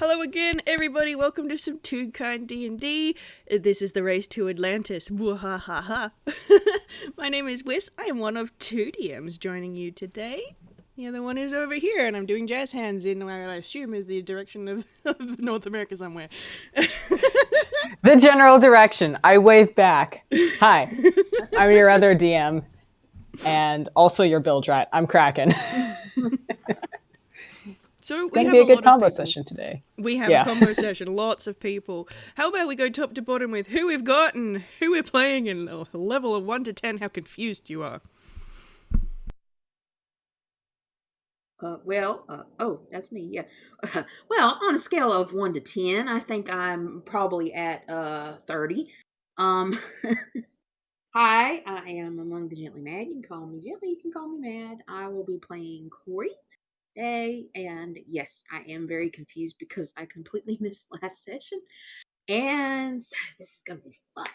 Hello again, everybody. Welcome to some Toonkind D&D. This is the race to Atlantis. Wahahaha. My name is Whis. I am one of two DMs joining you today. The other one is over here, and I'm doing jazz hands in what I assume is the direction of North America somewhere. The general direction. I wave back. Hi, I'm your other DM, and also your Bilgerat. I'm Kraken. So it's going to be a good combo session today. We have a combo session, lots of people. How about we go top to bottom with who we've got and who we're playing, and a level of 1 to 10, how confused you are. That's me, yeah. Well, on a scale of 1 to 10, I think I'm probably at 30. Hi, I am Among the Gently Mad. You can call me Gently, you can call me Mad. I will be playing Corey today, and yes, I am very confused because I completely missed last session, and so this is gonna be fun.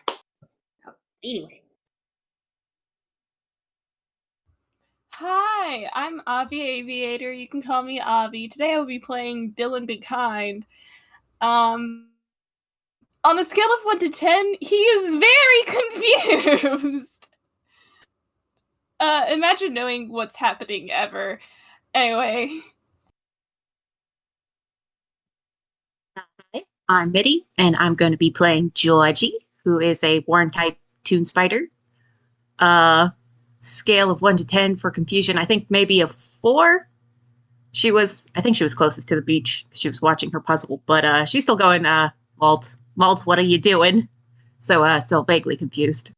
So, anyway. Hi, I'm Avi Aviator. You can call me Avi. Today I will be playing Dylan Be Kind. On a scale of 1 to 10, he is very confused. Imagine knowing what's happening ever. Anyway. Hi, I'm Middy, and I'm going to be playing Georgie, who is a Warren-type Toons fighter. Scale of 1 to 10 for confusion, I think maybe a 4. I think she was closest to the beach because she was watching her puzzle, but she's still going, Malt, what are you doing? So, still vaguely confused.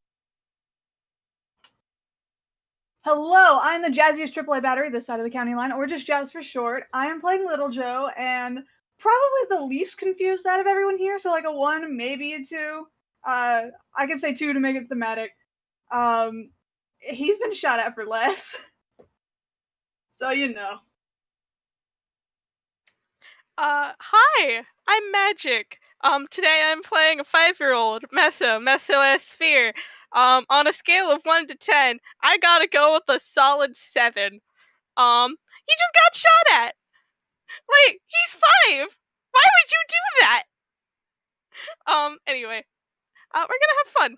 Hello, I'm the jazziest AAA battery this side of the county line, or just Jazz for short. I am playing Little Joe, and probably the least confused out of everyone here, so like a 1, maybe a 2. I can say 2 to make it thematic. He's been shot at for less. So you know. Hi, I'm Magic. Today I'm playing a 5-year-old, Messo Sphere. On a scale of 1 to 10, I gotta go with a solid 7. He just got shot at. Wait, he's 5! Why would you do that? Anyway, we're gonna have fun.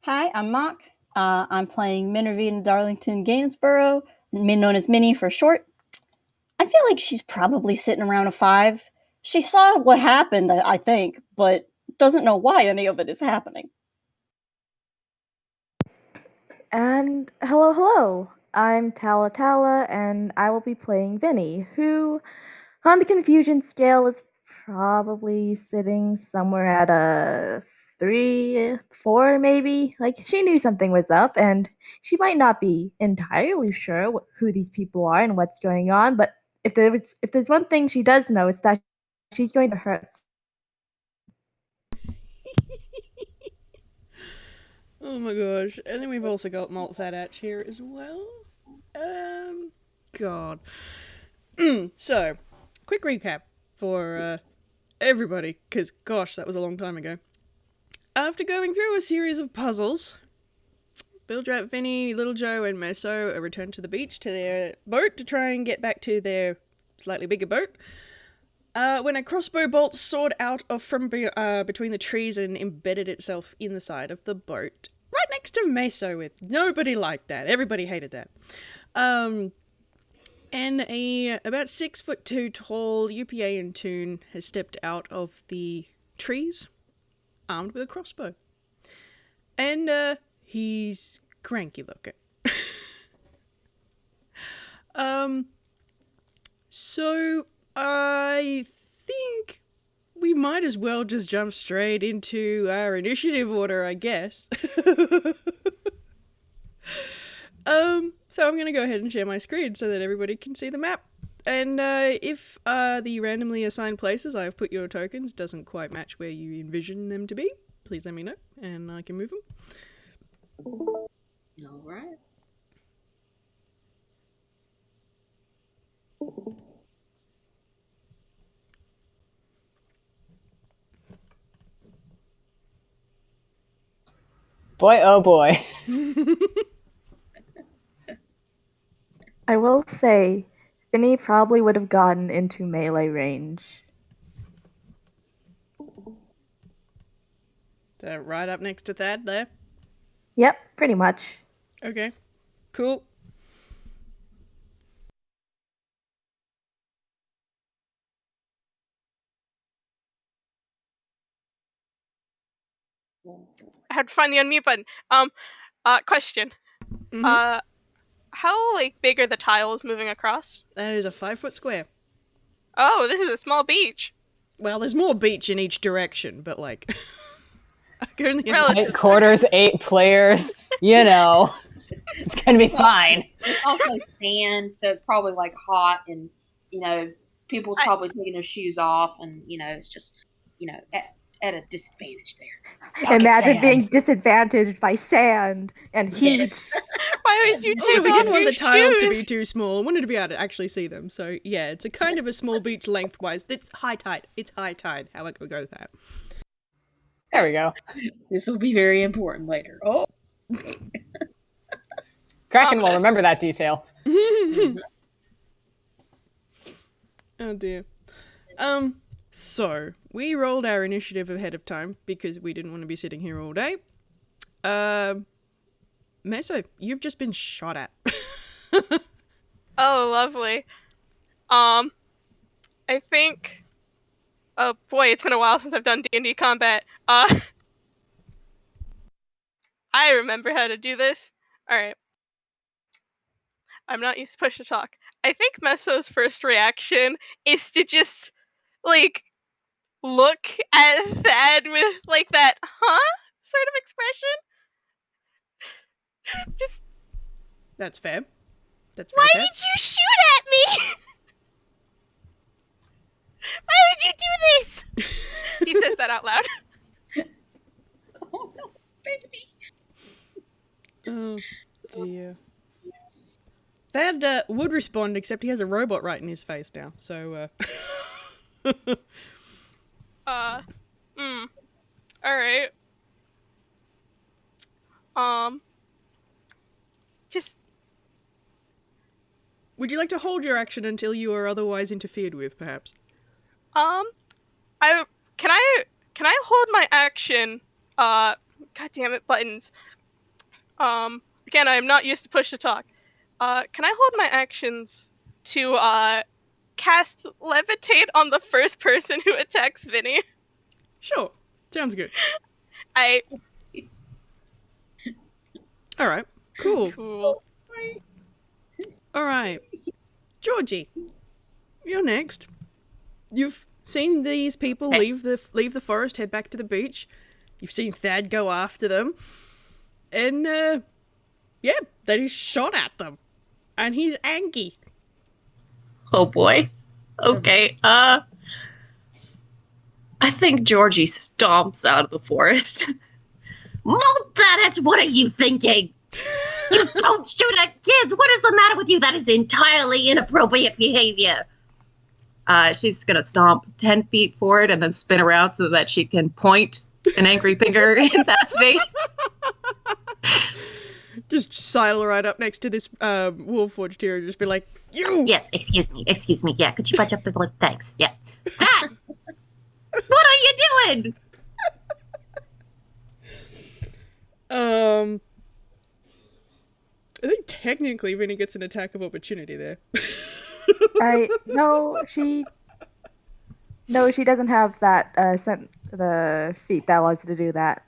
Hi, I'm Mock. I'm playing Minervine Darlington Gainsborough, known as Minnie for short. I feel like she's probably sitting around a 5. She saw what happened, I think, but doesn't know why any of it is happening. And hello. I'm Talatala, and I will be playing Vinny, who, on the confusion scale, is probably sitting somewhere at a 3, 4, maybe. Like, she knew something was up, and she might not be entirely sure who these people are and what's going on, but if there's one thing she does know, it's that she's going to hurt. Oh my gosh. And then we've also got Malt Thaddach here as well. God. So, quick recap for everybody, because gosh, that was a long time ago. After going through a series of puzzles, Bilgerat, Vinny, Little Joe, and Messo are returned to the beach to their boat to try and get back to their slightly bigger boat. When a crossbow bolt soared out from between the trees and embedded itself in the side of the boat, right next to Meso. With nobody liked that. Everybody hated that. And a about 6'2" tall UPA Toon has stepped out of the trees, armed with a crossbow, and he's cranky looking. So I think we might as well just jump straight into our initiative order, I guess. So I'm going to go ahead and share my screen so that everybody can see the map. And if the randomly assigned places I have put your tokens doesn't quite match where you envision them to be, please let me know and I can move them. All right. Boy, oh boy. I will say, Vinny probably would have gotten into melee range. Right up next to Thad there. Yep, pretty much. Okay, cool. I had to find the unmute button. Question. Mhm. How like big are the tiles moving across? That is a 5-foot square. Oh, this is a small beach. Well, there's more beach in each direction, but like, I can only Relative. Tight quarters, 8 players. You know, it's gonna be fine. It's also sand, so it's probably like hot, and people's probably taking their shoes off, and it's just at a disadvantage there. Imagine being disadvantaged by sand and heat. Why would you Also, take we off didn't want your the tiles to be shoes? too small. I wanted to be able to actually see them. So yeah, it's a kind of a small beach lengthwise. It's high tide. It's high tide. How I could go with that. There we go. This will be very important later. Oh, Kraken will remember that detail. Oh dear. So we rolled our initiative ahead of time because we didn't want to be sitting here all day. Messo, you've just been shot at. Oh, lovely. I think. Oh boy, it's been a while since I've done D&D combat. I remember how to do this. All right. I'm not used to push to talk. I think Messo's first reaction is to just like look at Thad with like that sort of expression. Just That's fair. That's why very fair. did you shoot at me? Why would you do this? He says that out loud. oh no, baby. Oh dear. Thad would respond, except he has a robot right in his face now. So. All right. Just Would you like to hold your action until you are otherwise interfered with, perhaps? can I hold my action? God damn it, buttons. Again, I am not used to push to talk. Can I hold my actions to cast levitate on the first person who attacks Vinny? Sure. Sounds good. All right. Cool. All right. Georgie, you're next. You've seen these people leave the forest, head back to the beach. You've seen Thad go after them. And, yeah, then he's shot at them. And he's angry. Oh boy. Okay, I think Georgie stomps out of the forest. Malt, Thaddach, what are you thinking? You don't shoot at kids! What is the matter with you? That is entirely inappropriate behavior. She's gonna stomp 10 feet forward and then spin around so that she can point an angry finger in Thad's face. Just sidle right up next to this Warforged hero and just be like, you! Yes, excuse me. Yeah, could you budge up a little? Thanks. Yeah. Thad! What are you doing? I think technically Vinny gets an attack of opportunity there. No, she doesn't have that the feat that allows her to do that.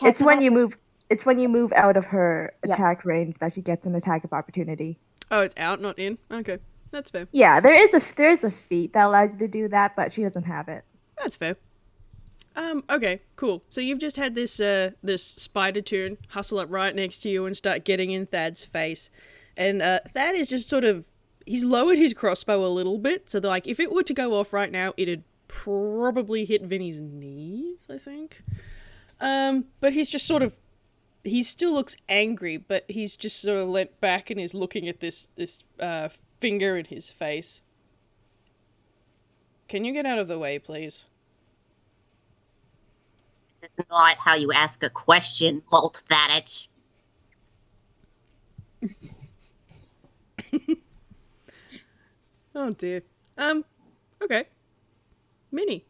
It's when you move out of her attack range that she gets an attack of opportunity. Oh, it's out, not in? Okay. That's fair. Yeah, there is a feat that allows you to do that, but she doesn't have it. That's fair. Okay, cool. So you've just had this this spider toon hustle up right next to you and start getting in Thad's face. And Thad is just sort of, he's lowered his crossbow a little bit, so that, like, if it were to go off right now, it'd probably hit Vinny's knees, I think. But he's just sort of, he still looks angry, but he's just sort of leant back and is looking at this finger in his face. Can you get out of the way, please? That's not how you ask a question, Malt, Thaddach. Oh dear. Okay. Minnie,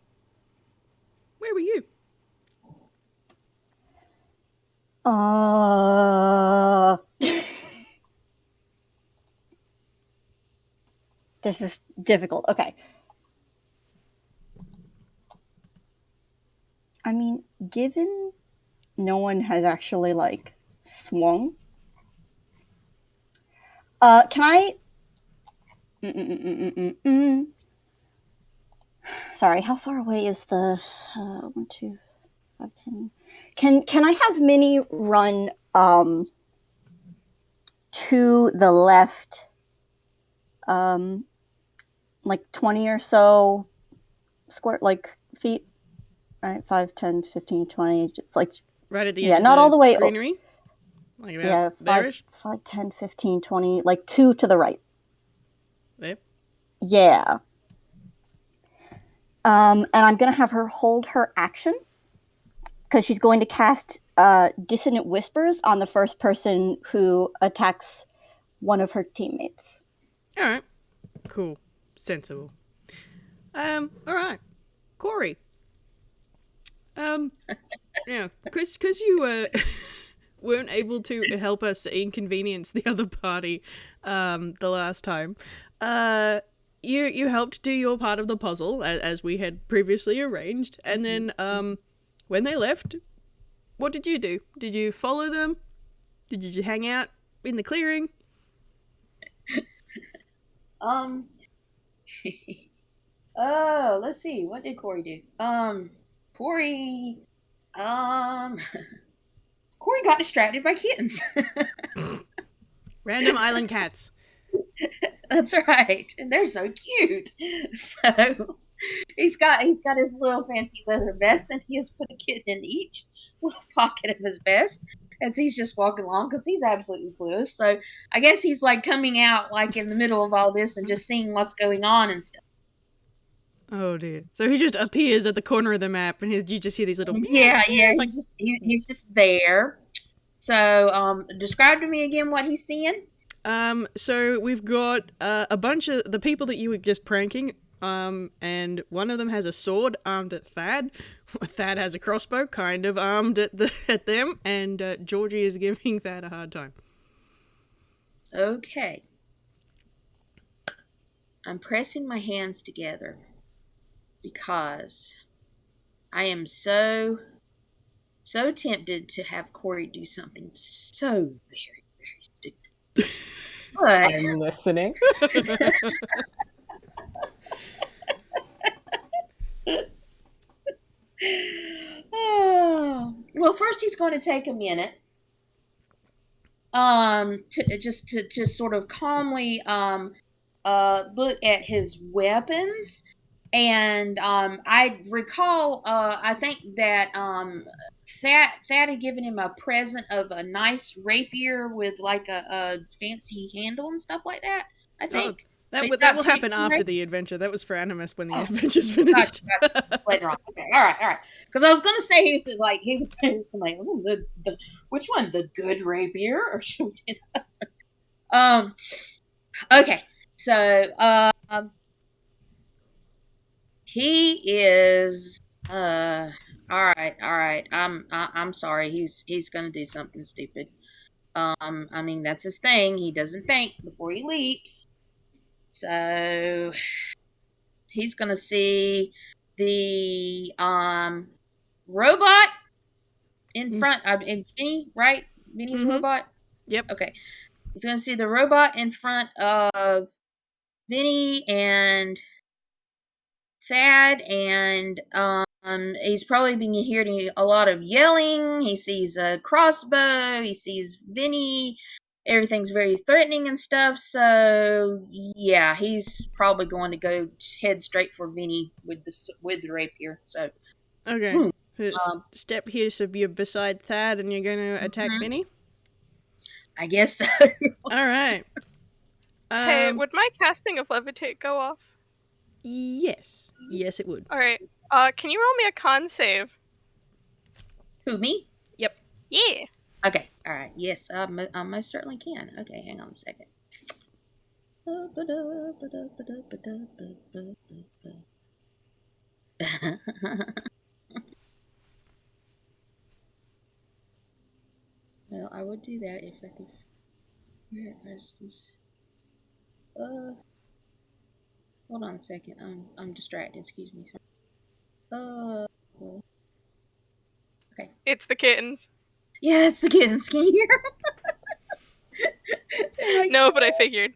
where were you? This is difficult. Okay. I mean, given no one has actually, like, swung, can I... Sorry, how far away is the... 1, 2, 5, 10... Can I have Minnie run, to the left, like 20 or so square, like, feet? Right, 5, 10, 15, 20, just like... Right at the edge Yeah, of not the all the way... greenery? Like about Yeah, 5, there-ish? 5, 10, 15, 20, like 2 to the right. There? Yeah. And I'm going to have her hold her action because she's going to cast Dissonant Whispers on the first person who attacks one of her teammates. Alright. Cool. Sensible. Alright. Corey. Yeah, because you weren't able to help us inconvenience the other party the last time, you helped do your part of the puzzle as we had previously arranged, and then when they left, what did you do? Did you follow them? Did you hang out in the clearing? Oh, let's see. What did Corey do? Corey, Corey got distracted by kittens. Random island cats. That's right, and they're so cute. So he's got his little fancy leather vest, and he has put a kitten in each little pocket of his vest as he's just walking along because he's absolutely clueless. So I guess he's like coming out like in the middle of all this and just seeing what's going on and stuff. Oh dear. So he just appears at the corner of the map, and you just hear these little Yeah. meows, like... He's just there. So describe to me again what he's seeing. So we've got a bunch of the people that you were just pranking, and one of them has a sword armed at Thad. Thad has a crossbow, kind of armed at them, and Georgie is giving Thad a hard time. Okay. I'm pressing my hands together because I am so tempted to have Corey do something so very, very stupid. But I'm listening. well, first he's going to take a minute to sort of calmly look at his weapons. And I recall, I think that Thad had given him a present of a nice rapier with like a fancy handle and stuff like that, I think. That So will happen after the adventure. That was for Animus when the adventure's finished. Gotcha. Later on. Okay. All right. Because I was going to say he was like, oh, the which one, the good rapier, or should we do that? Okay. So he is all right. I'm sorry. He's going to do something stupid. I mean, that's his thing. He doesn't think before he leaps. So he's gonna see the robot in front of Vinny, right? Vinny's robot? Yep. Okay. He's gonna see the robot in front of Vinny and Thad, and he's probably been hearing a lot of yelling. He sees a crossbow, he sees Vinny. Everything's very threatening and stuff, so yeah, he's probably going to go head straight for Vinny with the rapier. So okay, so step here, so you're beside Thad, and you're going to attack Vinny. I guess so. All right. Hey, would my casting of levitate go off? Yes, it would. All right. Can you roll me a con save? Who, me? Yep. Yeah. Okay. All right. Yes, I most certainly can. Okay, hang on a second. Well, I would do that if I could. Where is this? Hold on a second. I'm distracted. Excuse me. Well, okay. It's the kittens. Yeah, it's the kittens. Can you hear them? Like, No, but I figured.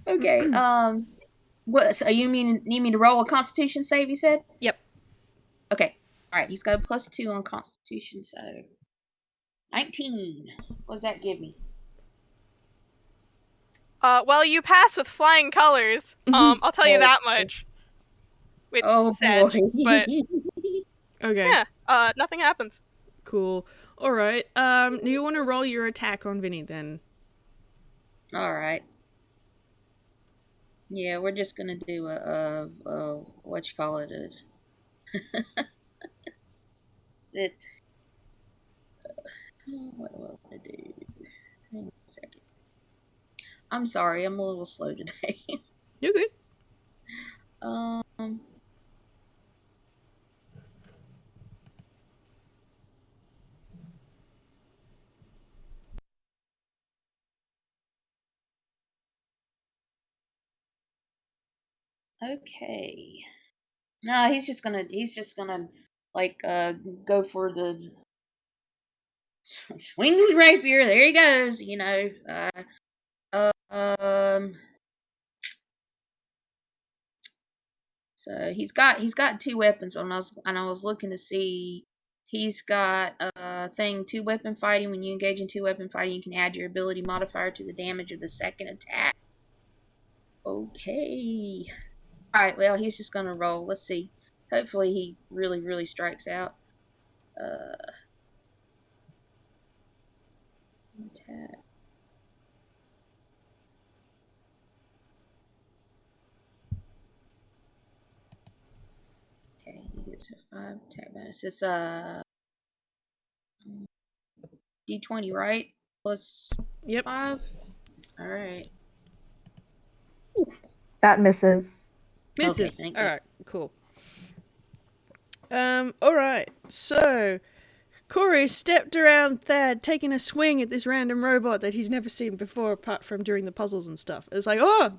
okay. What? So you need me to roll a Constitution save? You said. Yep. Okay. All right. He's got a +2 on Constitution, so 19. What does that give me? Well, you pass with flying colors. I'll tell you that much. Which Oh sad, boy. but Okay. yeah, nothing happens. Cool. All right. Do you want to roll your attack on Vinny then? All right. Yeah, we're just gonna do a what you call it? What do I want to do? Hang on a second. I'm sorry, I'm a little slow today. You're good. Okay. No, he's just gonna like go for the swing the rapier. There he goes. You know. So he's got 2 weapons. When I was looking to see, he's got a thing 2-weapon fighting. When you engage in 2-weapon fighting, you can add your ability modifier to the damage of the second attack. Okay. All right. Well, he's just gonna roll. Let's see. Hopefully, he really strikes out. Attack. Okay, he gets a 5 attack bonus. It's D20, right? Plus Yep. 5. All right. That misses. Misses. Okay, thank you. All right. Cool. All right. So, Corey stepped around Thad, taking a swing at this random robot that he's never seen before, apart from during the puzzles and stuff. It's like, oh,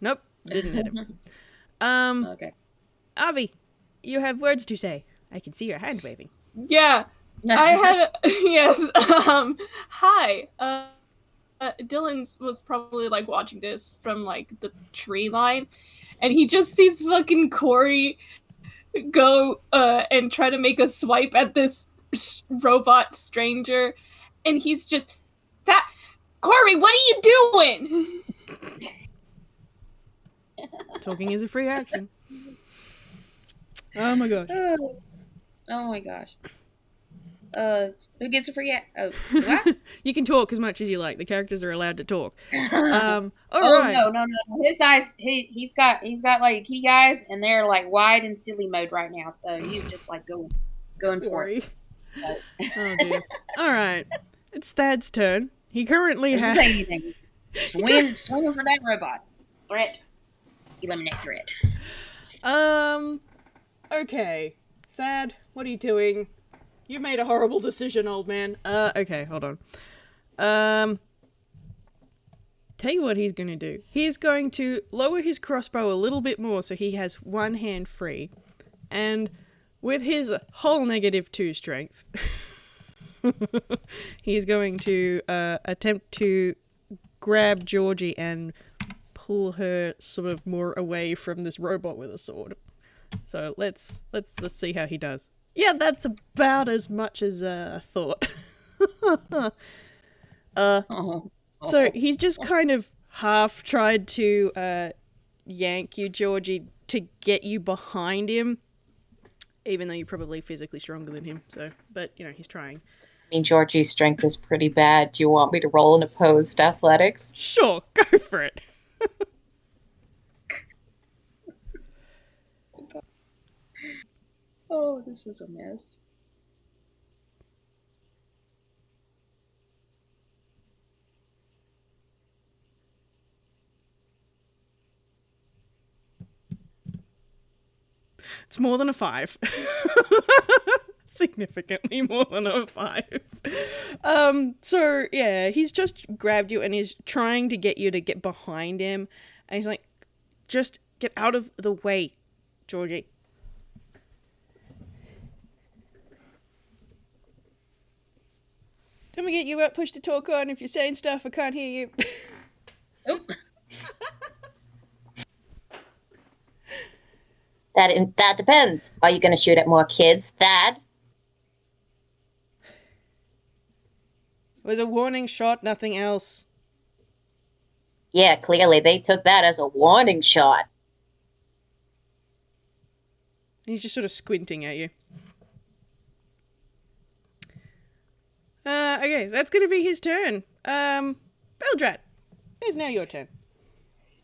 nope, didn't hit him. Okay. Avi, you have words to say. I can see your hand waving. Yeah, I had yes. Hi. Dylan was probably like watching this from like the tree line, and he just sees fucking Corey go and try to make a swipe at this robot stranger, and he's just that Corey, what are you doing? Talking is a free action. Oh my gosh. Oh my gosh. Who gets a free Oh, do I? You can talk as much as you like. The characters are allowed to talk. All Oh right. no. His eyes he's got like kitty eyes and they're like wide and silly mode right now, so he's just like going for it. Oh dear. All right. It's Thad's turn. He currently Doesn't has say anything. Swinging for that robot. Threat. Eliminate threat. Okay. Thad, what are you doing? You made a horrible decision, old man. Okay, hold on. Tell you what he's gonna do. He's going to lower his crossbow a little bit more so he has one hand free. And with his whole -2 strength, he's going to attempt to grab Georgie and pull her sort of more away from this robot with a sword. So let's see how he does. Yeah, that's about as much as I thought. So he's just kind of half tried to yank you, Georgie, to get you behind him, even though you're probably physically stronger than him. So, but you know, he's trying. I mean, Georgie's strength is pretty bad. Do you want me to roll an opposed athletics? Sure, go for it. Oh, this is a mess. It's more than a 5. Significantly more than a 5. So yeah, he's just grabbed you and he's trying to get you to get behind him. And he's like, just get out of the way, Georgie. Don't forget you push to talk on. If you're saying stuff, I can't hear you. Oop. That depends. Are you going to shoot at more kids, Thad? It was a warning shot, nothing else. Yeah, clearly they took that as a warning shot. He's just sort of squinting at you. Okay, that's gonna be his turn. Bilgerat, it's now your turn.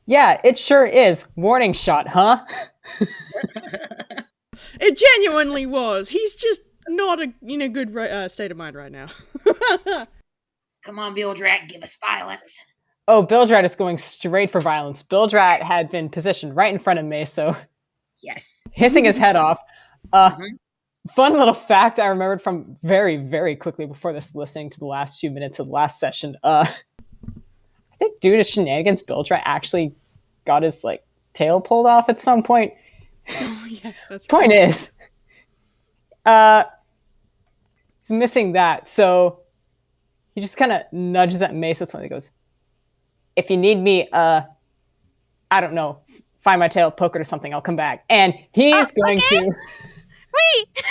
Yeah, it sure is. Warning shot, huh? It genuinely was. He's just not in a good state of mind right now. Come on, Bilgerat, give us violence. Oh, Bilgerat is going straight for violence. Bilgerat had been positioned right in front of Meso, Yes. hissing his head off. Fun little fact I remembered from very, very quickly before this, listening to the last few minutes of the last session. I think due to shenanigans, Bilgerat actually got his tail pulled off at some point. Oh yes, that's Point is, he's missing that, so he just kind of nudges at Meso and he goes, "If you need me, I don't know, find my tail, poke it or something, I'll come back." And he's going to... Wait!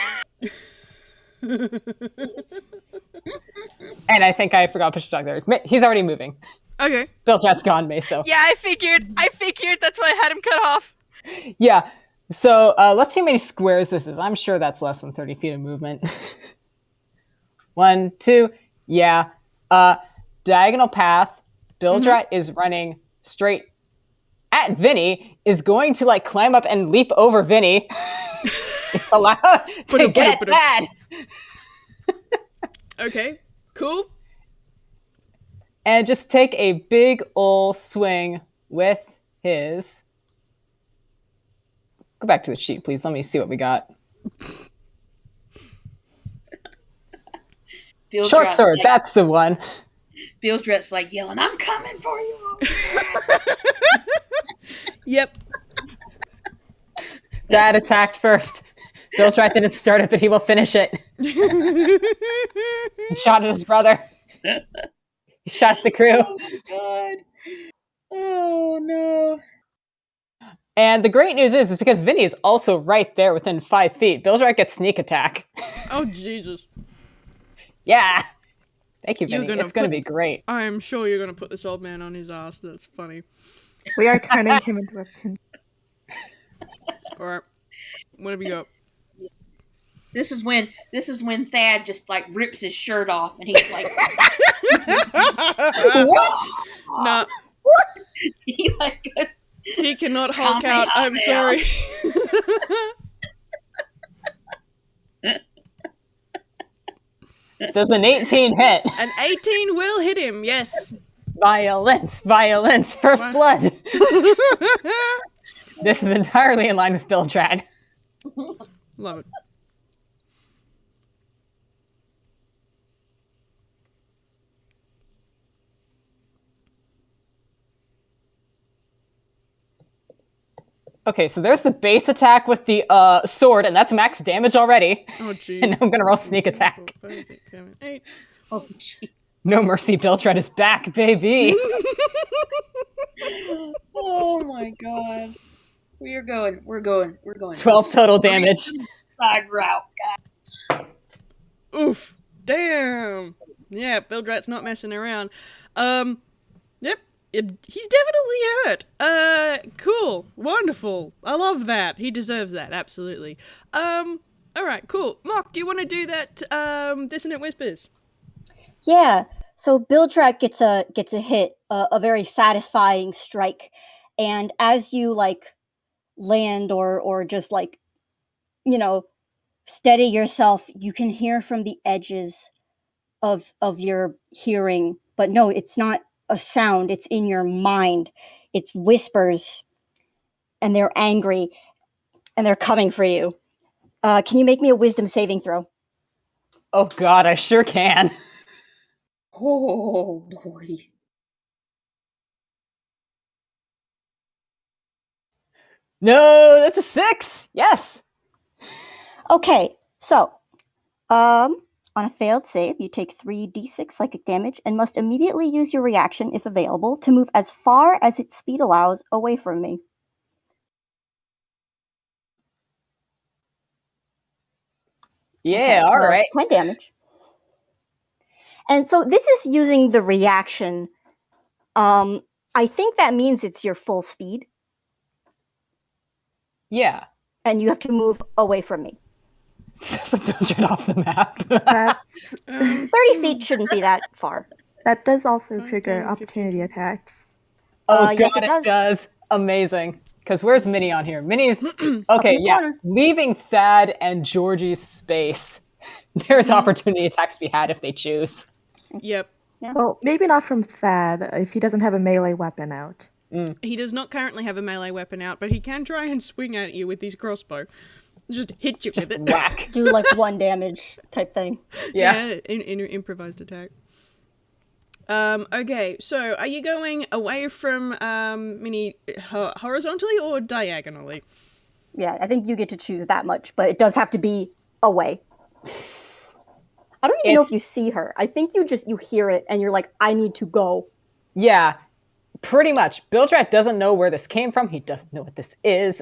And I think I forgot to push the dog there. He's already moving. Okay. Bilgerat's gone, Meso. Yeah, I figured. That's why I had him cut off. Yeah. So let's see how many squares this is. I'm sure that's less than 30 feet of movement. 1, 2. Yeah. Diagonal path. Bilgerat is running straight at Vinny, is going to climb up and leap over Vinny. It's allowed to get that. Okay, cool. And just take a big ol' swing with his... Go back to the sheet, please. Let me see what we got. Short sword, that's the one. Bilgerat's yelling, "I'm coming for you." Yep. Dad attacked first. Bilgerat didn't start it, but he will finish it. He shot at his brother. He shot at the crew. Oh my god. Oh no. And the great news is because Vinny is also right there within 5 feet, Bilgerat gets sneak attack. Oh, Jesus. Yeah. Thank you, Vinny. It's going to be great. I'm sure you're going to put this old man on his ass. That's funny. We are turning him into a pin. Alright. What have you got? This is when Thad just rips his shirt off and he's like, what? Nah. What? He goes, he cannot Hulk out. I'm sorry. Does an 18 hit? An 18 will hit him, yes. Violence, first blood. This is entirely in line with Bilgerat. Love it. Okay, so there's the base attack with the sword, and that's max damage already. Oh, jeez. And I'm gonna roll sneak attack. 4, 5, 6, 7, 8. oh, jeez. No mercy, Bilgerat is back, baby. Oh my god. We're going. 12 total damage. Side route, guys. Oof. Damn. Yeah, Bilgerat's not messing around. Yep. He's definitely hurt. Cool. Wonderful. I love that. He deserves that, absolutely. Alright, cool. Mark, do you want to do that, Dissonant Whispers? Yeah. So Bilgerat gets a hit, a very satisfying strike, and as you land or just steady yourself, you can hear from the edges of your hearing, but no, it's not a sound, it's in your mind. It's whispers, and they're angry, and they're coming for you. Can you make me a wisdom saving throw? Oh god, I sure can. Oh boy. No, that's a 6. Yes. Okay, so, on a failed save, you take 3d6 psychic damage and must immediately use your reaction, if available, to move as far as its speed allows away from me. Yeah, Okay, so all right. 20 damage. And so this is using the reaction. I think that means it's your full speed, Yeah. and you have to move away from me. Bilgerat off the map. That's 30 feet shouldn't be that far. that does also Fine, trigger 10, opportunity 15. attacks. Oh god, Yes, it it does. does. Amazing. Because where's Minnie on here? Minnie's okay. the Yeah, corner. leaving Thad and Georgie's space. There's opportunity attacks to be had if they choose. Yep. Well, maybe not from Thad if he doesn't have a melee weapon out. He does not currently have a melee weapon out, but he can try and swing at you with his crossbow. Just hit you Just with it. whack. Do like 1 damage type thing. Yeah. in improvised attack. Okay, so are you going away from Minnie horizontally or diagonally? Yeah, I think you get to choose that much, but it does have to be away. I don't even know if you see her. I think you hear it and you're like, I need to go. Yeah, pretty much. Bilgerat doesn't know where this came from. He doesn't know what this is.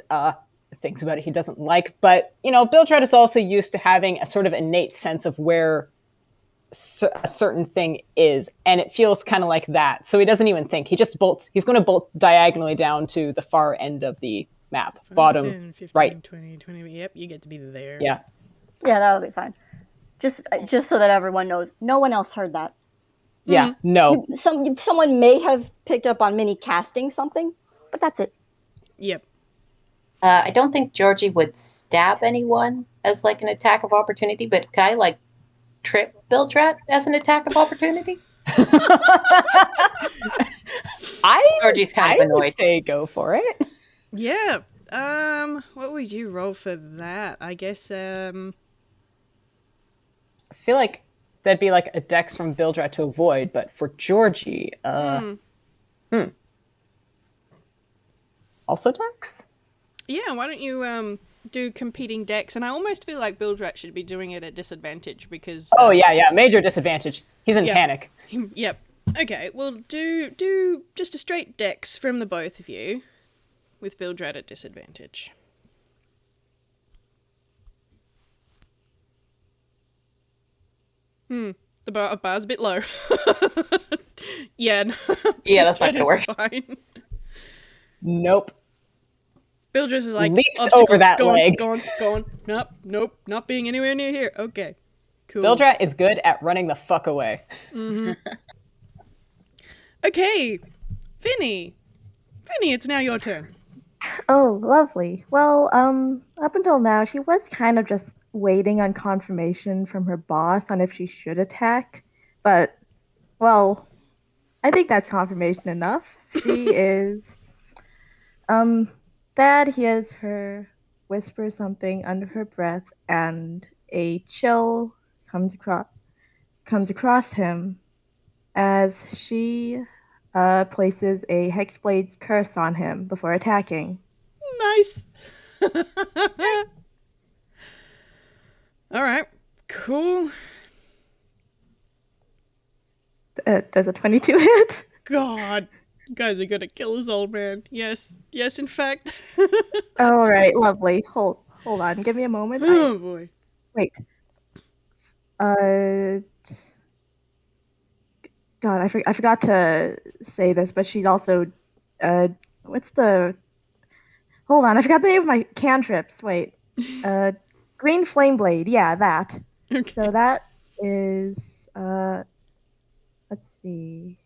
Things about it he doesn't like. But, Bilgerat is also used to having a sort of innate sense of where a certain thing is. And it feels kind of like that. So he doesn't even think. He just bolts. He's going to bolt diagonally down to the far end of the map. 5, Bottom 10, 15, right. 20. Yep, you get to be there. Yeah. Yeah, that'll be fine. Just so that everyone knows, no one else heard that. Yeah. No. Someone may have picked up on Minnie casting something, but that's it. Yep. I don't think Georgie would stab anyone as like an attack of opportunity, but could I trip Bilgerat as an attack of opportunity? Georgie's kind of I annoyed. would say go for it. Yeah. What would you roll for that? I guess, I feel like that'd be like a dex from Bilgerat to avoid, but for Georgie, also dex? yeah, why don't you, do competing decks? And I almost feel like Bilgerat should be doing it at disadvantage because... Oh, yeah, major disadvantage. He's in panic. Yep. Okay, well, do just a straight dex from the both of you with Bilgerat at disadvantage. The bar's a bit low. Yeah. No, Yeah, that's not that gonna is work. fine. Nope. Bilgerat is like, Leaped obstacles, over that go leg. on. Nope, not being anywhere near here. Okay, cool. Bilgerat is good at running the fuck away. Okay, Vinny, it's now your turn. Oh, lovely. Well, up until now, she was kind of just waiting on confirmation from her boss on if she should attack. But, well, I think that's confirmation enough. She is, Thad hears her whisper something under her breath, and a chill comes across him as she places a Hexblade's curse on him before attacking. Nice. All right, cool. Does a 22 hit? God, you guys are gonna kill this old man. Yes, in fact. All right, lovely. Hold on. Give me a moment. Oh boy. Wait. God, I forgot to say this, but she's also what's the? Hold on, I forgot the name of my cantrips. Wait. Green Flame Blade. Yeah, that. Okay. So that is let's see.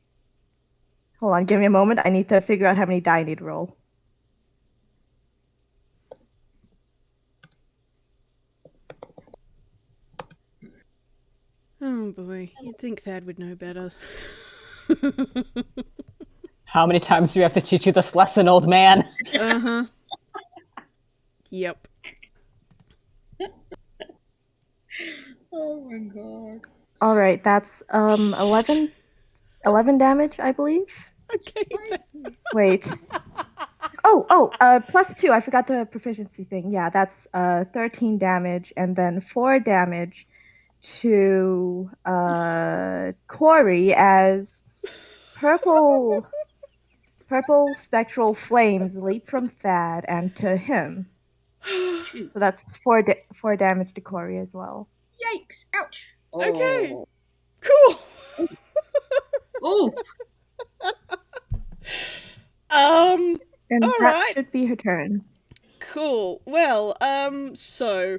Hold on, give me a moment. I need to figure out how many die I need to roll. Oh boy, you'd think Thad would know better. How many times do we have to teach you this lesson, old man? Uh-huh. Yep. Oh my god. All right, that's 11 damage, I believe. Okay. Wait. +2. I forgot the proficiency thing. Yeah, that's 13 damage, and then 4 damage to Corey as purple spectral flames leap from Thad and to him. Shoot. So that's 4 damage to Corey as well. Yikes. Ouch. Okay. Oh. Cool. Oof. And All that right. should be her turn. Cool. Well, so,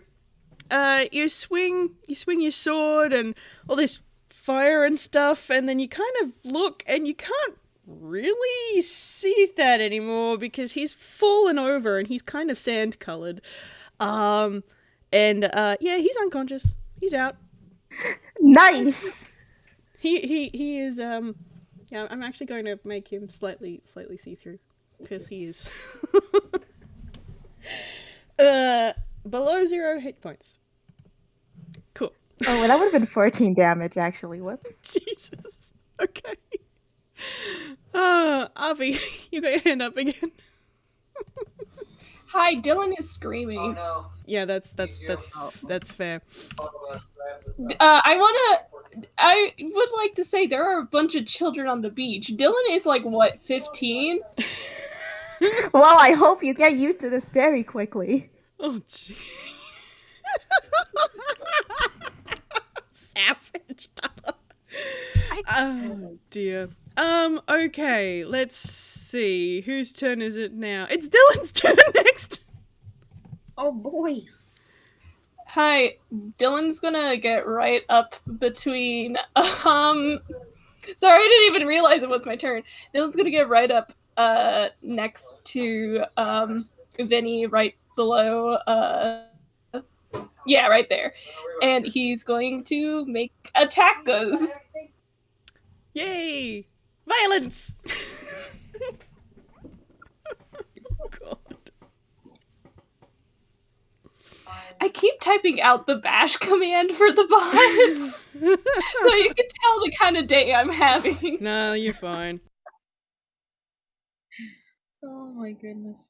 you swing your sword and all this fire and stuff, and then you kind of look and you can't really see that anymore because he's fallen over and he's kind of sand colored. Yeah, he's unconscious. He's out. Nice. He is yeah, I'm actually going to make him slightly see-through because he is below 0 hit points. Cool. Oh, well, that would have been 14 damage actually. Whoops. Jesus. Okay. Avi, you got your hand up again. Hi, Dylan is screaming. Oh no. Yeah, that's fair. I would like to say there are a bunch of children on the beach. Dylan is like, what, 15? Well, I hope you get used to this very quickly. Oh, jeez. Savage. Oh, dear. Okay, let's see. Whose turn is it now? It's Dylan's turn next! Oh boy. Hi, Dylan's gonna get right up between, sorry, I didn't even realize it was my turn. Dylan's gonna get right up, next to, Vinny, right below, yeah, right there. And he's going to make attackers. Yay! Violence! God. I keep typing out the bash command for the bots, so you can tell the kind of day I'm having. No, you're fine. Oh my goodness.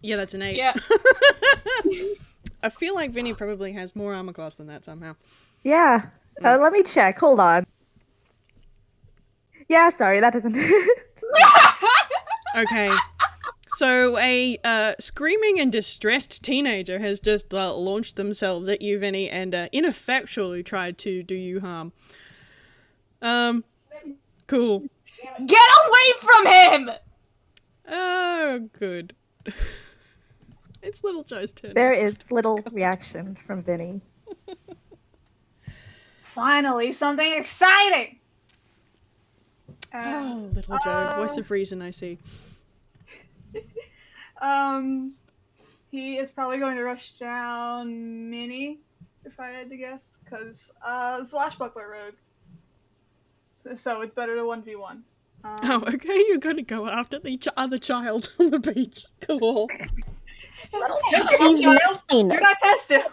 Yeah, that's an 8. Yeah. I feel like Vinny probably has more armor class than that somehow. Yeah. Let me check. Hold on. Yeah, sorry, that doesn't. Okay. So a screaming and distressed teenager has just launched themselves at you, Vinny, and ineffectually tried to do you harm. Cool. Get away from him! Oh, good. It's Little Joe's turn. There is little reaction from Vinny. Finally, something exciting! Oh, Little Joe, voice of reason, I see. He is probably going to rush down Minnie, if I had to guess, because Swashbuckler Rogue. So it's better to 1v1. Oh, okay, you're gonna go after the other child on the beach. Cool. She's Child, mine. do not test him!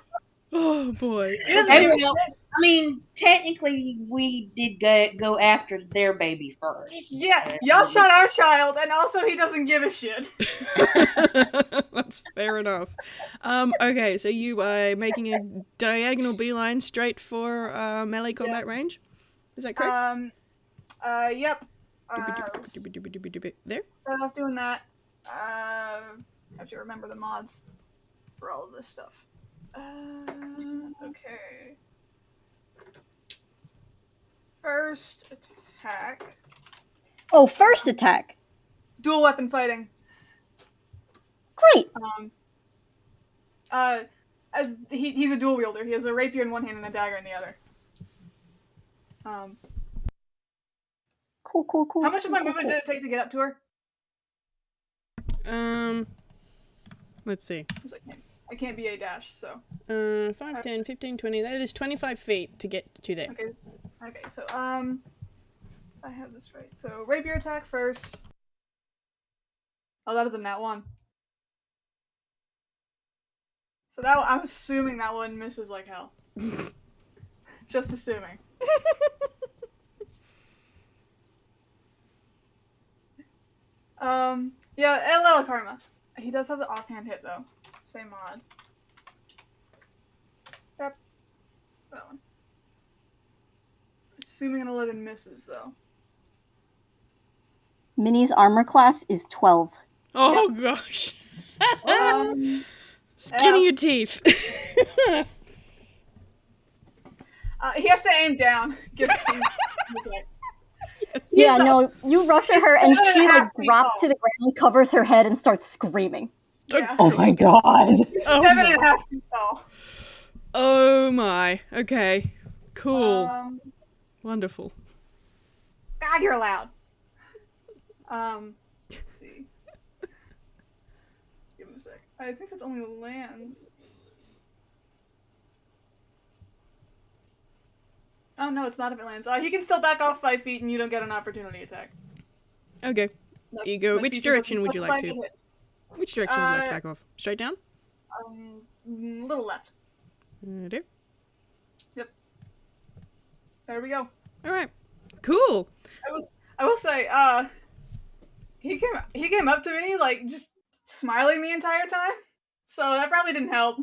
Oh, boy. Hey, well, I mean, technically, we did go after their baby first. Yeah, y'all shot our child, and also he doesn't give a shit. That's fair enough. Okay, so you are making a diagonal beeline straight for melee combat Yes. range? Is that correct? Yep. There? Start off doing that. Have to remember the mods for all of this stuff. Okay. First attack. Oh, first attack. Dual weapon fighting. Great. As he's a dual wielder. He has a rapier in one hand and a dagger in the other. Cool. How much of my movement did it take to get up to her? Let's see. 'Cause I can't be a dash, so. 5, 10, 15, 20. That is 25 feet to get to there. Okay, so, I have this right. So rapier attack first. Oh, that is a nat 1. So that I'm assuming that one misses like hell. Just assuming. Yeah, a little karma. He does have the offhand hit though. Same mod. Yep. That one. Assuming an 11 misses though. Minnie's armor class is 12. Oh gosh. Skin your teeth. He has to aim down. Yeah, no, you rush at her and she like drops to the ground, covers her head, and starts screaming. Yeah. Oh my god. He's 7.5 feet tall. Oh my. Okay. Cool. Wonderful. God, you're loud. Let's see. Give him a sec. I think it's only lands. Oh no, it's not if it lands. He can still back off 5 feet and you don't get an opportunity attack. Okay. Ego, which direction would you like to? Which direction would you like to back off? Straight down? Little left. Do? Yep. There we go. Alright. Cool. I will say, he came up to me like just smiling the entire time. So that probably didn't help.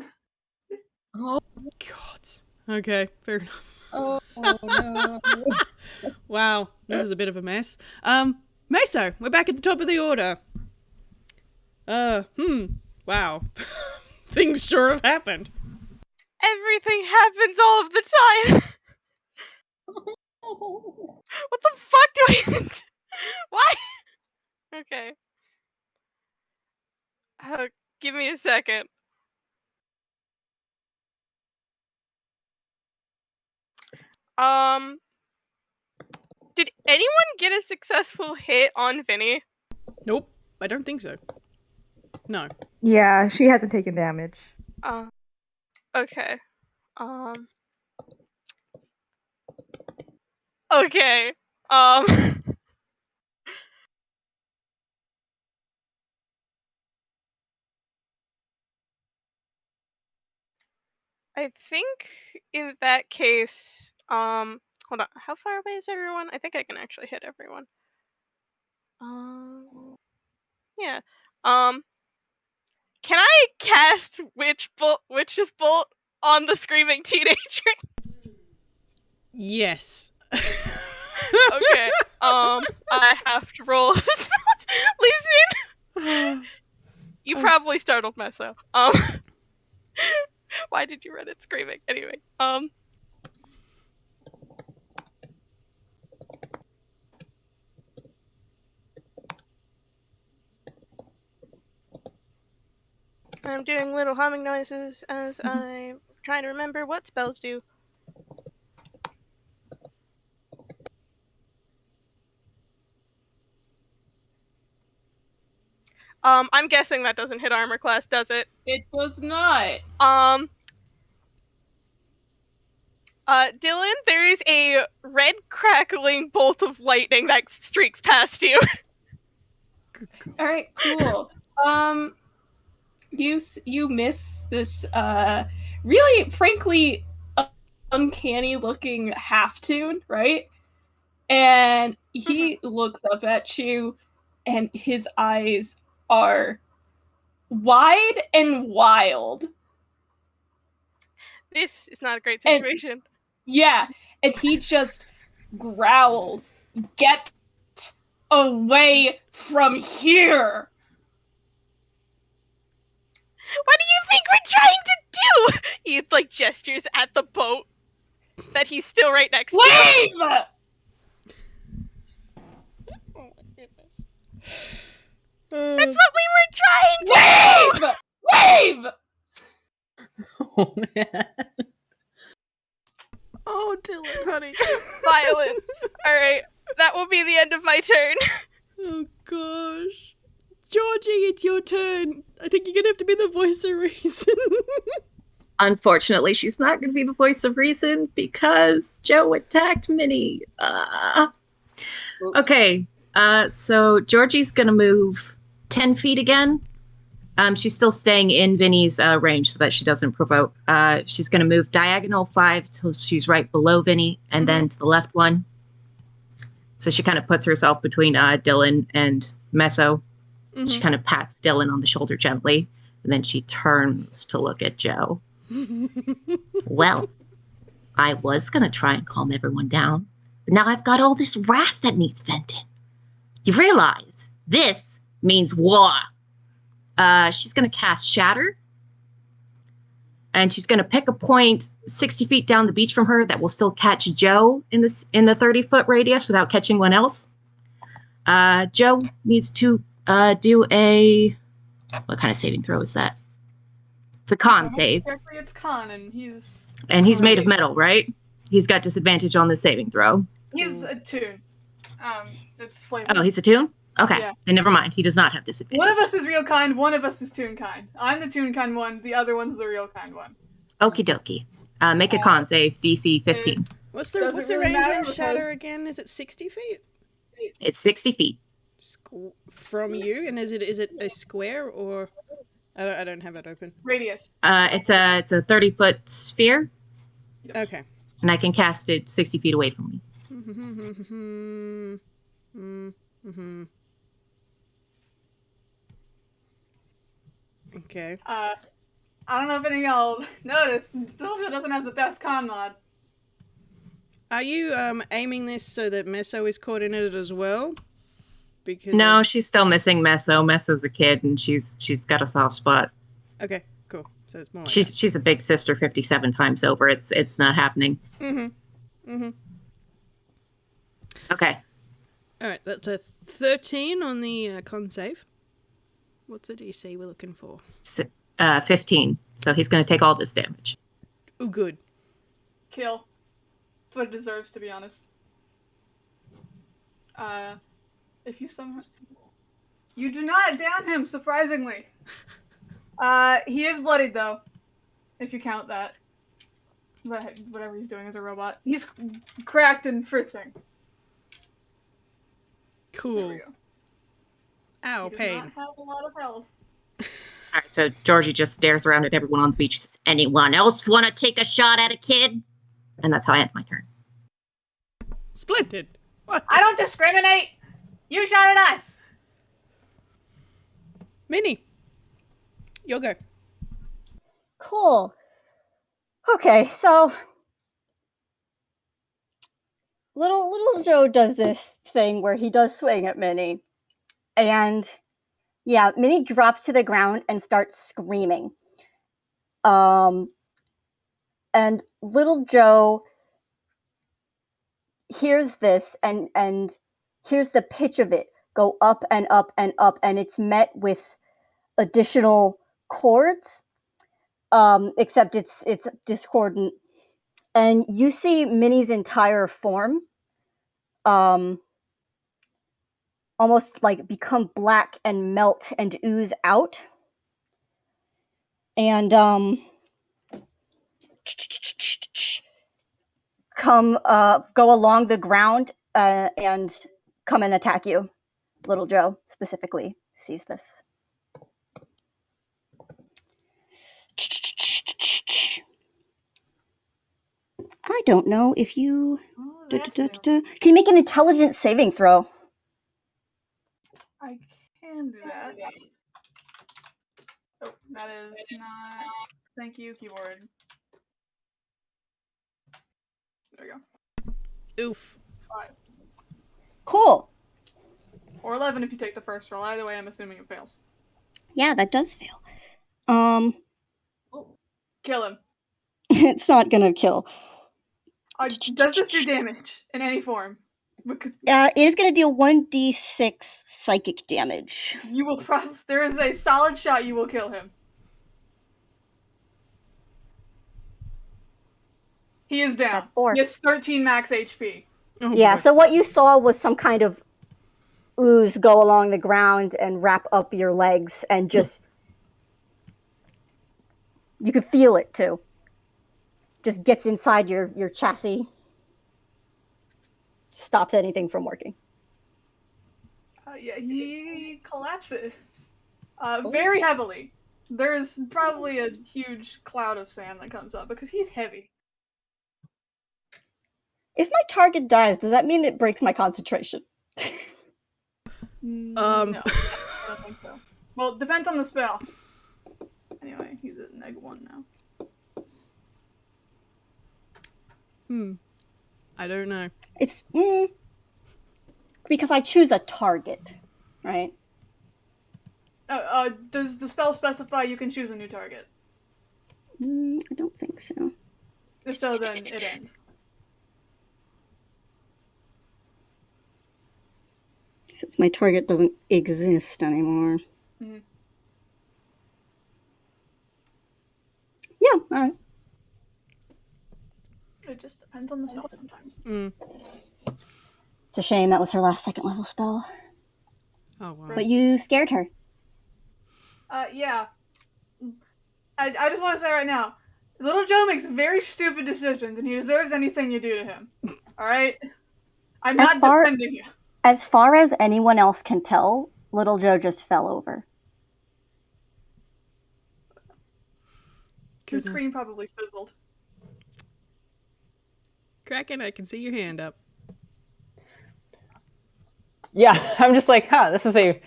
Oh god. Okay, fair enough. Oh no. Wow, this is a bit of a mess. Meso, we're back at the top of the order. Wow. Things sure have happened. Everything happens all of the time. What the fuck do I even do? Why? Okay. Give me a second. Did anyone get a successful hit on Vinny? Nope, I don't think so. No. Yeah, she hasn't taken damage. Okay. Okay. I think in that case, hold on. How far away is everyone? I think I can actually hit everyone. Yeah. Can I cast Witch's Bolt on the screaming teenager? Yes. Okay. I have to roll. Listen. You probably startled Messo. Why did you run it screaming? Anyway, I'm doing little humming noises as I'm trying to remember what spells do. I'm guessing that doesn't hit armor class, does it? It does not. Dylan, there is a red crackling bolt of lightning that streaks past you. All right, cool. You miss this really, frankly, uncanny looking half-toon, right? And he looks up at you, and his eyes are wide and wild. This is not a great situation. Yeah, and he just growls, "Get away from here!" What do you think we're trying to do? He like gestures at the boat that he's still right next to. Leave! Oh my goodness. That's what we were trying to Leave! Leave! Oh man. Oh, Dylan, honey. Violence. Alright, that will be the end of my turn. Oh gosh. Georgie, it's your turn. I think you're gonna have to be the voice of reason. Unfortunately, she's not going to be the voice of reason because Joe attacked Minnie. Okay, so Georgie's gonna move 10 feet again. She's still staying in Vinny's range so that she doesn't provoke. She's gonna move diagonal 5 till she's right below Vinny, and then to the left 1. So she kind of puts herself between Dylan and Messo. She kind of pats Dylan on the shoulder gently, and then she turns to look at Joe. Well, I was gonna try and calm everyone down, but now I've got all this wrath that needs venting. You realize this means war. She's gonna cast Shatter, and she's gonna pick a point 60 feet down the beach from her that will still catch Joe in the 30-foot radius without catching one else. Joe needs to do a, what kind of saving throw is that? It's a con save. Correctly, it's con, and he's made of metal, right? He's got disadvantage on the saving throw. He's a Toon. It's flavor. Oh, he's a Toon? Okay, Yeah. then never mind. He does not have disadvantage. One of us is real kind, one of us is Toonkind. I'm the Toonkind one, the other one's the real kind one. Okie dokie. Make a con save, DC 15. What's the really range matter on because- Shatter again? Is it 60 feet? It's 60 feet. From you, and is it a square or? I don't have it open. Radius. It's a 30-foot sphere, Okay. and I can cast it 60 feet away from me. Okay. I don't know if any of y'all noticed, Soldier doesn't have the best con mod. Are you aiming this so that Messo is caught in it as well? Because No, she's still missing Messo. Messo's a kid, and she's got a soft spot. Okay, cool. So it's more. Like She's a big sister 57 times over. It's not happening. Okay. All right, that's a 13 on the con save. What's the DC we're looking for? 15. So he's going to take all this damage. Oh, good. Kill. That's what it deserves, to be honest. If you somehow... You do not down him, surprisingly. He is bloodied, though. If you count that. But whatever he's doing as a robot. He's cracked and fritzing. There Cool. we go. Ow, He does pain. not have a lot of health. All right, so Georgie just stares around at everyone on the beach. Says, anyone else want to take a shot at a kid? And that's how I end my turn. Splendid. What? I don't discriminate! You shot at us! Minnie, your go. Cool. Okay, so little Joe does this thing where he does swing at Minnie, and yeah, Minnie drops to the ground and starts screaming. And little Joe hears this and hears the pitch of it go up and up and up, and it's met with additional chords. Except it's discordant, and you see Minnie's entire form almost like become black and melt and ooze out, and go along the ground and come and attack you. Little Joe specifically sees this. I don't know if you... Oh, that's new. Can you make an intelligence saving throw? I can do that. Oh, that is not... Thank you, keyboard. There we go. Oof. 5. Cool. Or 11 if you take the first roll. Either way, I'm assuming it fails. Yeah, that does fail. Kill him. It's not gonna kill. Does this do damage in any form? Because It is gonna deal 1d6 psychic damage. you will there is a solid shot you will kill him. He is down. That's 4. He has 13 max HP. Oh, Yeah, boy. so what you saw was some kind of ooze go along the ground and wrap up your legs and just... You could feel it, too. Just gets inside your chassis. Stops anything from working. Yeah, he collapses. Very heavily. There's probably a huge cloud of sand that comes up because he's heavy. If my target dies, does that mean it breaks my concentration? No, I don't think so. Well, it depends on the spell. Anyway, he's at -1 now. I don't know. It's because I choose a target, right? Does the spell specify you can choose a new target? I don't think so. If so, then it ends. Since my target doesn't exist anymore. Mm-hmm. Yeah, alright. It just depends on the spell sometimes. It's a shame that was her last 2nd level spell. Oh, wow. But you scared her. Yeah. I just want to say right now, Little Joe makes very stupid decisions, and he deserves anything you do to him. Alright? I'm not defending you. As far as anyone else can tell, Little Joe just fell over. The screen probably fizzled. Kraken, I can see your hand up. Yeah, I'm just like, this is a,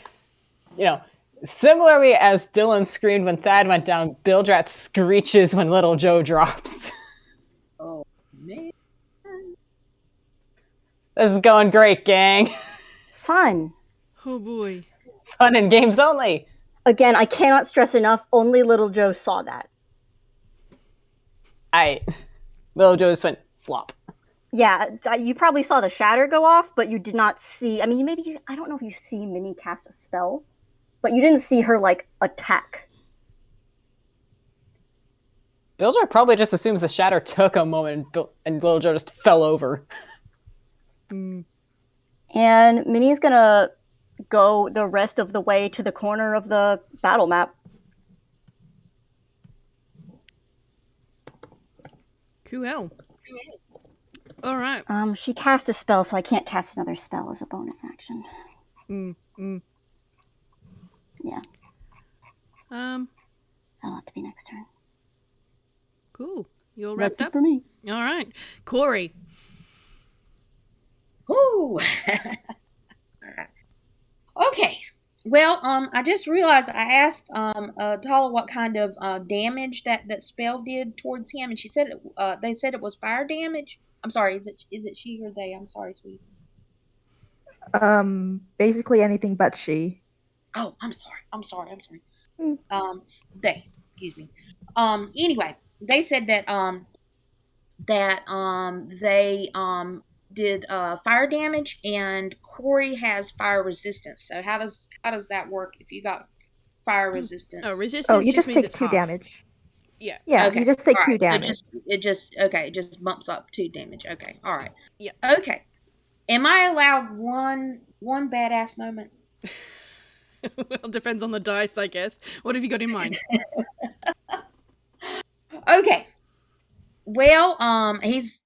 similarly as Dylan screamed when Thad went down, Bilgerat screeches when Little Joe drops. Oh, man. This is going great, gang. Fun. Oh, boy. Fun in games only. Again, I cannot stress enough, only Little Joe saw that. Little Joe just went flop. Yeah, you probably saw the shatter go off, but you did not see, I mean, I don't know if you see Minnie cast a spell, but you didn't see her, attack. Bilgerat probably just assumes the shatter took a moment and Little Joe just fell over. And Minnie's gonna go the rest of the way to the corner of the battle map. Cool. All right. She cast a spell, so I can't cast another spell as a bonus action. Yeah. That'll have to be next turn. Cool. You all wrapped That's up? it for me. All right. Corey. Woo! Okay. Well, I just realized I asked Tala what kind of damage that spell did towards him, and she said they said it was fire damage. I'm sorry, is it she or they? I'm sorry, sweetie. Basically anything but she. Oh, I'm sorry. They, excuse me. Anyway, they said that they did fire damage, and Corey has fire resistance. So how does that work if you got fire resistance? Oh, resistance. Oh, you just means take it's 2 half. damage. Yeah. Yeah, Okay. you just take all 2 right. damage. So it just bumps up 2 damage. Okay. All right. Yeah. Okay. Am I allowed one badass moment? Well, depends on the dice, I guess. What have you got in mind? Okay. Well, he's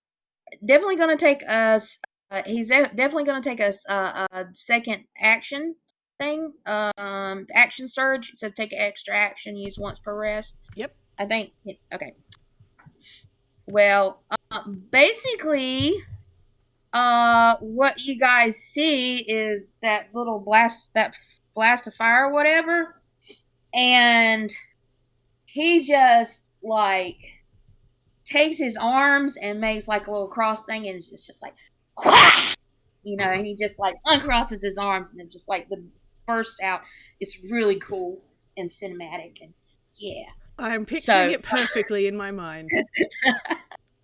definitely going to take us. He's definitely going to take us a second action thing. Action surge. It says take an extra action, use once per rest. Yep. I think. Okay. Well, basically, what you guys see is that little blast of fire or whatever, and he just takes his arms and makes a little cross thing, and it's just whah! And he just uncrosses his arms, and it just the burst out. It's really cool and cinematic, and yeah. I'm picturing it perfectly in my mind.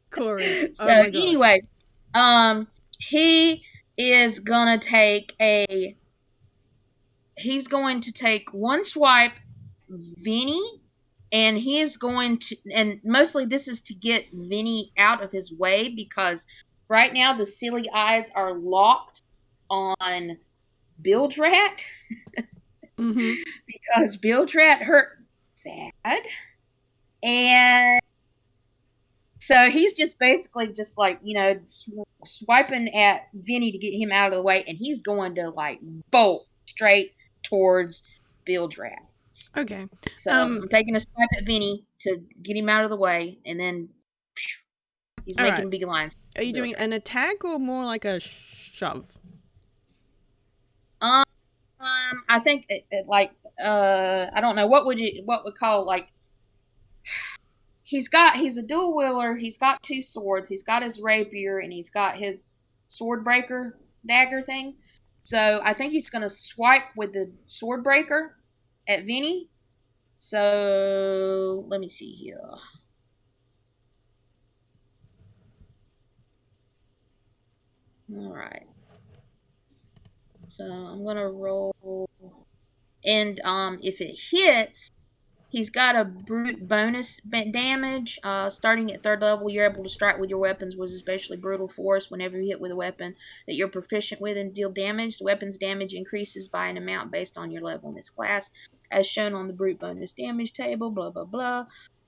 Corey. So anyway, he is gonna take he's going to take one swipe, Vinny, and he is going to, and mostly this is to get Vinny out of his way, because right now the silly eyes are locked on Bilgerat. Because Bilgerat hurt Thad. And so he's just basically just swiping at Vinny to get him out of the way, and he's going to bolt straight towards Bilgerat. Okay. So I'm taking a swipe at Vinny to get him out of the way, and then he's All making right. big lines. Are you doing an attack or more like a shove? I think I don't know what would call like. He's a dual wielder. He's got 2 swords. He's got his rapier, and he's got his sword breaker dagger thing. So I think he's gonna swipe with the sword breaker at Vinny. So let me see here. All right. So I'm gonna roll, and if it hits, he's got a brute bonus damage. Starting at 3rd level, you're able to strike with your weapons with especially brutal force whenever you hit with a weapon that you're proficient with and deal damage. The weapon's damage increases by an amount based on your level in this class, as shown on the brute bonus damage table. Blah blah blah.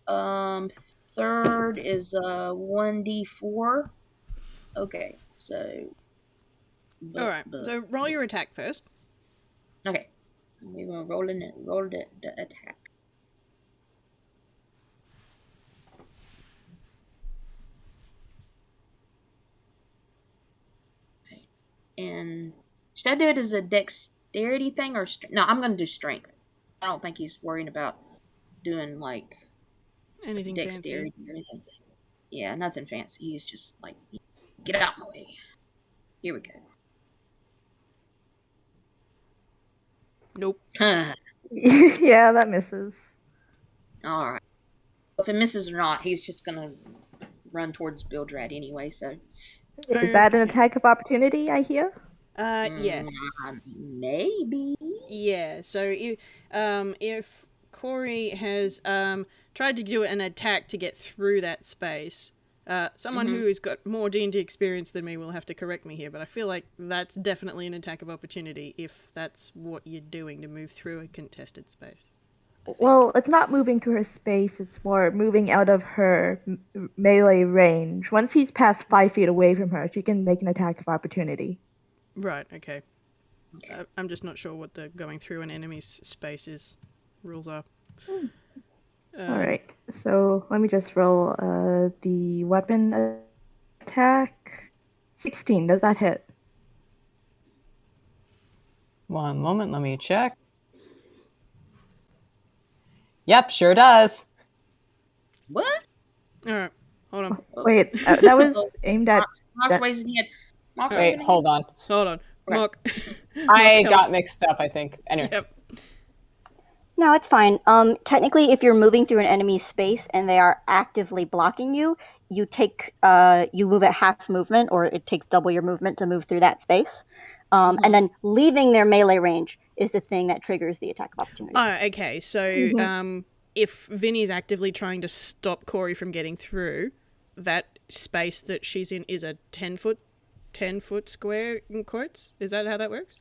3rd is 1d4. Okay, so. All right. So roll your attack first. Okay, we will roll the attack. Okay. And should I do it as a dexterity thing or no? I'm gonna do strength. I don't think he's worrying about doing like anything dexterity fancy or anything. Yeah, nothing fancy. He's just like, get out of my way. Here we go. Nope. Yeah, that misses. All right. If it misses or not, he's just gonna run towards Bilgerat anyway. So. Is that an attack of opportunity, I hear? Yes. Maybe. Yeah. So if Corey has tried to do an attack to get through that space, someone who's got more D&D experience than me will have to correct me here, but I feel like that's definitely an attack of opportunity if that's what you're doing to move through a contested space. Well, it's not moving through her space, it's more moving out of her melee range. Once he's past 5 feet away from her, she can make an attack of opportunity. Right, okay. I'm just not sure what the going through an enemy's space's rules are. Alright, so let me just roll the weapon attack. 16, does that hit? One moment, let me check. Yep, sure does. What? Alright, hold on. Wait, that was aimed at... Mock's raising head. Wait, hold on. Hold on. Okay. Mock. I got mixed up, I think. Anyway. Yep. No, it's fine. Technically, if you're moving through an enemy's space and they are actively blocking you, you move at half movement, or it takes double your movement to move through that space. And then leaving their melee range is the thing that triggers the attack of opportunity. Oh, okay. So, if Vinny's actively trying to stop Corey from getting through, that space that she's in is a 10 foot square in quotes? Is that how that works?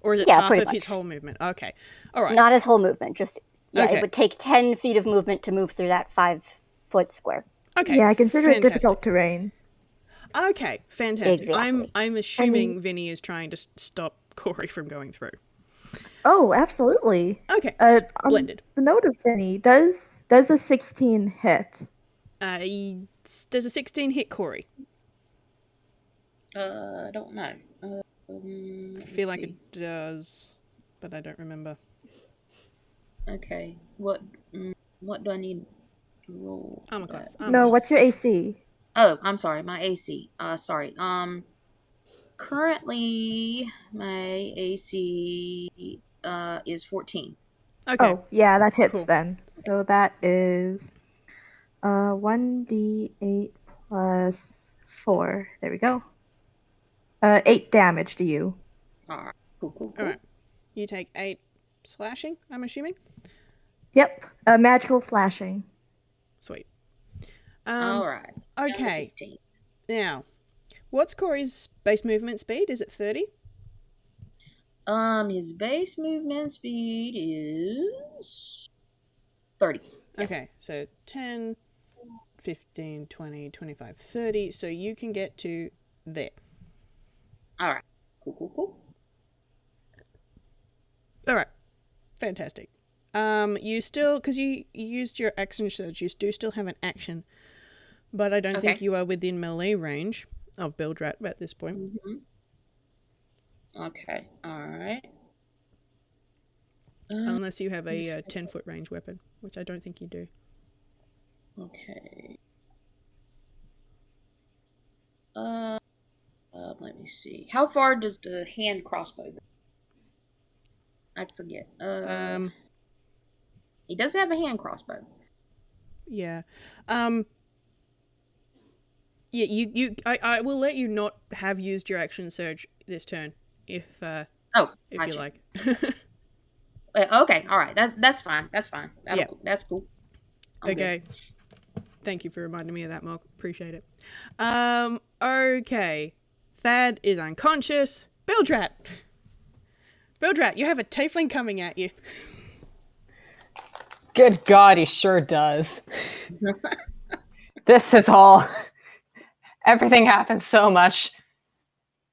Or is it half of his whole movement? Okay. All right. Not his whole movement, just Okay. It would take 10 feet of movement to move through that 5-foot square. Okay. Yeah, I consider it difficult terrain. Okay, fantastic. Exactly. I'm assuming Vinny is trying to stop Corey from going through. Oh, absolutely. Okay, splendid. The note of Vinny, does a 16 hit? Does a 16 hit Corey? I don't know. I feel like it does, but I don't remember. Okay. What do I need to roll? Armor class. What's your AC? Oh, I'm sorry. My AC. Sorry. Currently my AC is 14. Okay. Oh, yeah, that hits Cool. then. So that is 1d8 plus 4. There we go. 8 damage to you. All right. Cool. All right. You take 8 slashing, I'm assuming? Yep, magical slashing. Sweet. All right. Okay. Now, what's Corey's base movement speed? Is it 30? His base movement speed is 30. Okay, so 10, 15, 20, 25, 30. So you can get to there. All right. Cool. All right. Fantastic. You still, because you used your action surge, you do still have an action, but I don't think Okay. you are within melee range of Bilgerat at this point. Okay. All right. Unless you have a 10-foot range weapon, which I don't think you do. Okay. Let me see. How far does the hand crossbow go? I forget. He does have a hand crossbow. Yeah. Yeah, I will let you not have used your action surge this turn if Oh, you gotcha. like. Okay, all right. That's fine. That's fine. Yeah. That's cool. I'm Okay. good. Thank you for reminding me of that, Mark. Appreciate it. Okay. Thad is unconscious. Bilgerat, you have a tiefling coming at you. Good God, he sure does. This is all. Everything happens so much.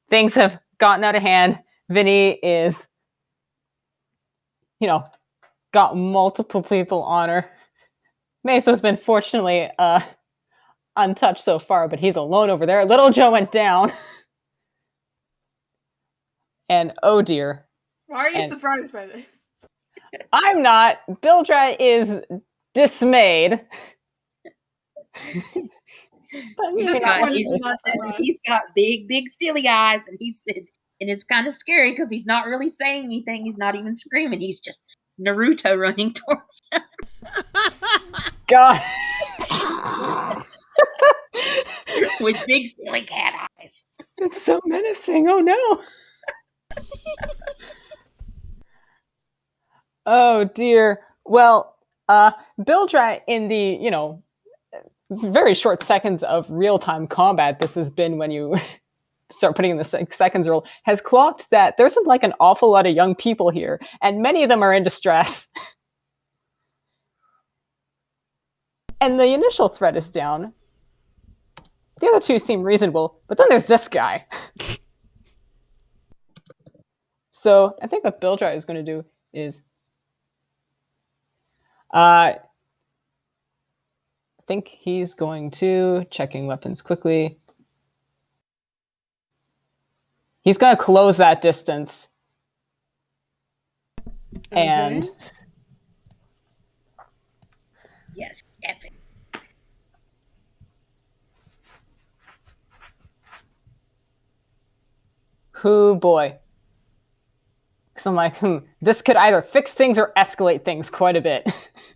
Things have gotten out of hand. Vinny is, got multiple people on her. Messo's been fortunately untouched so far, but he's alone over there. Little Joe went down. And oh dear. Why are you surprised by this? I'm not. Bilgerat is dismayed. But he's got big silly eyes, and and it's kind of scary because he's not really saying anything. He's not even screaming. He's just Naruto running towards him. God. With big silly cat eyes. It's so menacing. Oh no. Oh dear. Well, Bilgerat in the, very short seconds of real-time combat, this has been when you start putting in the seconds rule, has clocked that there's like an awful lot of young people here, and many of them are in distress. And the initial threat is down. The other two seem reasonable, but then there's this guy. So I think what Bilgerat is going to do is I think he's going to, checking weapons quickly, he's going to close that distance. Okay. And yes, epic. Whoo boy. Because I'm like, this could either fix things or escalate things quite a bit.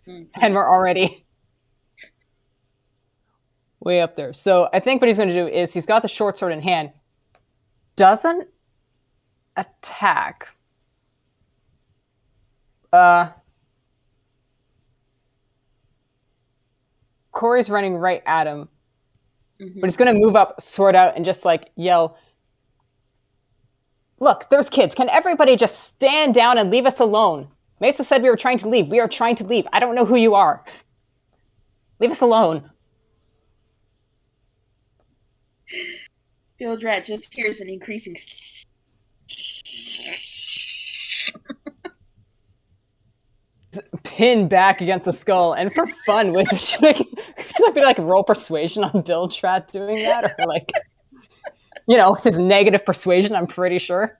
And we're already way up there. So I think what he's going to do is he's got the short sword in hand, doesn't attack. Corey's running right at him, but he's going to move up, sword out, and just like yell, "Look, there's kids. Can everybody just stand down and leave us alone? Messo said we were trying to leave. We are trying to leave. I don't know who you are. Leave us alone." Bilgerat just hears an increasing pin back against the skull, and for fun, would you like roll persuasion on Bilgerat doing that, or like, his negative persuasion? I'm pretty sure.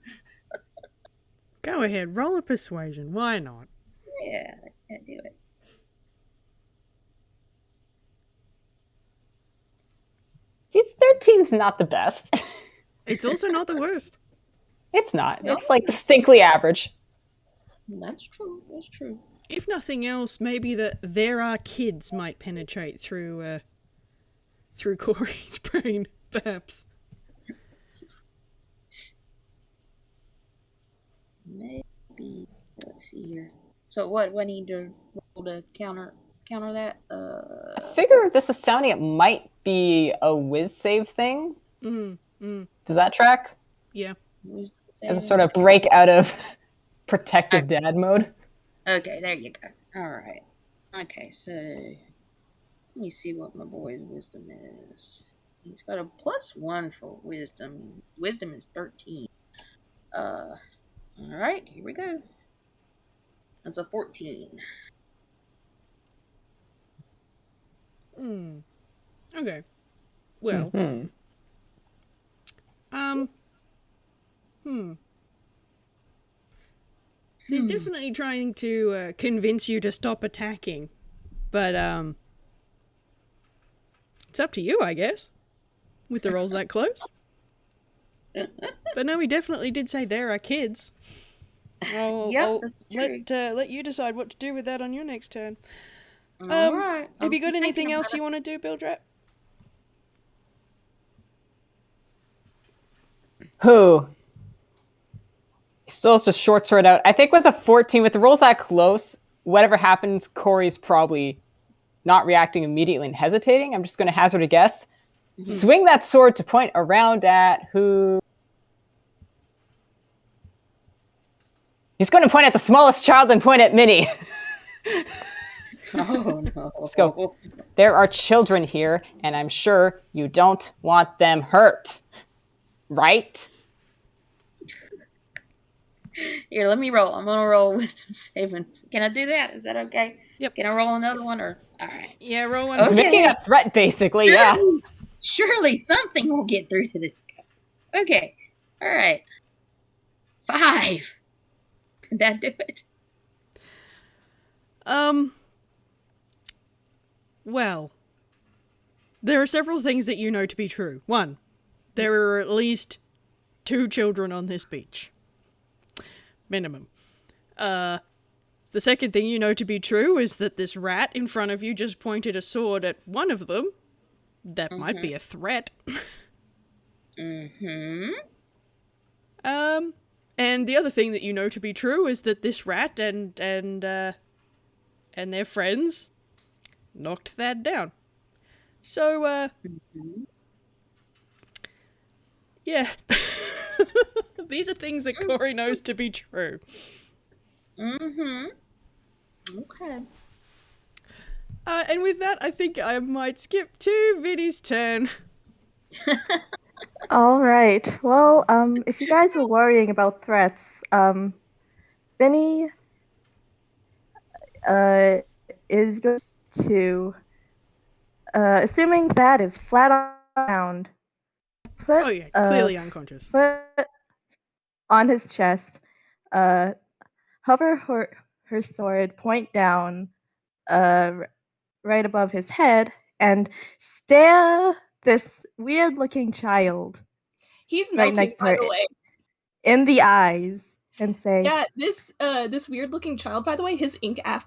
Go ahead, roll a persuasion. Why not? Yeah, I do it. 13's not the best. It's also not the worst. It's not. It's like distinctly average. That's true. That's true. If nothing else, maybe there are kids might penetrate through Corey's brain, perhaps. Maybe. Let's see here. So what need to roll to counter that? I figure this is sounding it might be a whiz save thing. Does that track? Yeah. As a sort of break out of protective dad mode. Okay, there you go. All right. Okay, so let me see what my boy's wisdom is. He's got a +1 for wisdom. Wisdom is 13. All right, here we go. That's a 14. Okay. Well. She's definitely trying to convince you to stop attacking, but it's up to you, I guess. With the rolls that close. But no, we definitely did say there are kids. I'll that's true. let you decide what to do with that on your next turn. All right. Have you got anything else you want to do, Bilgerat? Who? He still has to short sword out. I think with a 14, with the rolls that close, whatever happens, Corey's probably not reacting immediately and hesitating. I'm just going to hazard a guess. Swing that sword to point around at who? He's going to point at the smallest child and point at Minnie. Oh, no. Let's go. There are children here, and I'm sure you don't want them hurt. Right? Here, let me roll. I'm going to roll a wisdom saving. Can I do that? Is that okay? Yep. Can I roll another one? Or all right. Yeah, roll one. He's making a threat, basically, yeah. Surely something will get through to this guy. Okay. All right. 5. Did that do it? Well, there are several things that you know to be true. 1, there are at least 2 children on this beach. Minimum. The second thing you know to be true is that this rat in front of you just pointed a sword at one of them. That might be a threat. And the other thing that you know to be true is that this rat and their friends knocked Thad down. So, yeah. These are things that Corey knows to be true. Okay. And with that, I think I might skip to Vinny's turn. All right. Well, if you guys were worrying about threats, Vinny is going to, assuming that is flat on the ground, put clearly unconscious. Foot on his chest, hover her sword, point down, right above his head, and stare this weird-looking child. He's right melting, next to by her the way. in the eyes and say, Yeah, this weird-looking child, by the way, his ink half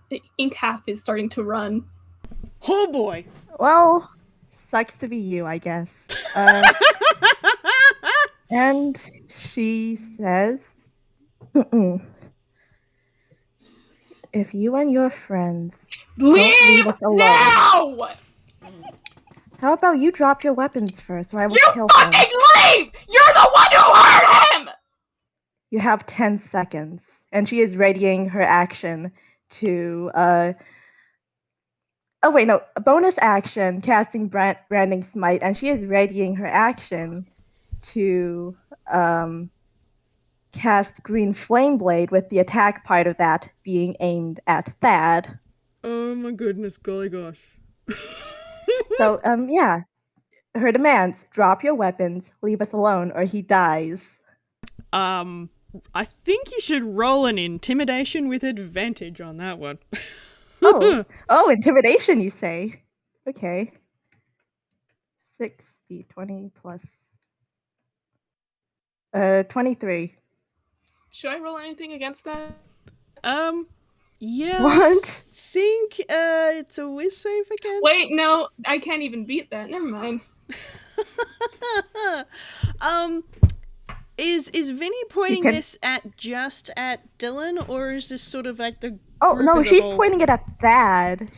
is starting to run. Oh boy. Well, sucks to be you, I guess. And she says, if you and your friends don't leave us alone, now! How about you drop your weapons first, or I will You kill fucking him. leave! You're the one who hurt him! You have 10 seconds. And she is readying her action to, a bonus action, casting Branding Smite, and she is readying her action to, cast Green Flame Blade with the attack part of that being aimed at Thad. Oh my goodness, golly gosh. So, yeah. Her demands, drop your weapons, leave us alone, or he dies. I think you should roll an intimidation with advantage on that one. Oh, intimidation, you say? Okay. 60, 20 plus... 23. Should I roll anything against that? Yeah. What? I think, it's a whiz save against... Wait, no, I can't even beat that. Never mind. Is Vinny pointing this at just at Dylan, or is this sort of like the Oh, group no, as a she's whole? pointing it at Thad.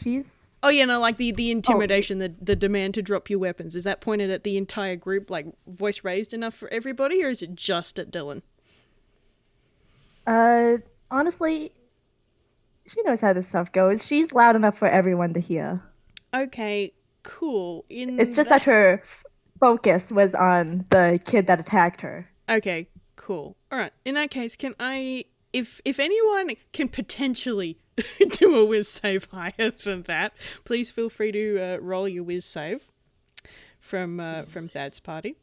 Oh yeah, no, like the intimidation, the demand to drop your weapons. Is that pointed at the entire group, like voice raised enough for everybody, or is it just at Dylan? Honestly, she knows how this stuff goes. She's loud enough for everyone to hear. Okay, cool. It's just that her focus was on the kid that attacked her. Okay, cool. Alright, in that case, can I if anyone can potentially do a whiz save higher than that, please feel free to roll your whiz save from Thad's party.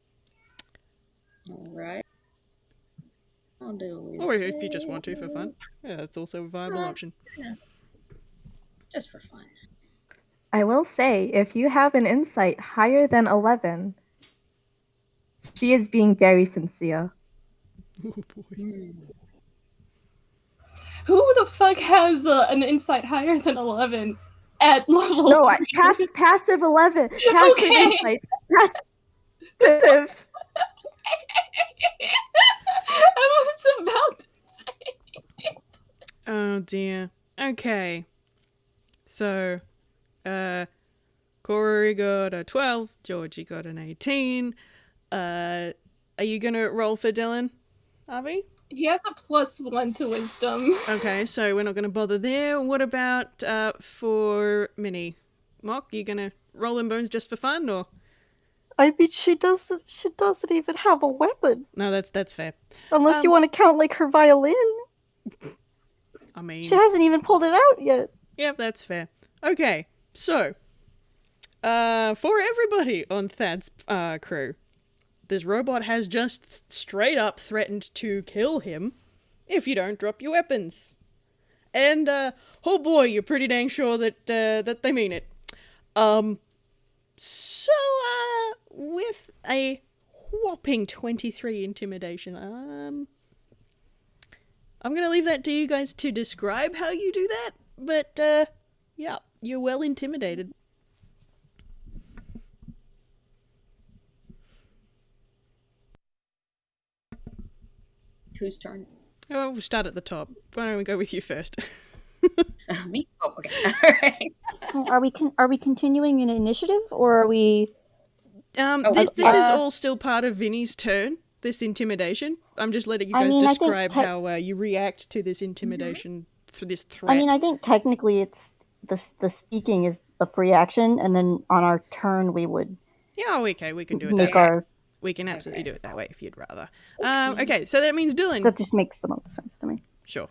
All right. I'll do a whiz Or if you just want to for fun. save. Yeah, that's also a viable option. Yeah. Just for fun. I will say, if you have an insight higher than 11, she is being very sincere. Oh boy. Who the fuck has an insight higher than 11 at level No, 3? passive 11. Passive Okay. insight. Passive. I was about to say. Oh dear. Okay. So, Corey got a 12, Georgie got an 18. Are you gonna roll for Dylan, Avi? He has a +1 to wisdom. Okay, so we're not gonna bother there. What about for Minnie? Mock, you gonna roll in bones just for fun, or? I mean, she doesn't even have a weapon. No, that's fair. Unless you want to count like her violin. I mean, She hasn't even pulled it out yet. Yep, that's fair. Okay, so for everybody on Thad's crew, this robot has just straight up threatened to kill him if you don't drop your weapons. And oh boy, you're pretty dang sure that that they mean it. So with a whopping 23 intimidation, I'm gonna leave that to you guys to describe how you do that. But yeah, you're well intimidated. Whose turn? Oh, we'll start at the top. Why don't we go with you first? Me? Oh, okay. All right. Are we continuing in initiative, or are we? This is all still part of Vinny's turn. This intimidation. I'm just letting you guys describe how you react to this intimidation through this threat. I mean, I think technically it's the speaking is a free action, and then on our turn we would. Yeah, okay, we can do it. Make that way. our. We can absolutely do it that way if you'd rather. Okay, so that means Dylan. That just makes the most sense to me. Sure.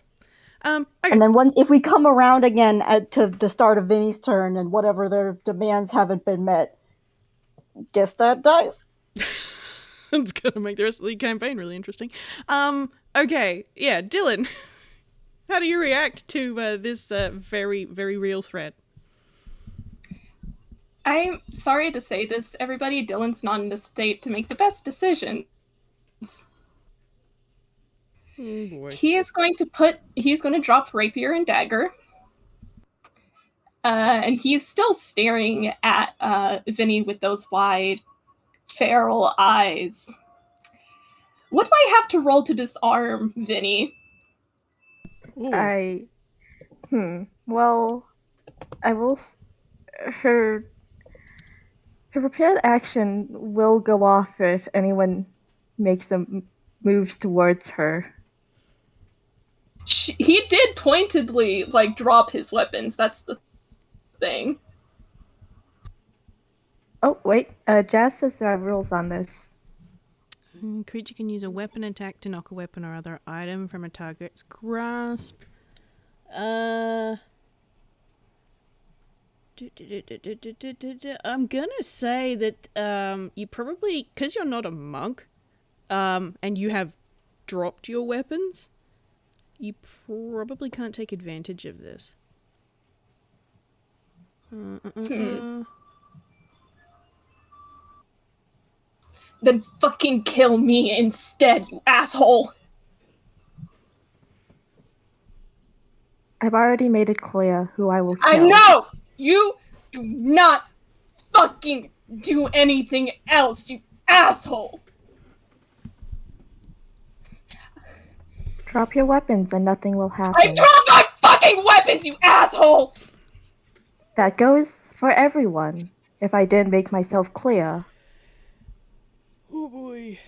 Okay. And then if we come around again to the start of Vinny's turn and whatever their demands haven't been met, guess that dies. It's gonna make the rest of the campaign really interesting. Okay, yeah, Dylan, how do you react to this very, very real threat? I'm sorry to say this, everybody. Dylan's not in a state to make the best decisions. Oh boy. He's going to drop rapier and dagger. And he's still staring at Vinny with those wide, feral eyes. What do I have to roll to disarm Vinny? Ooh. Well, I will. Her prepared action will go off if anyone makes some moves towards her. He did pointedly, drop his weapons. That's the thing. Oh, wait. Jazz says there are rules on this. Creature can use a weapon attack to knock a weapon or other item from a target's grasp. I'm gonna say that you probably, because you're not a monk, and you have dropped your weapons, you probably can't take advantage of this. Then fucking kill me instead, you asshole! I've already made it clear who I will kill. I know! You do not fucking do anything else, you asshole! Drop your weapons and nothing will happen. I dropped my fucking weapons, you asshole! That goes for everyone, if I didn't make myself clear. Oh boy.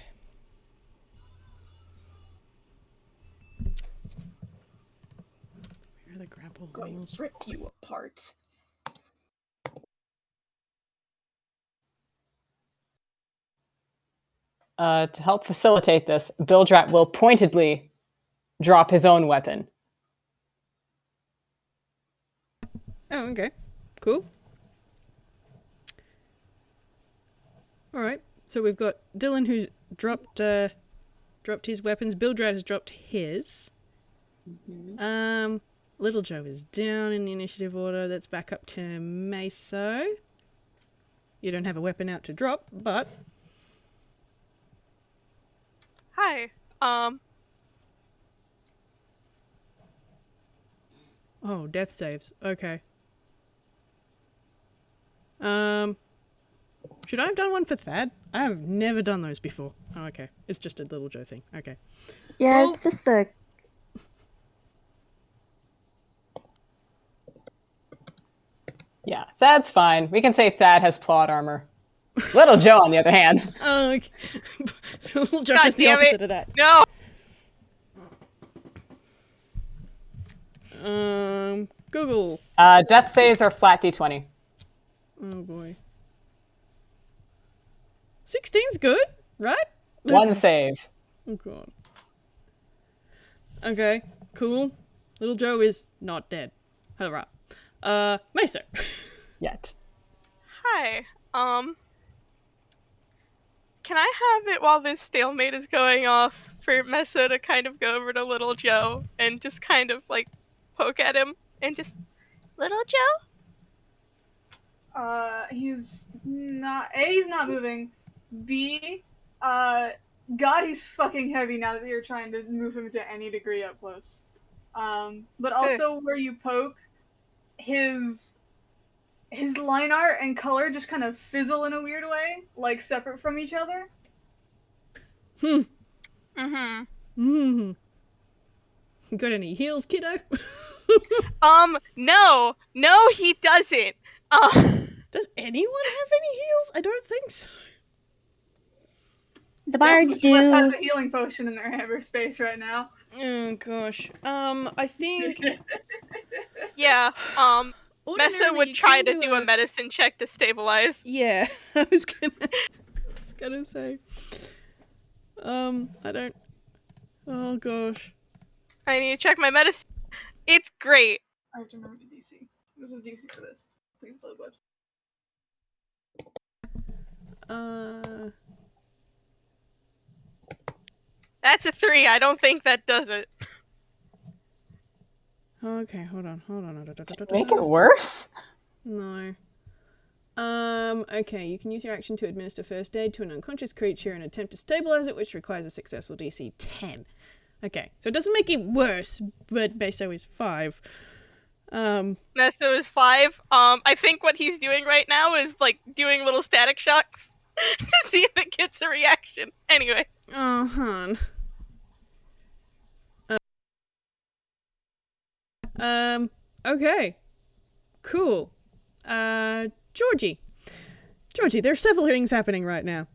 Where are the grapple Going rules? to rip you apart. To help facilitate this, Bilgerat will pointedly drop his own weapon. Oh, okay. Cool. Alright. So we've got Dylan who's dropped his weapons. Bilgerat has dropped his. Little Joe is down in the initiative order. That's back up to Meso. You don't have a weapon out to drop, but... Hi. Oh, death saves. Okay. Should I have done one for Thad? I have never done those before. Oh, okay. It's just a Little Joe thing. Okay. Yeah, Cool. it's just a. Yeah, Thad's fine. We can say Thad has plot armor. Little Joe, on the other hand. Oh, okay. Little Joe God is the damn it. opposite of that. No. Google. Death saves are flat d20. Oh boy. 16's good, right? One save. Oh god. Okay, cool. Little Joe is not dead. Hurrah. Meso. Yet. Hi. Can I have it while this stalemate is going off for Messo to kind of go over to Little Joe and just kind of like poke at him and just Little Joe? He's not. A, he's not moving. B, God, he's fucking heavy now that you're trying to move him to any degree up close. But also where you poke, his line art and color just kind of fizzle in a weird way, like separate from each other. Mm-hmm. You got any heals, kiddo? No, he doesn't. Does anyone have any heals? I don't think so. The bards Yes, Wes has do. a healing potion in their cyberspace right now. Oh gosh. I think Yeah. Messo ordinarily would you try can to do a medicine check to stabilize. Yeah, I was gonna say. I don't. Oh gosh. I need to check my medicine. It's great. I have to remember the DC. This is DC for this. Please load website. That's a 3. I don't think that does it. Okay, hold on. Make it worse? No. Okay, you can use your action to administer first aid to an unconscious creature and attempt to stabilize it, which requires a successful DC 10. Okay, so it doesn't make it worse, but Meso is 5. Messo is 5. I think what he's doing right now is like doing little static shocks to see if it gets a reaction. Anyway. Oh, hon. Okay. Cool. Georgie, there are several things happening right now.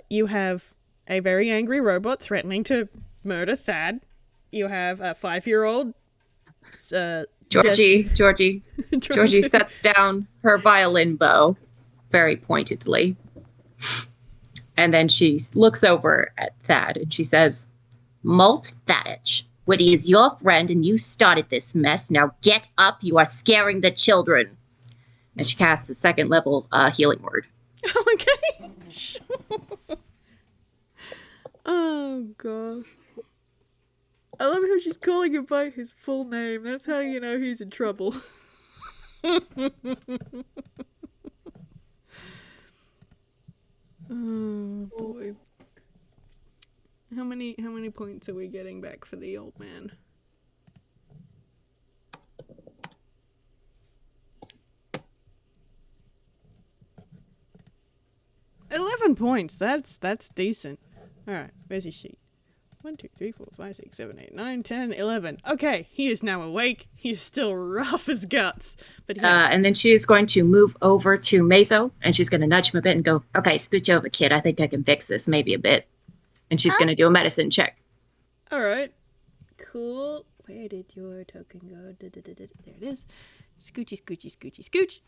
You have a very angry robot threatening to murder Thad. You have a 5-year-old. Georgie sets down her violin bow very pointedly. And then she looks over at Thad and she says, Malt Thaddach, Whitty is your friend and you started this mess. Now get up. You are scaring the children. And she casts a second level healing word. Okay. Sure. Oh, gosh. I love how she's calling him by his full name. That's how you know he's in trouble. Oh, boy. How many points are we getting back for the old man? $11 points. That's decent. All right, where's his sheet? 1, 2, 3, 4, 5, 6, 7, 8, 9, 10, 11. Okay, he is now awake. He is still rough as guts, but and then she is going to move over to Meso, and she's going to nudge him a bit and go, okay, scooch over, kid. I think I can fix this maybe a bit. And she's going to do a medicine check. All right, cool. Where did your token go? There it is. Scoochy, scoochy, scoochy, scooch.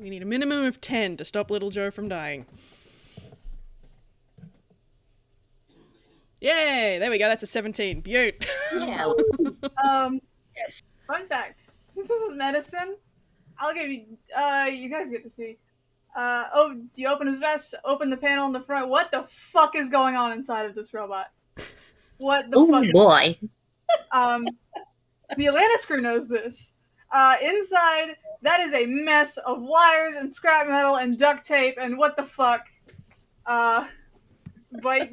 We need a minimum of 10 to stop little Joe from dying. Yay! There we go. That's a 17. Beaut. Yeah. Yes. Fun fact: since this is medicine, I'll give you. You guys get to see. You open his vest, open the panel in the front. What the fuck is going on inside of this robot? What the Oh fuck? boy. The Atlantis crew knows this. Inside, that is a mess of wires and scrap metal and duct tape and what the fuck. But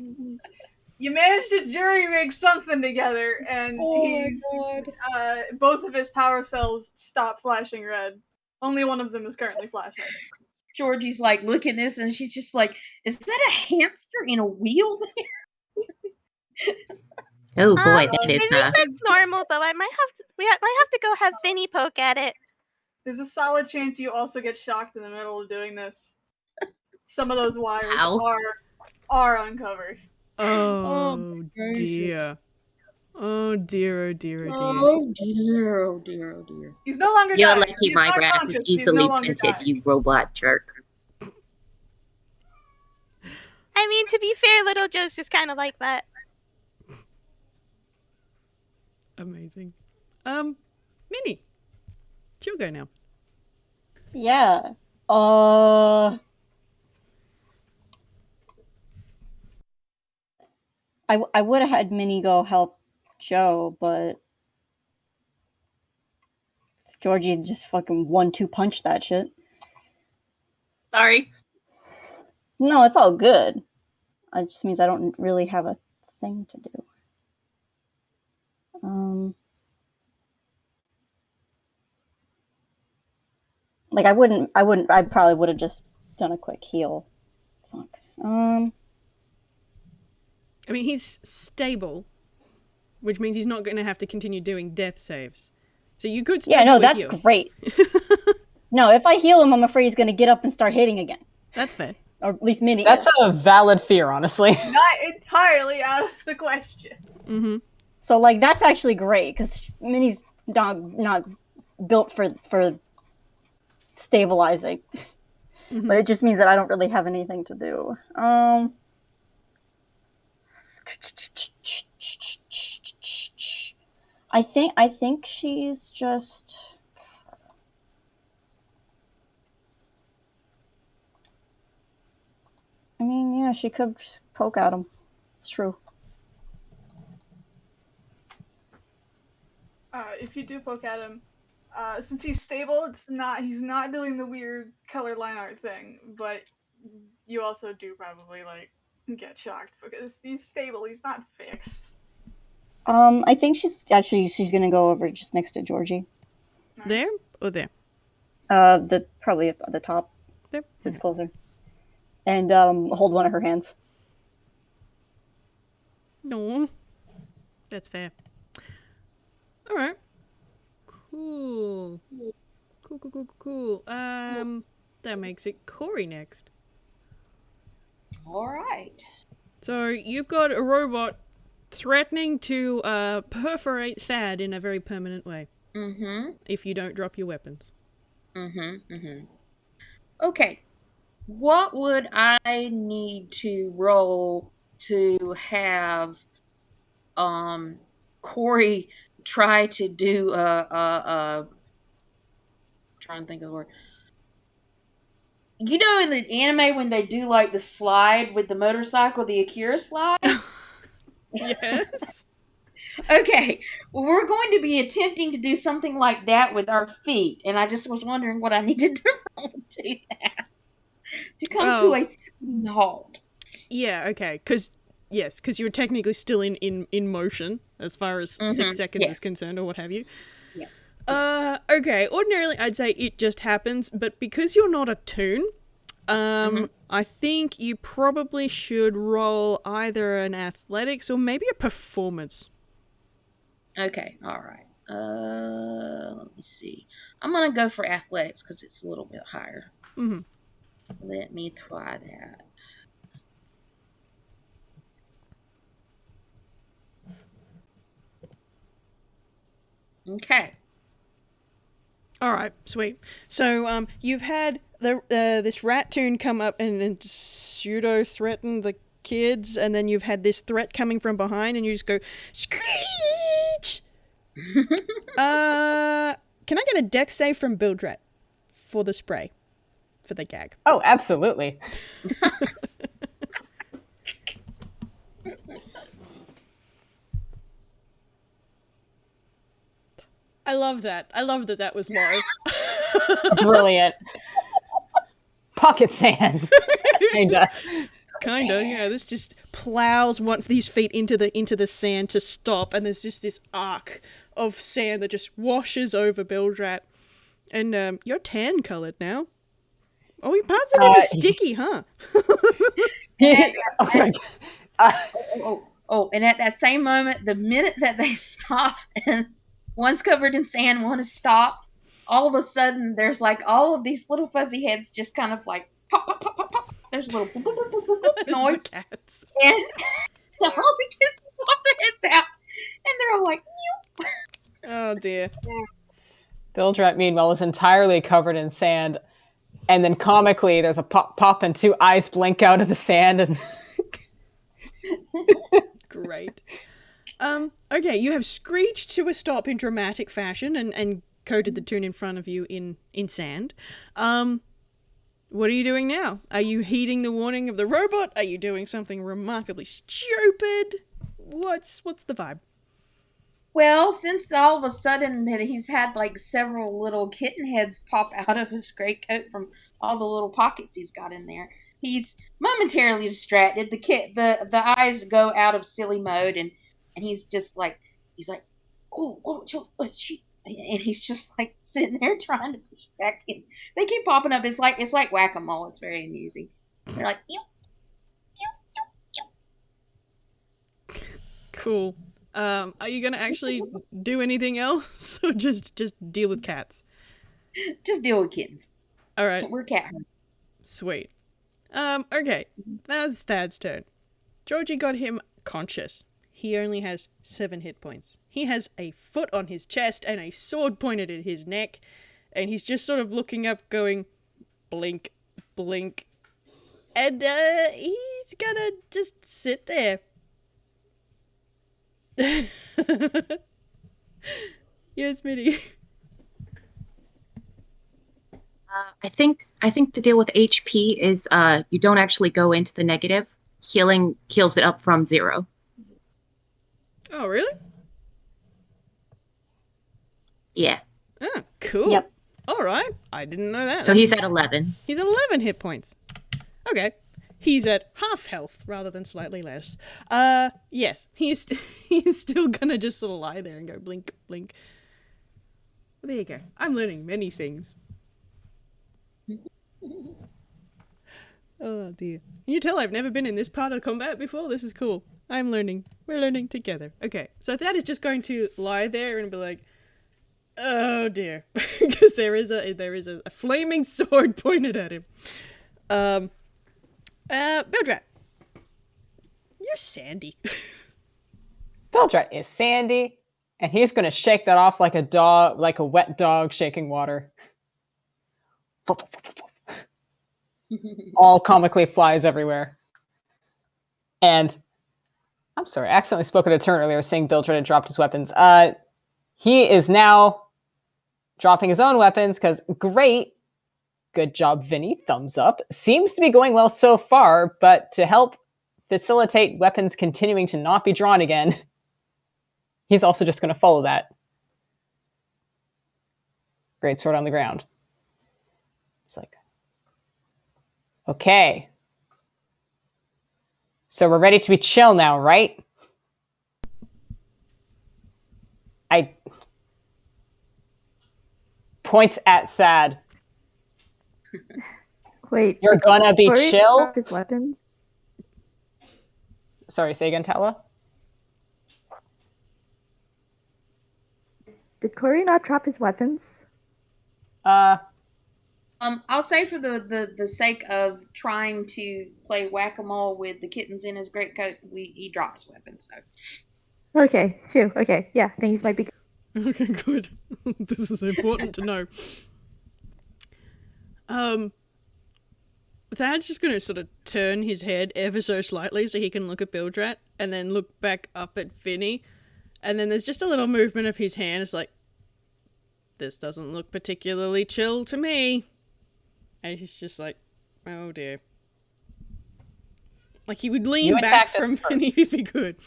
you managed to jury rig something together, and both of his power cells stop flashing red. Only one of them is currently flashing. Georgie's like, look at this, and she's just like, is that a hamster in a wheel there? Oh boy, that I is think that's normal, though. We might have to go have Vinny poke at it. There's a solid chance you also get shocked in the middle of doing this. Some of those wires Ow. are uncovered. Oh, dear. Oh dear, oh dear, oh dear. Oh dear, oh dear, oh dear. He's no longer You're dying. lucky He's my not wrath conscious. is He's easily no longer vented, dying. you robot jerk. I mean, to be fair, Little Joe's just kind of like that. Amazing. Minnie. It's your go now. Yeah. I would have had Minnie go help Joe, but Georgie just fucking 1-2 punch that shit. Sorry. No, it's all good. It just means I don't really have a thing to do. Like I probably would have just done a quick heal. Fuck. I mean, he's stable, which means he's not going to have to continue doing death saves. So you could still do a that's heal. great. No, if I heal him, I'm afraid he's going to get up and start hitting again. That's fair. Or at least Minnie That's is. a valid fear, honestly. Not entirely out of the question. Mm-hmm. So, like, that's actually great, because Minnie's not built for stabilizing. Mm-hmm. But it just means that I don't really have anything to do. I think she's just... I mean, yeah, she could just poke at him. It's true. If you do poke at him, since he's stable, he's not doing the weird color line art thing, but you also do probably like get shocked because he's stable, he's not fixed. I think she's gonna go over just next to Georgie. There or there? Probably at the top. There. It's closer. And hold one of her hands. No. That's fair. Alright. Cool. Cool. That makes it Corey next. Alright. So you've got a robot threatening to perforate Thad in a very permanent way. Mm-hmm. If you don't drop your weapons. Okay. What would I need to roll to have Corey try to do trying to think of the word. You know, in the anime when they do like the slide with the motorcycle, the Akira slide? Yes. Okay. Well, we're going to be attempting to do something like that with our feet, and I just was wondering what I needed to roll to do that. To come to a screaming halt. Yeah, okay. Because you're technically still in motion as far as 6 seconds is concerned or what have you. Yes. Okay. Ordinarily, I'd say it just happens, but because you're not a toon, I think you probably should roll either an athletics or maybe a performance. Okay, all right. Let me see. I'm gonna go for athletics because it's a little bit higher. Mm-hmm. Let me try that. Okay. All right, sweet. So you've had this rat toon come up and pseudo threaten the kids, and then you've had this threat coming from behind, and you just go screech. Can I get a dex save from Bilgerat for the spray, for the gag? Oh, absolutely. I love that. I love that was low. Brilliant. Pocket sand. Kinda. Kinda, yeah. This just plows one of these feet into the sand to stop, and there's just this arc of sand that just washes over Bilgerat. And you're tan colored now. Oh, your parts are kind of sticky, huh? And at that same moment, the minute that they stop and one's covered in sand, one is stopped, all of a sudden there's like all of these little fuzzy heads just kind of like pop, pop, pop, pop, pop. There's a little boop, boop, boop, boop, boop, boop noise. The cats. And all the kids pop their heads out and they're all like, meow. Oh dear. Bilgerat, meanwhile, is entirely covered in sand. And then comically, there's a pop, and two eyes blink out of the sand. And Great. Okay, you have screeched to a stop in dramatic fashion and coded the toon in front of you in sand. What are you doing now? Are you heeding the warning of the robot? Are you doing something remarkably stupid? What's the vibe? Well, since all of a sudden that he's had like several little kitten heads pop out of his greatcoat from all the little pockets he's got in there, he's momentarily distracted. The eyes go out of silly mode, and he's just like oh shoot, and he's just like sitting there trying to push back in. They keep popping up. It's like whack-a-mole. It's very amusing. They're like ew, ew, ew, ew. Cool. Are you gonna actually do anything else, or just deal with cats? Just deal with kittens. All right. We're cat hunters. Sweet. Okay. That's Thad's turn. Georgie got him conscious. He only has 7 hit points. He has a foot on his chest and a sword pointed at his neck, and he's just sort of looking up, going, blink, blink, and he's gonna just sit there. Yes, Middy. I think the deal with HP is you don't actually go into the negative. Healing heals it up from 0. Oh, really? Yeah. Oh, cool. Yep. All right. I didn't know that. So he's at 11. He's at 11 hit points. Okay. He's at half health rather than slightly less. Yes. He's still gonna just sort of lie there and go blink, blink. There you go. I'm learning many things. Oh dear. Can you tell I've never been in this part of combat before? This is cool. I'm learning. We're learning together. Okay. So Thad is just going to lie there and be like, oh dear. Because there is a flaming sword pointed at him. Bilgerat. You're sandy. Bilgerat is sandy, and he's going to shake that off like a dog, like a wet dog shaking water. All comically flies everywhere. And I'm sorry, I accidentally spoke at a turn earlier saying Bilgerat had dropped his weapons. He is now dropping his own weapons because great. Good job, Vinny. Thumbs up. Seems to be going well so far, but to help facilitate weapons continuing to not be drawn again, he's also just going to follow that. Great sword on the ground. It's like, okay. So we're ready to be chill now, right? I points at Thad. Wait. You're gonna be Corey chill? drop his weapons? Sorry, say again, Tala? Did Corey not drop his weapons? I'll say for the sake of trying to play whack-a-mole with the kittens in his greatcoat, he dropped his weapon. So Okay, phew, okay, yeah, things might be good. Okay, good. This is important to know. Thad's just gonna sort of turn his head ever so slightly so he can look at Bilgerat, and then look back up at Vinny, and then there's just a little movement of his hand. It's like, this doesn't look particularly chill to me. And he's just like, oh dear. Like, he would lean back from Vinny if he could.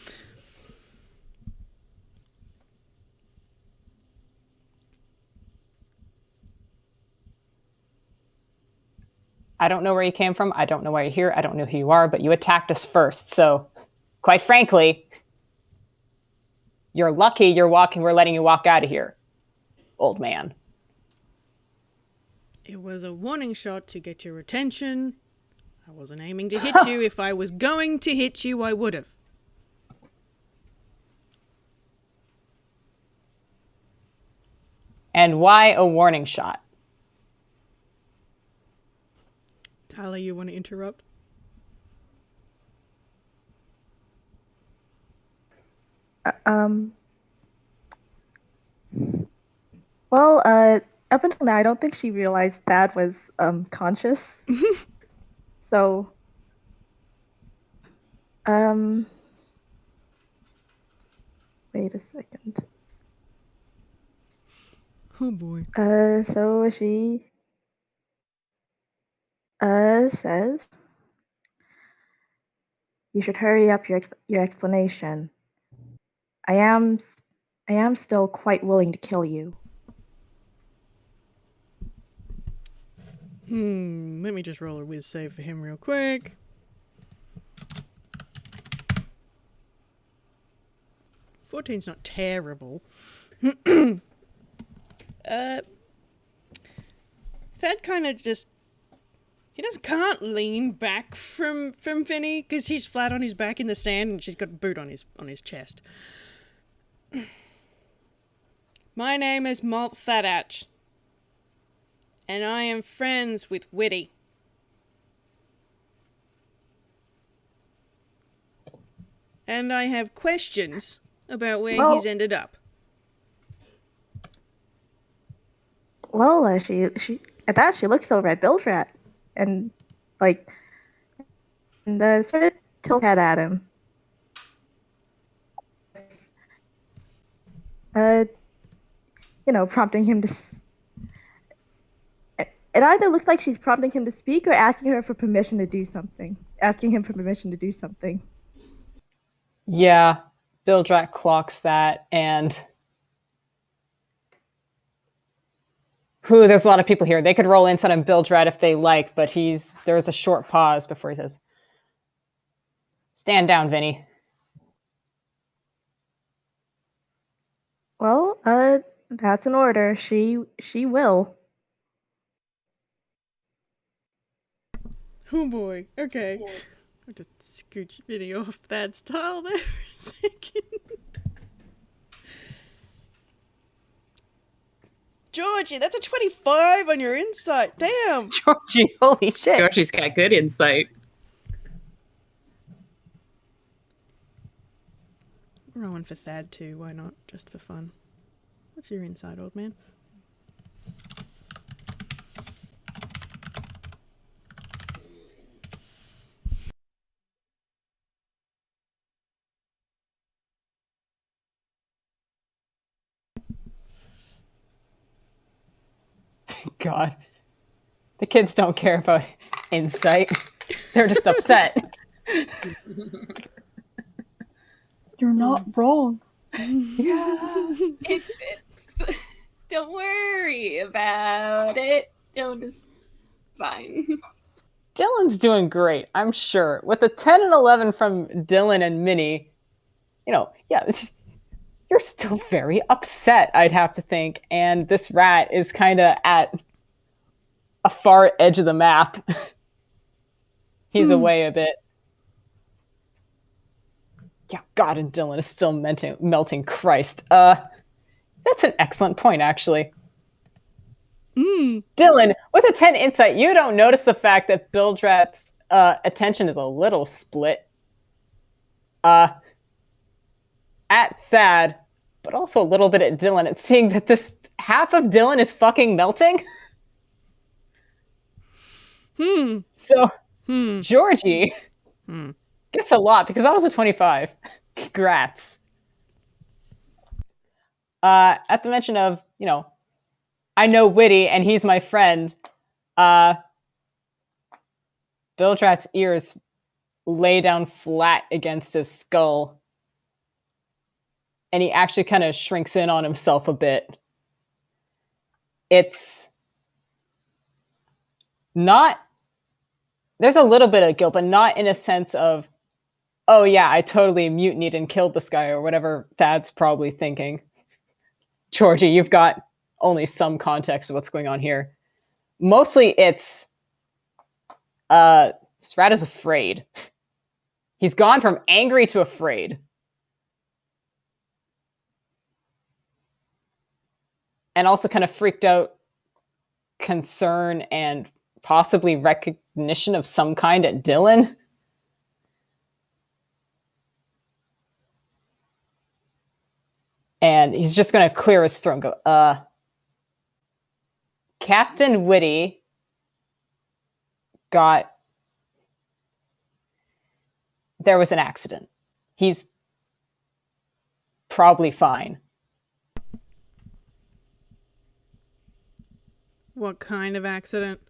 I don't know where you came from. I don't know why you're here. I don't know who you are, but you attacked us first. So, quite frankly, you're lucky we're letting you walk out of here, old man. It was a warning shot to get your attention. I wasn't aiming to hit you. If I was going to hit you, I would have. And why a warning shot? Tyler, you want to interrupt? Well, up until now, I don't think she realized Thad was conscious. So, wait a second. Oh boy. So she says you should hurry up your explanation. I am still quite willing to kill you. Let me just roll a whiz save for him real quick. $14's not terrible. Thad kind of just... He just can't lean back from Vinny because he's flat on his back in the sand and she's got a boot on his chest. My name is Malt Thaddach, and I am friends with Whitty. And I have questions about where he's ended up. Well, she at that she looks over at Bilgerat and started tilting her head at him. Prompting him to. It either looks like she's prompting him to speak or asking him for permission to do something. Yeah, Bilgerat clocks that, and there's a lot of people here. They could roll insight on Bilgerat if they like, but there's a short pause before he says, "Stand down, Vinny." Well, that's an order. She will. Oh boy. Okay. I'll just scooch Vinny off that style there for a second. Georgie, that's a 25 on your insight. Damn. Georgie, holy shit. Georgie's got good insight. Rolling for Thad too, why not? Just for fun. What's your insight, old man? God. The kids don't care about insight. They're just upset. You're not wrong. It fits. Don't worry about it. It's fine. Dylan's doing great, I'm sure. With a 10 and 11 from Dylan and Minnie, you're still very upset, I'd have to think. And this rat is kind of at a far edge of the map. He's away a bit. Yeah, God, and Dylan is still melting Christ. That's an excellent point, actually. Dylan, with a 10 insight, you don't notice the fact that Bilgerat's attention is a little split. At Thad, but also a little bit at Dylan at seeing that this half of Dylan is fucking melting. So Georgie gets a lot because that was a 25. Congrats. At the mention of, I know Whitty and he's my friend, Bilgerat's ears lay down flat against his skull. And he actually kind of shrinks in on himself a bit. It's not... There's a little bit of guilt, but not in a sense of, oh yeah, I totally mutinied and killed this guy, or whatever Thad's probably thinking. Georgie, you've got only some context of what's going on here. Mostly it's... Strat is afraid. He's gone from angry to afraid. And also kind of freaked out concern and possibly recognition of some kind at Dylan. And he's just going to clear his throat and go, Captain Whitty got... There was an accident. He's probably fine. What kind of accident?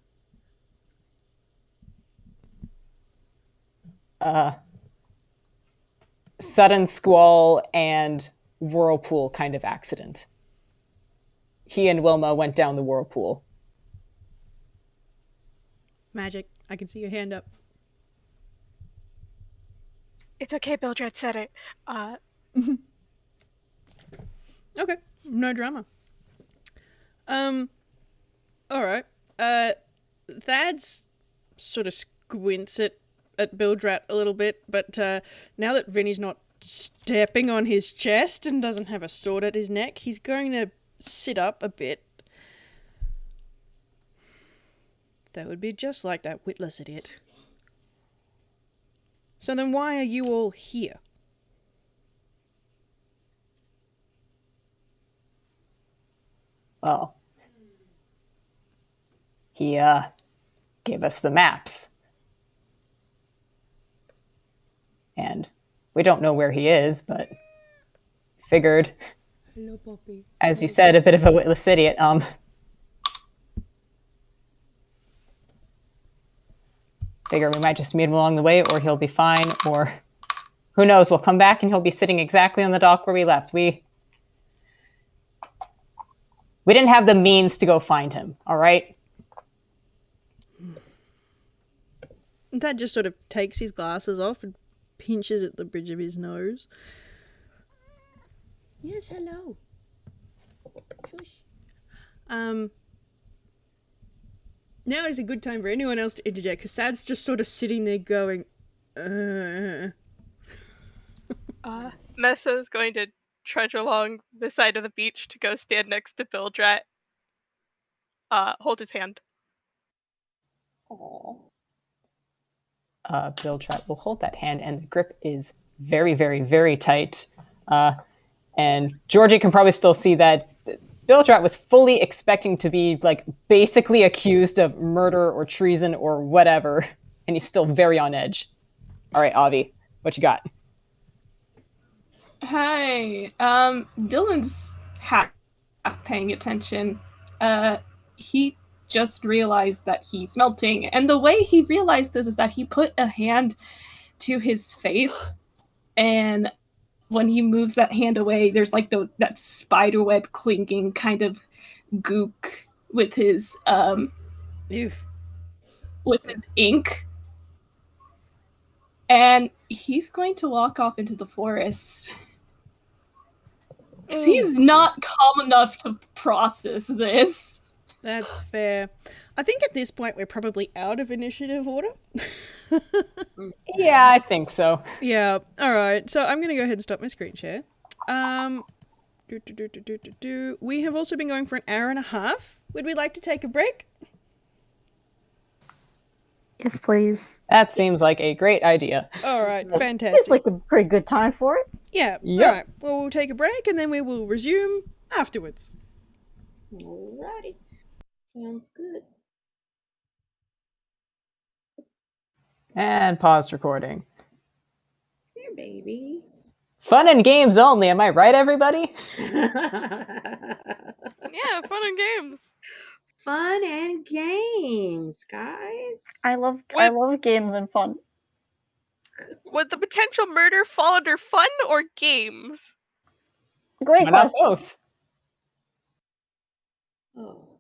Sudden squall and whirlpool kind of accident. He and Wilma went down the whirlpool. Magic, I can see your hand up. It's okay, Bilgerat said it. Okay, no drama. Alright. Thad's sort of squints at Bilgerat a little bit, but now that Vinny's not stepping on his chest and doesn't have a sword at his neck, he's going to sit up a bit. That would be just like that witless idiot. So then why are you all here? Well, he gave us the maps. And we don't know where he is, but figured, Hello, Poppy. as you said, a bit of a witless idiot. Figure we might just meet him along the way, or he'll be fine, or who knows, we'll come back and he'll be sitting exactly on the dock where we left. We didn't have the means to go find him, all right? And Thad just sort of takes his glasses off and pinches at the bridge of his nose. Yes, hello. Shush. Now is a good time for anyone else to interject, because Thad's just sort of sitting there going, Messo's going to trudge along the side of the beach to go stand next to Bilgerat. Hold his hand. Aww. Bilgerat will hold that hand, and the grip is very, very, very tight. And Georgie can probably still see that Bilgerat was fully expecting to be, like, basically accused of murder or treason or whatever, and he's still very on edge. All right, Avi, what you got? Hi. Dylan's half paying attention. He just realized that he's melting, and the way he realized this is that he put a hand to his face, and when he moves that hand away, there's like that spiderweb clinging kind of gook with his ink. And he's going to walk off into the forest. Because he's not calm enough to process this. That's fair. I think at this point we're probably out of initiative order. Yeah, I think so. Yeah, alright. So I'm going to go ahead and stop my screen share. We have also been going for an hour and a half. Would we like to take a break? Yes, please. That seems like a great idea. Alright, Seems fantastic. like a pretty good time for it. Yeah. Yep. All right. Well, we'll take a break and then we will resume afterwards. Alrighty. Sounds good. And paused recording. Here, baby. Fun and games only, am I right, everybody? Yeah, fun and games. Fun and games, guys. I love With- games and fun. Would the potential murder fall under fun or games? Great Why not question. both? Oh.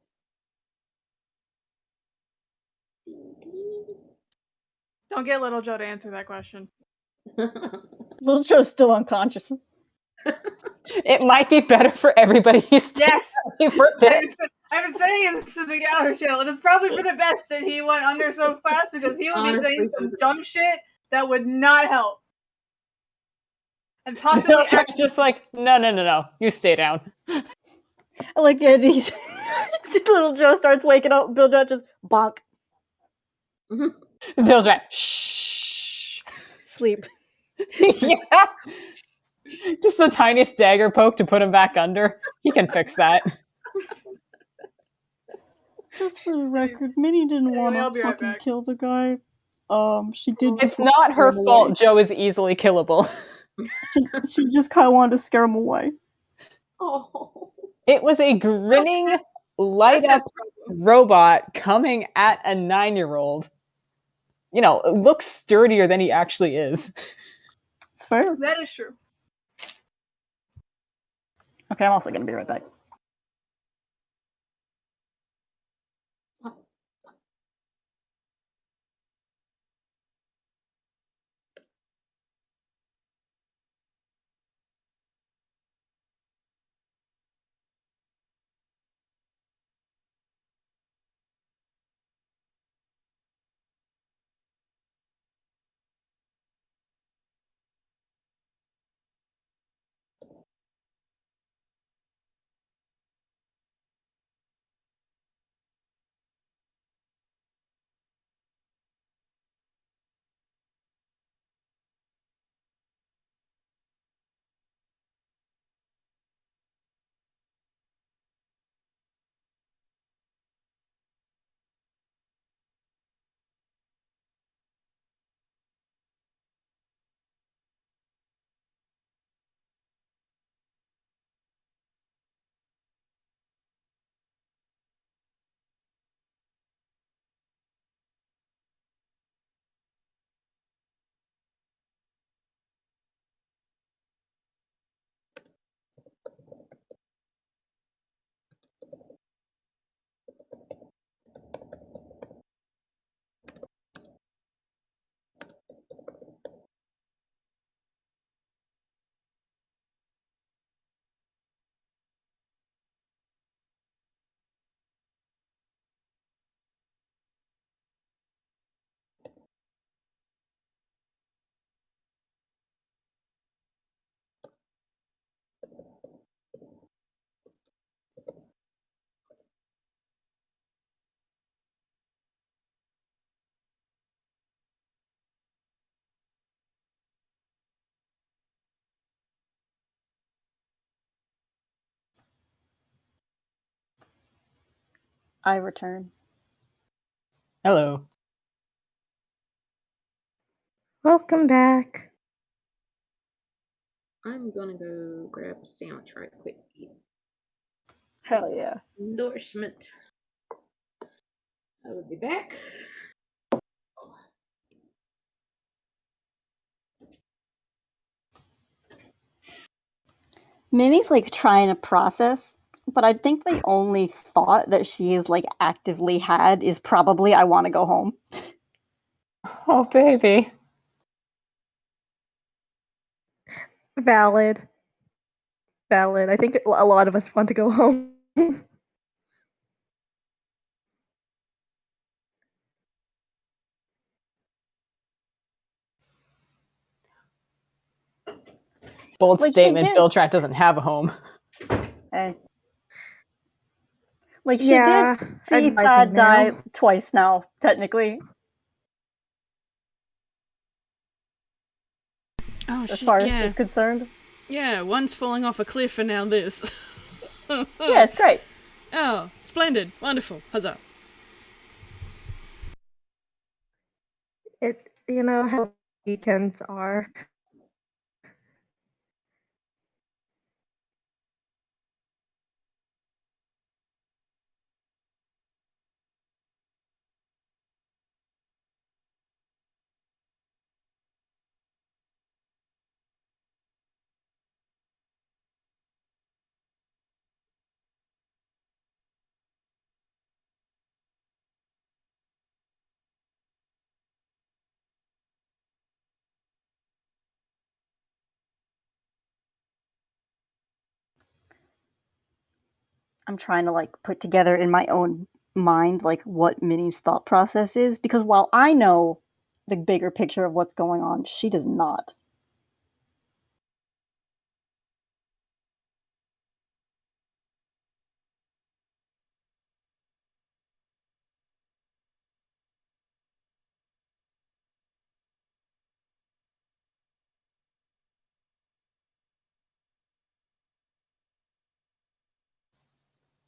Don't get Little Joe to answer that question. Little Joe's still unconscious. It might be better for everybody he's Yes! for a bit. I've been saying this to the Gallery channel, and it's probably for the best that he went under so fast because he would Honestly, be saying some for the dumb shit that would not help. And possibly Bilgerat's just like, no, you stay down. I like the idea. Little Joe starts waking up. Bilgerat just bonk, Bilgerat, shh. sleep. Yeah. Just the tiniest dagger poke to put him back under. He can fix that. Just for the record, Minnie didn't Anyway, want I'll to be right fucking back. kill the guy. She did. It's Just not her scare him fault away. Joe is easily killable. She just kind of wanted to scare him away. Oh. It was a grinning, light That's up his problem. robot coming at a 9-year-old. You know, looks sturdier than he actually is. It's fair. That is true. Okay, I'm also gonna be right back. I return. Hello. Welcome back. I'm gonna go grab a sandwich right quick. Hell yeah. Endorsement. I will be back. Minnie's like trying to process, but I think the only thought that she has like actively had is probably I want to go home. Oh, baby. Valid. I think a lot of us want to go home. Bold Like, she statement, did- Bilgerat doesn't have a home. Eh. Like, she Yeah, did see I'd like Thad it die now. twice now, technically, Oh, as shit, far as yeah. she's concerned. Yeah, one's falling off a cliff and now this. Yeah, it's great. Oh, splendid. Wonderful. Huzzah. How weekends are. I'm trying to put together in my own mind what Minnie's thought process is, because while I know the bigger picture of what's going on, she does not.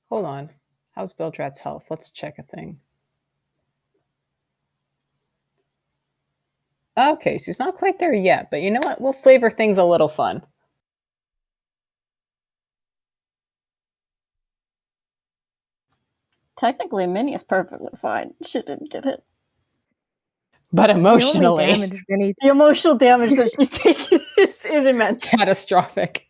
Hold on. How's Bilgerat's health? Let's check a thing. Okay, so he's not quite there yet, but you know what? We'll flavor things a little fun. Technically, Minnie is perfectly fine. She didn't get hit. But emotionally, the emotional damage that she's taken is immense. Catastrophic.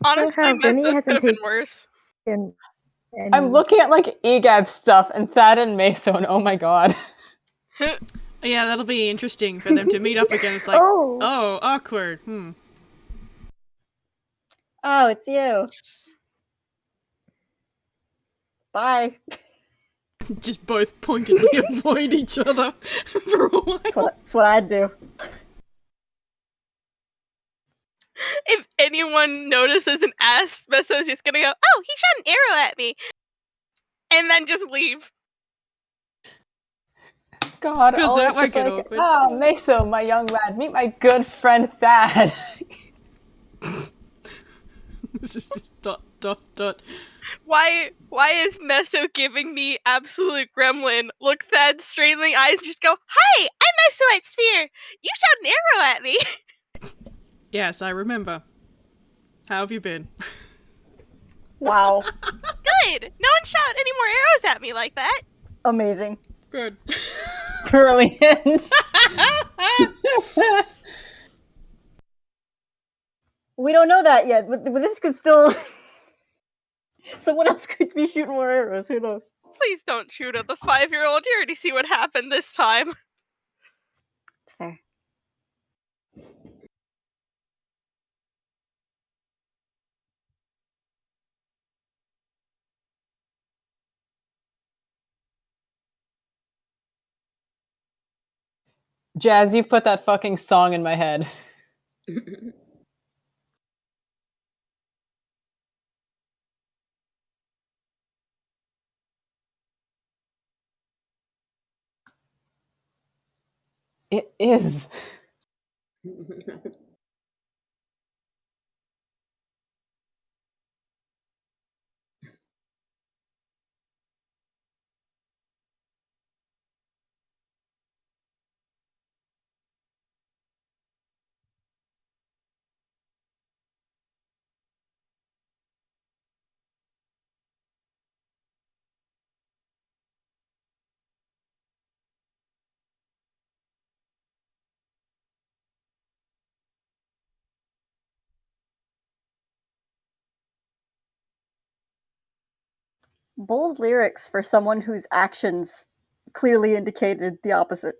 Honestly, Messo could have been worse. I'm looking at EGAD stuff and Thad and Meso, and oh my god. Yeah, that'll be interesting for them to meet up again. It's like, oh, awkward. Oh, it's you. Bye. Just both pointedly avoid each other for a while. That's what I'd do. If anyone notices an ass, Messo's just gonna go, oh, he shot an arrow at me! And then just leave. God, because that might get awkward. Oh, Meso, my young lad, meet my good friend Thad. This is just dot. Why is Meso giving me absolute gremlin? Look Thad straight in the eyes and just go, hi, I'm Meso at Sphere! You shot an arrow at me! Yes, I remember. How have you been? Wow. Good! No one shot any more arrows at me like that! Amazing. Good. Brilliant. We don't know that yet, but this could still... Someone else could be shooting more arrows, who knows? Please don't shoot at the 5-year-old, you already see what happened this time. It's fair. Jazz, you've put that fucking song in my head. It is. Bold lyrics for someone whose actions clearly indicated the opposite.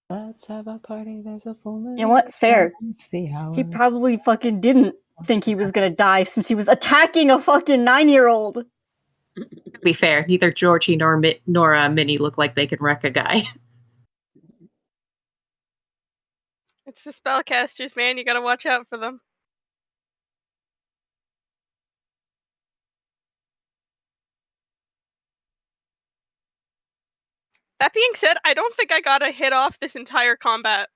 Let's have a party, there's a full moon. You know what? Fair. He He probably fucking didn't think he was gonna die since he was attacking a fucking 9-year-old. To be fair, neither Georgie nor Minnie look like they can wreck a guy. It's the spellcasters, man, you gotta watch out for them. That being said, I don't think I got a hit off this entire combat.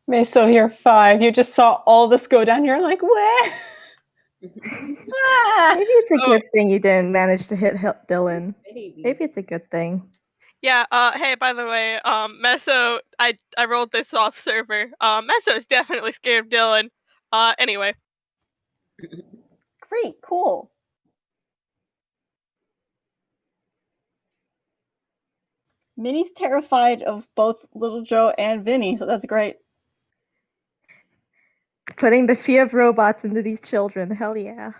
Meso, you're 5. You just saw all this go down. You're like, where? Maybe it's a good thing you didn't manage to hit Dylan. Baby. Maybe it's a good thing. Yeah, hey, by the way, Messo, I rolled this off server. Messo is definitely scared of Dylan. Anyway. Great, cool. Minnie's terrified of both Little Joe and Vinny, so that's great. Putting the fear of robots into these children, hell yeah.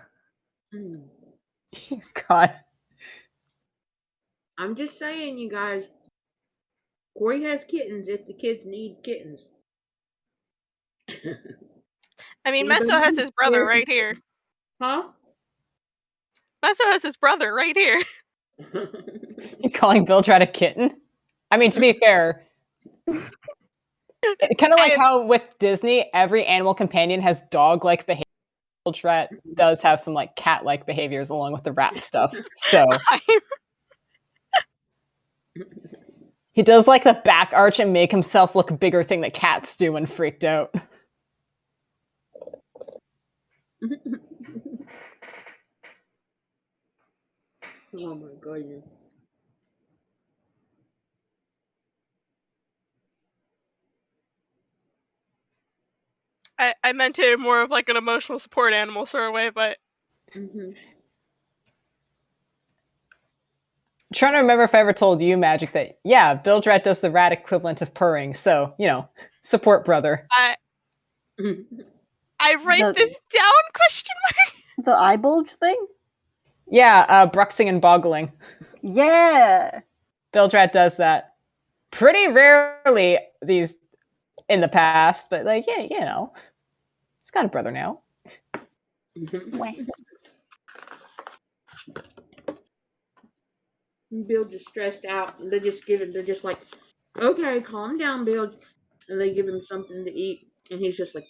God. I'm just saying, you guys. Corey has kittens if the kids need kittens. I mean, Anybody Messo has need his brother scary right here. kittens? Huh? Messo has his brother right here. You're calling Bilgerat a kitten? I mean, to be fair, kind of like how with Disney, every animal companion has dog-like behavior. Bilgerat does have some like cat-like behaviors along with the rat stuff. So he does like the back arch and make himself look a bigger thing that cats do when freaked out. Oh my goodness. I meant it more of like an emotional support animal sort of way, but Trying to remember if I ever told you, Magic, that yeah, Bilgerat does the rat equivalent of purring. So support brother. I write this down? Question mark. The eye bulge thing? Yeah, bruxing and boggling. Yeah. Bilgerat does that pretty rarely in the past, but like he's got a brother now. Bill just stressed out, and they're just like, okay, calm down, Bill. And they give him something to eat, and he's just like,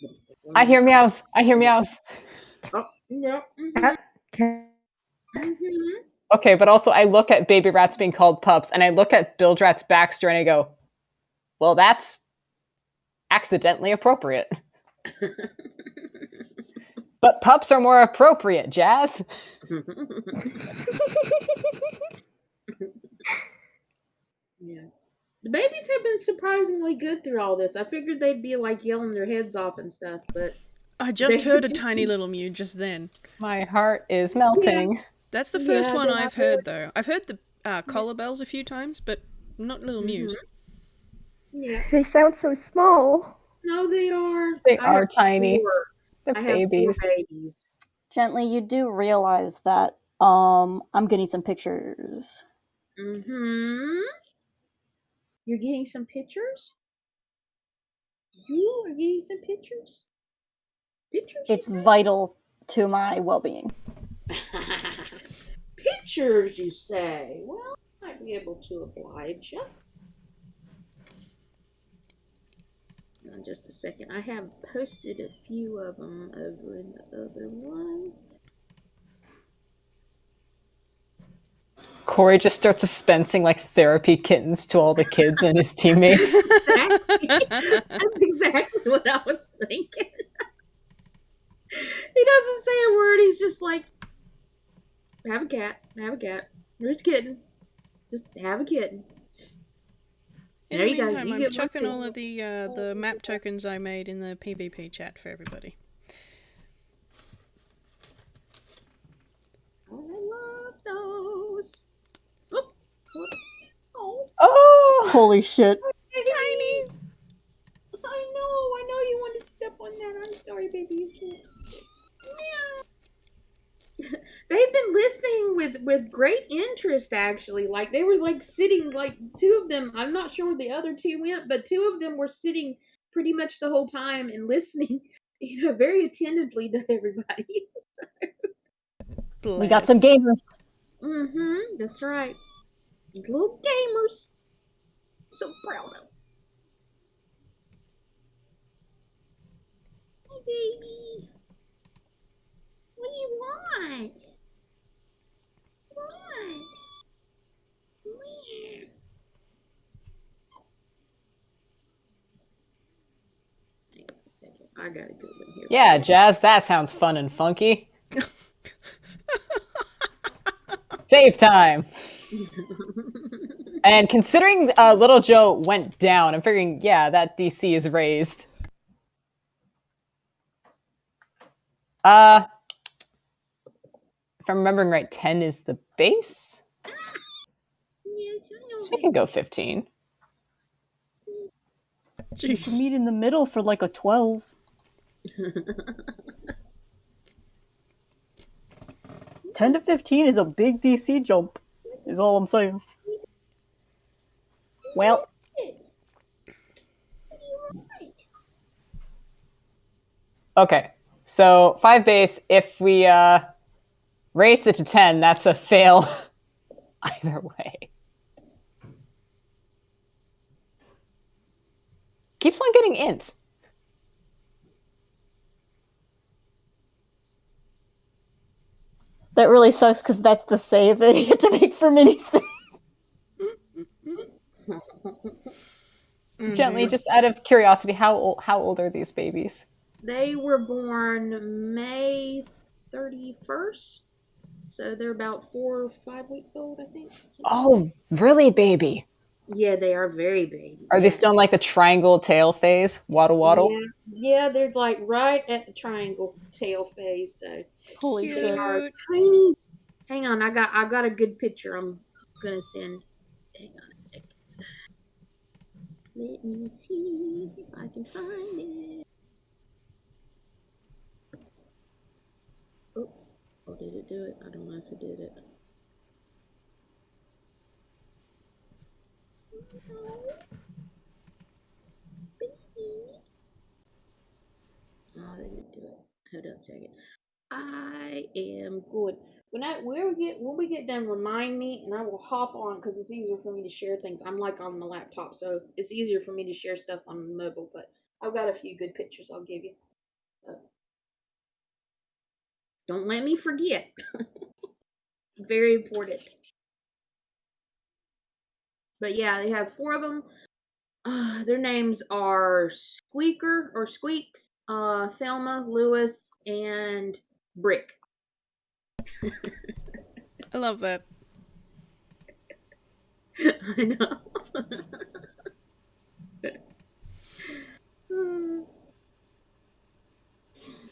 I hear meows. I hear meows. Oh, yeah. Okay, but also I look at baby rats being called pups, and I look at Bilgerat's backstory, and I go, well, that's accidentally appropriate. But pups are more appropriate, Jazz. Yeah. The babies have been surprisingly good through all this. I figured they'd be like yelling their heads off and stuff, but I just heard a tiny little mew just then. My heart is melting. Yeah. That's the first one I've heard, though. I've heard the collar bells a few times, but not little mews. Yeah. They sound so small. No, they are. They are tiny. They're babies. 4 babies. Gently, you do realize that I'm getting some pictures. You're getting some pictures? You are getting some pictures? Pictures? It's vital to my well-being. Pictures, you say? Well, I might be able to oblige you. Just a second. I have posted a few of them over in the other one. Corey just starts dispensing like therapy kittens to all the kids and his teammates. That's exactly what I was thinking. He doesn't say a word. He's just like, have a cat. Have a cat. Here's a kitten. Just have a kitten. In There the you go. meantime, You I'm get chucking one all of the map tokens I made in the PvP chat for everybody. I love those. Oh, holy shit. Tiny. I know you want to step on that. I'm sorry, baby, you can't. Meow. They've been listening with great interest, actually. Like, they were, like, sitting, like, 2 of them, I'm not sure where the other 2 went, but 2 of them were sitting pretty much the whole time and listening, very attentively to everybody. We got some gamers. That's right. Little gamers. So proud of them. Hi, baby. What do you want? Come on. Come got a good one here. Yeah, Jazz, that sounds fun and funky. Save time. And considering Little Joe went down, I'm figuring, yeah, that DC is raised. If I'm remembering right, 10 is the base? Yes, I know. So we can go 15. We Jeez. meet in the middle for like a 12. 10 to 15 is a big DC jump, is all I'm saying. Well, Okay, so 5 base, if we raise it to 10, that's a fail either way. Keeps on getting int. that really sucks because that's the save that you had to make for Minnie's thing. Gently, just out of curiosity, how old are these babies? They were born May 31st, so they're about 4 or 5 weeks old, I think. Oh, really, baby? Yeah, they are very baby. Are they still in like the triangle tail phase? Waddle waddle? Yeah, they're like right at the triangle tail phase. So Holy Cute. they shit. are tiny. Hang on, I got a good picture. I'm gonna send. Hang on a second. Let me see if I can find it. Oh, did it do it? I don't know if it did it. Oh, they didn't do it. Hold on a second. I am good. When we get done, remind me, and I will hop on because it's easier for me to share things. I'm like on the laptop, so it's easier for me to share stuff on mobile. But I've got a few good pictures I'll give you. So, don't let me forget. Very important. But yeah, they have 4 of them. Their names are Squeaker or Squeaks, Thelma, Lewis, and Brick. I love that. I know.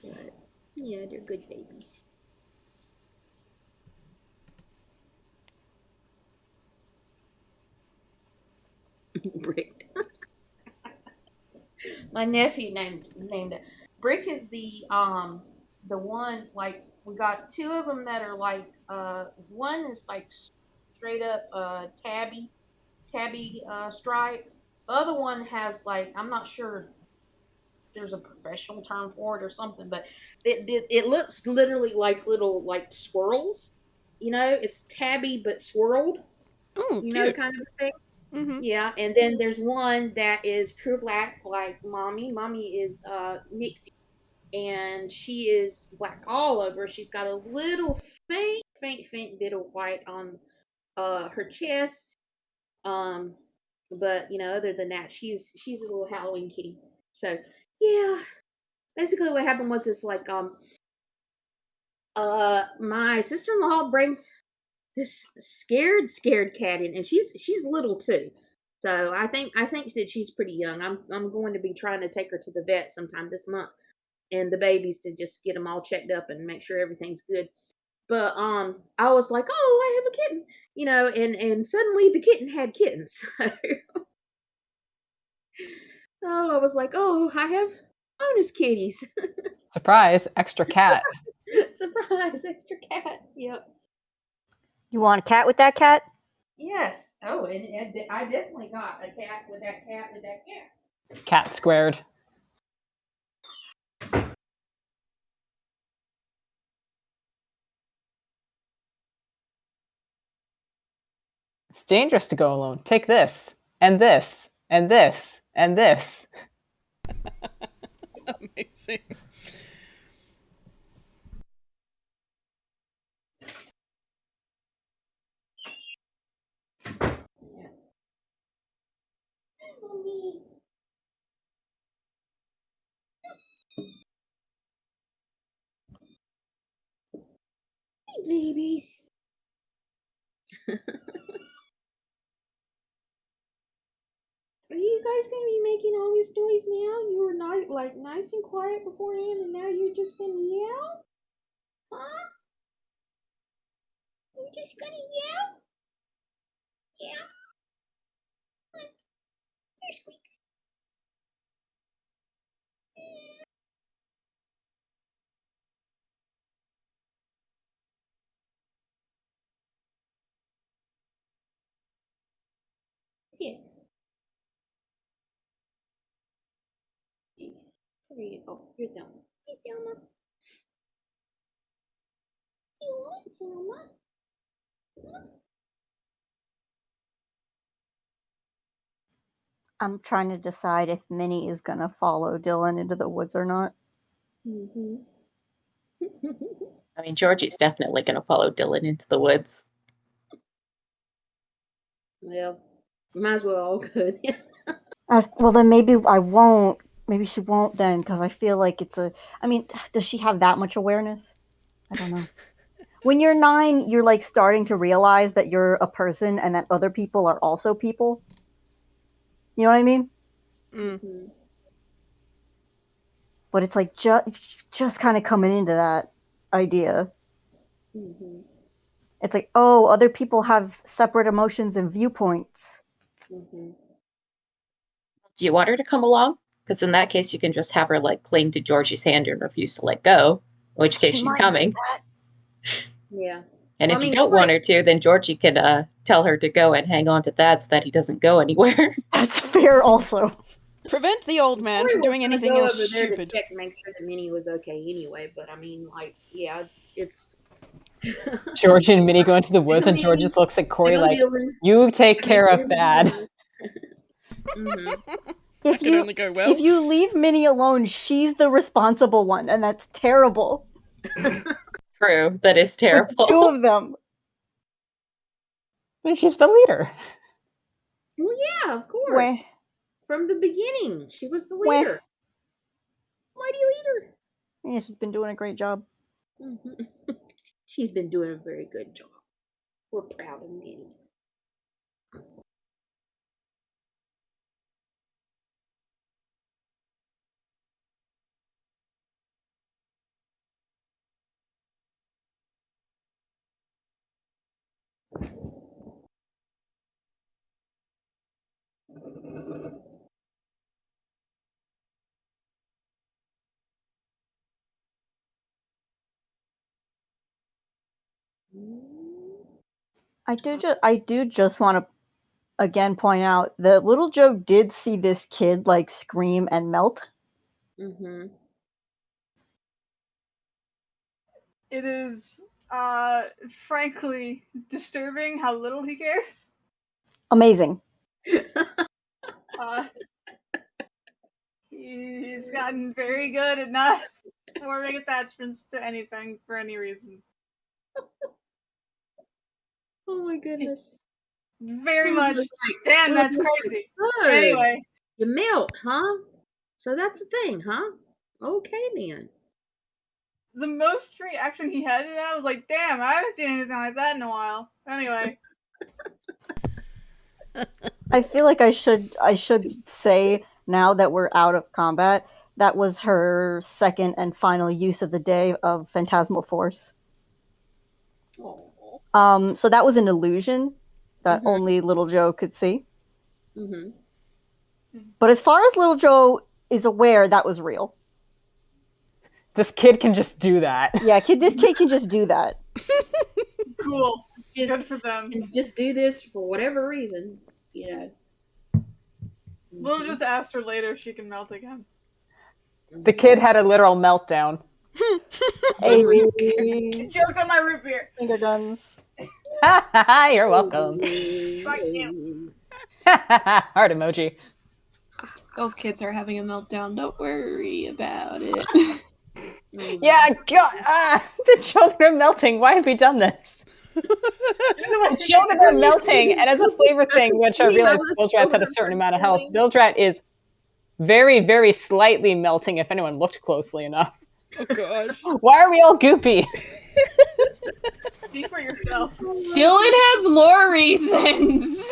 But yeah, they're good babies. Brick. My nephew named it. Brick is the one, like, we got 2 of them that are like one is like straight up tabby stripe. The other one has, like, I'm not sure there's a professional term for it or something, but it looks literally like little, like, swirls. It's tabby but swirled. Oh, cute. Kind of a thing. Mm-hmm. Yeah, and then there's one that is pure black, like Mommy. Mommy is Nixie, and she is black all over. She's got a little faint bit of white on her chest. But other than that, she's a little Halloween kitty. So yeah, basically what happened was it's like my sister-in-law brings this scared cat in, and she's little too. So I think that she's pretty young. I'm going to be trying to take her to the vet sometime this month, and the babies to just get them all checked up and make sure everything's good. But I was like, oh, I have a kitten, and suddenly the kitten had kittens. So I was like, oh, I have bonus kitties. Surprise, extra cat. Surprise, extra cat. Yep. You want a cat with that cat? Yes. Oh, and I definitely got a cat with that cat with that cat. Cat squared. It's dangerous to go alone. Take this, and this, and this, and this. Amazing. babies. Are you guys gonna be making all this noise now? You were not like nice and quiet beforehand, and now you're just gonna yell? Huh? You're just gonna yell? Yeah. Here, Squeaks. Here. Where you go? You're Thelma. Hey, Thelma. You want Thelma? I'm trying to decide if Minnie is gonna follow Dylan into the woods or not. Mm-hmm. I mean, Georgie's definitely going to follow Dylan into the woods. Well, might as well all good. Well, then maybe I won't. Maybe she won't then, because I feel like it's a. I mean, does she have that much awareness? I don't know. When you're 9, you're like starting to realize that you're a person and that other people are also people. You know what I mean? Mm-hmm. But it's like just kind of coming into that idea. Mm-hmm. It's like, oh, other people have separate emotions and viewpoints. Mm-hmm. Do you want her to come along? Because in that case, you can just have her like cling to Georgie's hand and refuse to let go. In which case, She she's might do coming. that. Yeah. And Well, if I you mean, don't want her to, then Georgie could tell her to go and hang on to Thad so that he doesn't go anywhere. That's fair, also. Prevent the old man Corey from was doing gonna anything go else over there to stupid. check and make sure that Minnie was okay anyway. But I mean, like, yeah, it's. Georgie and Minnie go into the woods, and Minnie, George just looks at Corey go like, Dylan. "You take care of Thad." Mm-hmm. That could only go well. If you leave Minnie alone, she's the responsible one, and that's terrible. True, that is terrible. 2 of them. And she's the leader. Well, yeah, of course. Wah. From the beginning, she was the Wah. leader. Mighty leader. Yeah, she's been doing a great job. Mm-hmm. She's been doing a very good job. We're proud of Minnie. I do just want to again point out that little Joe did see this kid like scream and melt. Mm-hmm. It is frankly disturbing how little he cares. Amazing. He's gotten very good at not forming attachments to anything for any reason. Oh my goodness. Very much. Like, Damn, well, that's crazy. good. Anyway. You melt, huh? So that's the thing, huh? Okay, then. The most reaction he had to that was like, damn, I haven't seen anything like that in a while. Anyway. I feel like I should say now that we're out of combat, that was her second and final use of the day of Phantasmal Force. Aww. So that was an illusion that only Little Joe could see. Mm-hmm. But as far as Little Joe is aware, that was real. This kid can just do that. Yeah, this kid can just do that. Cool. Just, good for them. Just do this for whatever reason, you know. Little just asked her later if she can melt again. The kid had a literal meltdown. Hey, joked on my root beer. Finger guns. You're welcome. Fuck you. Heart emoji. Both kids are having a meltdown. Don't worry about it. Yeah, God, the children are melting. Why have we done this? The children are melting, and as a flavor thing, which I realized Bilgerat's had a certain amount of health, Bilgerat is very, very slightly melting if anyone looked closely enough. Oh gosh. Why are we all goopy? Speak for yourself. Dylan has lore reasons.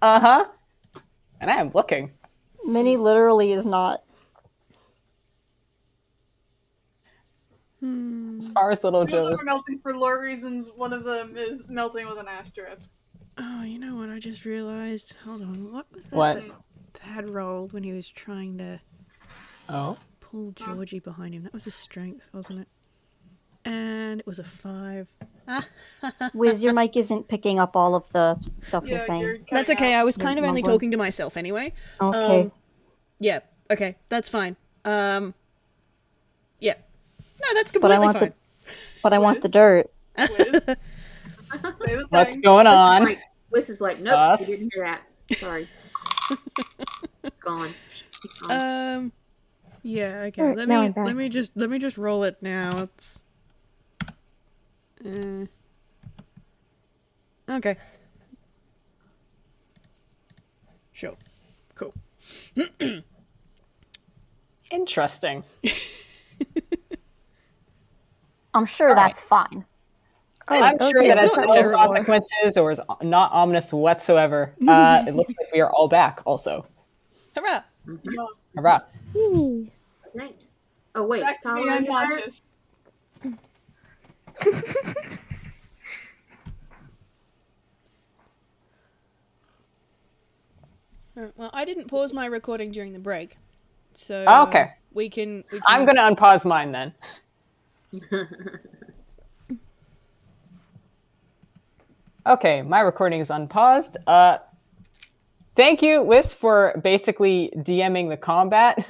Uh-huh. And I am looking. Minnie literally is not. As far as little Two of them Joe's. are melting for lore reasons. One of them is melting with an asterisk. Oh, you know what? I just realized. Hold on. What was that? What? that Thad rolled when he was trying to pull Georgie behind him. That was his strength, wasn't it? And it was a 5. Whis, your mic isn't picking up all of the stuff you're Yeah, saying. you're That's cutting okay. out. I was kind of only Mumbling. talking to myself anyway. Okay. Yeah. Okay. That's fine. Yeah. No, that's But I completely want fine. But I want the dirt. Whis. Say the What's thing. going on? Whis is like, nope, Us. you didn't hear that. Sorry. Gone. It's gone. Yeah. Okay. Alright, now I'm back. let me just roll it now. It's. Okay. Sure. Cool. Interesting. I'm sure Alright. that's fine. I'm sure okay, that it's has not no terrible. consequences or is not ominous whatsoever. It looks like we are all back also. Hurrah! Hurrah. Yay. Night. Oh wait, Back to being Tyler, you hurt? unconscious. Well, I didn't pause my recording during the break, so Okay. we can. I'm going to unpause mine then. Okay, my recording is unpaused. Thank you, Whis, for basically DMing the combat.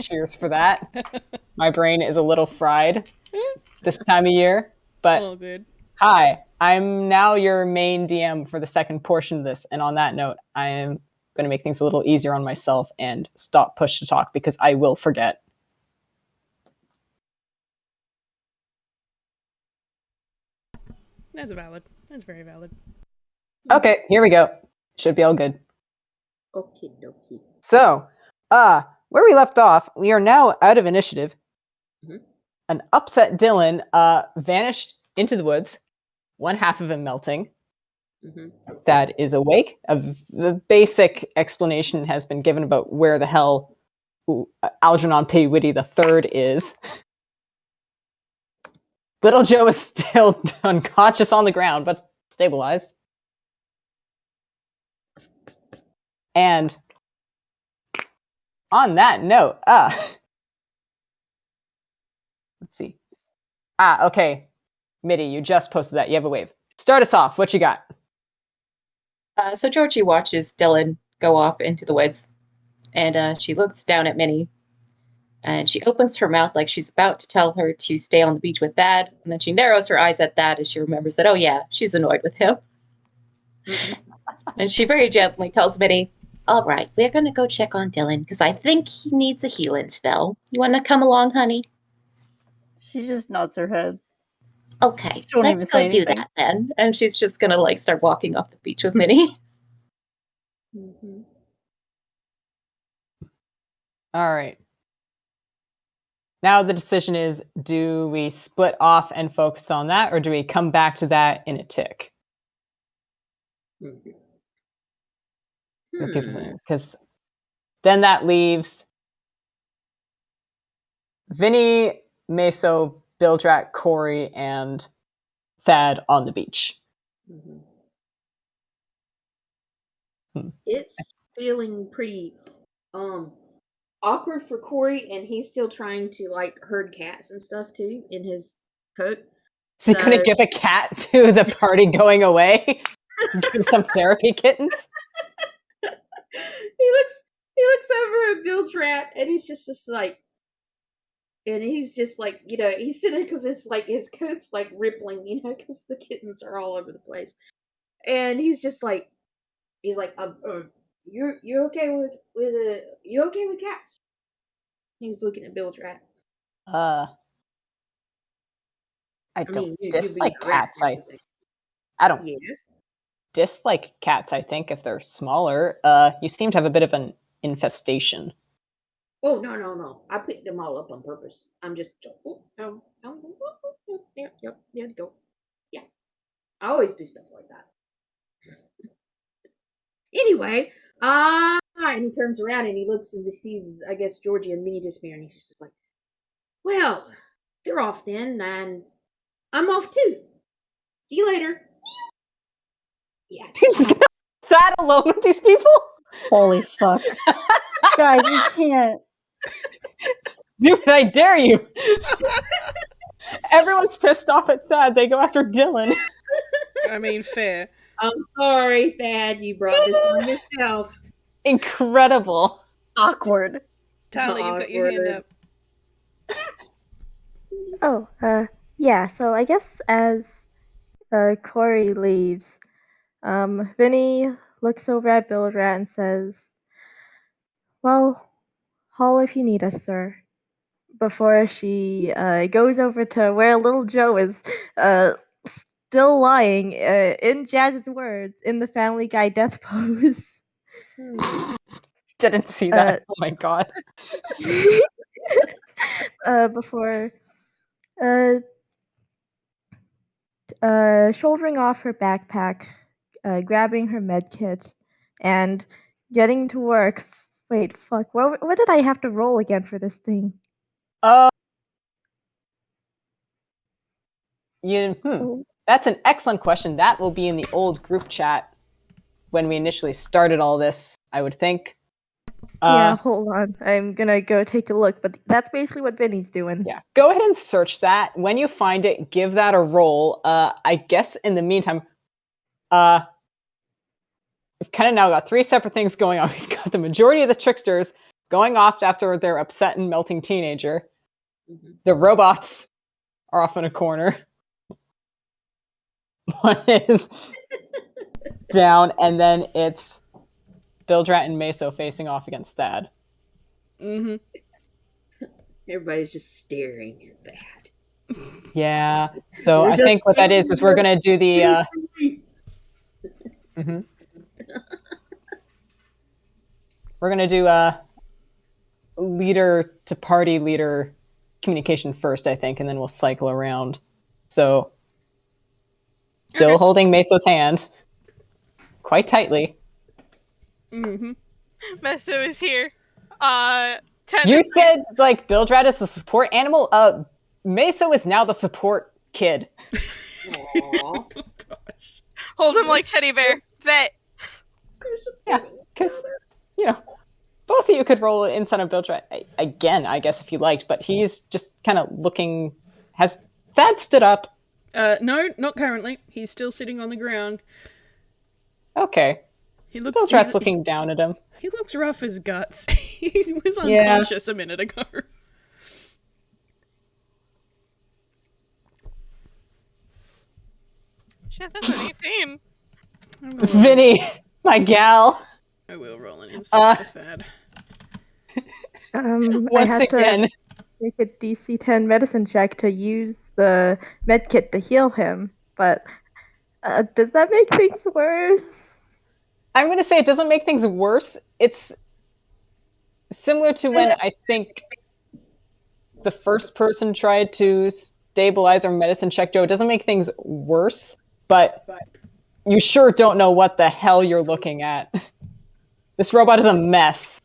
Cheers for that. My brain is a little fried this time of year. But All good. hi, I'm now your main DM for the second portion of this. And on that note, I am going to make things a little easier on myself and stop push to talk because I will forget. That's valid. That's very valid. Okay, here we go. Should be all good. Okie dokie. So, where we left off, we are now out of initiative. Mhm. An upset Dylan vanished into the woods, one half of him melting. Mhm. Thad is awake. The basic explanation has been given about where the hell Algernon P. Whitty III is. Little Joe is still unconscious on the ground, but stabilized. And on that note, let's see. Okay. Middy, you just posted that. You have a wave. Start us off. What you got? So Georgie watches Dylan go off into the woods, and she looks down at Minnie, and she opens her mouth like she's about to tell her to stay on the beach with Thad, and then she narrows her eyes at Thad as she remembers that, oh yeah, she's annoyed with him. And she very gently tells Minnie, all right, we're going to go check on Dylan, because I think he needs a healing spell. You want to come along, honey? She just nods her head. Okay, Don't let's even say go do anything. that then. And she's just going to start walking off the beach with Minnie. Mhm. All right. Now the decision is, do we split off and focus on that, or do we come back to that in a tick? Mhm. Because then that leaves Vinny, Messo, Bilgerat, Corey, and Thad on the beach. Mhm. Hmm. It's feeling pretty awkward for Corey, and he's still trying to herd cats and stuff too in his coat. Is he going to give a cat to the party going away? Give some therapy kittens? he looks over at Bilgerat, and he's just like, and he's just like, he's sitting because it's like his coat's like rippling, because the kittens are all over the place, and he's just like, you're okay with you okay with cats? He's looking at Bilgerat. I don't mean, you'd be dislike correct. cats. I don't Yeah. dislike cats, I think, if they're smaller. You seem to have a bit of an infestation. Oh, no. I picked them all up on purpose. I'm just, there you go. Yeah. always do stuff like that. Anyway, and he turns around and he looks and he sees, I guess, Georgie and Minnie disappear, and he's just like, well, they're off then, and I'm off too. See you later. Yeah. That alone with these people? Holy fuck. Guys, we can't. Dude, I dare you. Everyone's pissed off at Thad. They go after Dylan. I mean, fair. I'm sorry, Thad, you brought this on yourself. Incredible. Awkward. Tally, you've got your hand up. Oh, yeah, so I guess as Corey leaves, Vinny looks over at Bilgerat and says, well, holler if you need us, sir. Before she goes over to where little Joe is still lying, in Jazz's words, in the Family Guy death pose. Didn't see that. Oh my god. Before shouldering off her backpack, grabbing her med kit, and getting to work. Wait, fuck. What did I have to roll again for this thing? That's an excellent question. That will be in the old group chat when we initially started all this, I would think. Yeah, hold on. I'm gonna go take a look, but that's basically what Vinny's doing. Yeah, go ahead and search that. When you find it, give that a roll. I guess in the meantime, we've kind of now got three separate things going on. We've got the majority of the tricksters going off after their upset and melting teenager. Mm-hmm. The robots are off in a corner. One is down, and then it's Bilgerat and Messo facing off against Thad. Mm-hmm. Everybody's just staring at Thad. Yeah. So I think what that is we're gonna do the. Mm-hmm. We're gonna do leader to party leader communication first, I think, and then we'll cycle around. So, still holding Messo's hand quite tightly. Mm-hmm. Messo is here. You said like Bilgerat is the support animal. Messo is now the support kid. Aww. Gosh. Hold him like teddy bear. Vet. Yeah, because both of you could roll inside of Bilgerat again, I guess, if you liked. But he's just kind of looking. Has Thad stood up? No, not currently. He's still sitting on the ground. Okay. Bilgerat's looking down at him. He looks rough as guts. He was unconscious a minute ago. Shit, that's an 18. Vinny, my gal. I will roll an insight for Thad. Once again, make a DC 10 medicine check to use the medkit to heal him, but does that make things worse? I'm going to say it doesn't make things worse. It's similar to when I think the first person tried to stabilize or medicine check Joe. It doesn't make things worse, but you sure don't know what the hell you're looking at. This robot is a mess.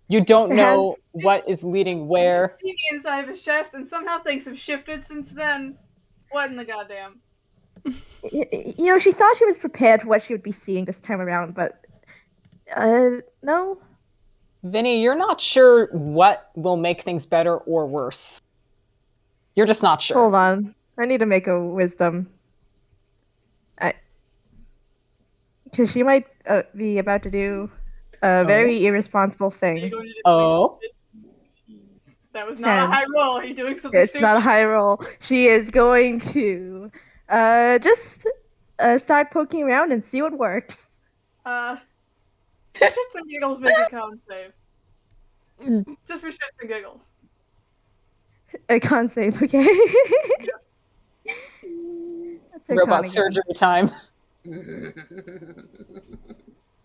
You don't know what is leading where. See the inside of his chest, and somehow things have shifted since then. What in the goddamn? She thought she was prepared for what she would be seeing this time around, but no. Vinny, you're not sure what will make things better or worse. You're just not sure. Hold on. I need to make a wisdom. Because she might be about to do a very irresponsible thing. That was not a high roll. Are you doing something It's not a high roll. She is going to just start poking around and see what works. Shits and giggles, make a con save. Just for shits and giggles. A con save, okay? Robot surgery time.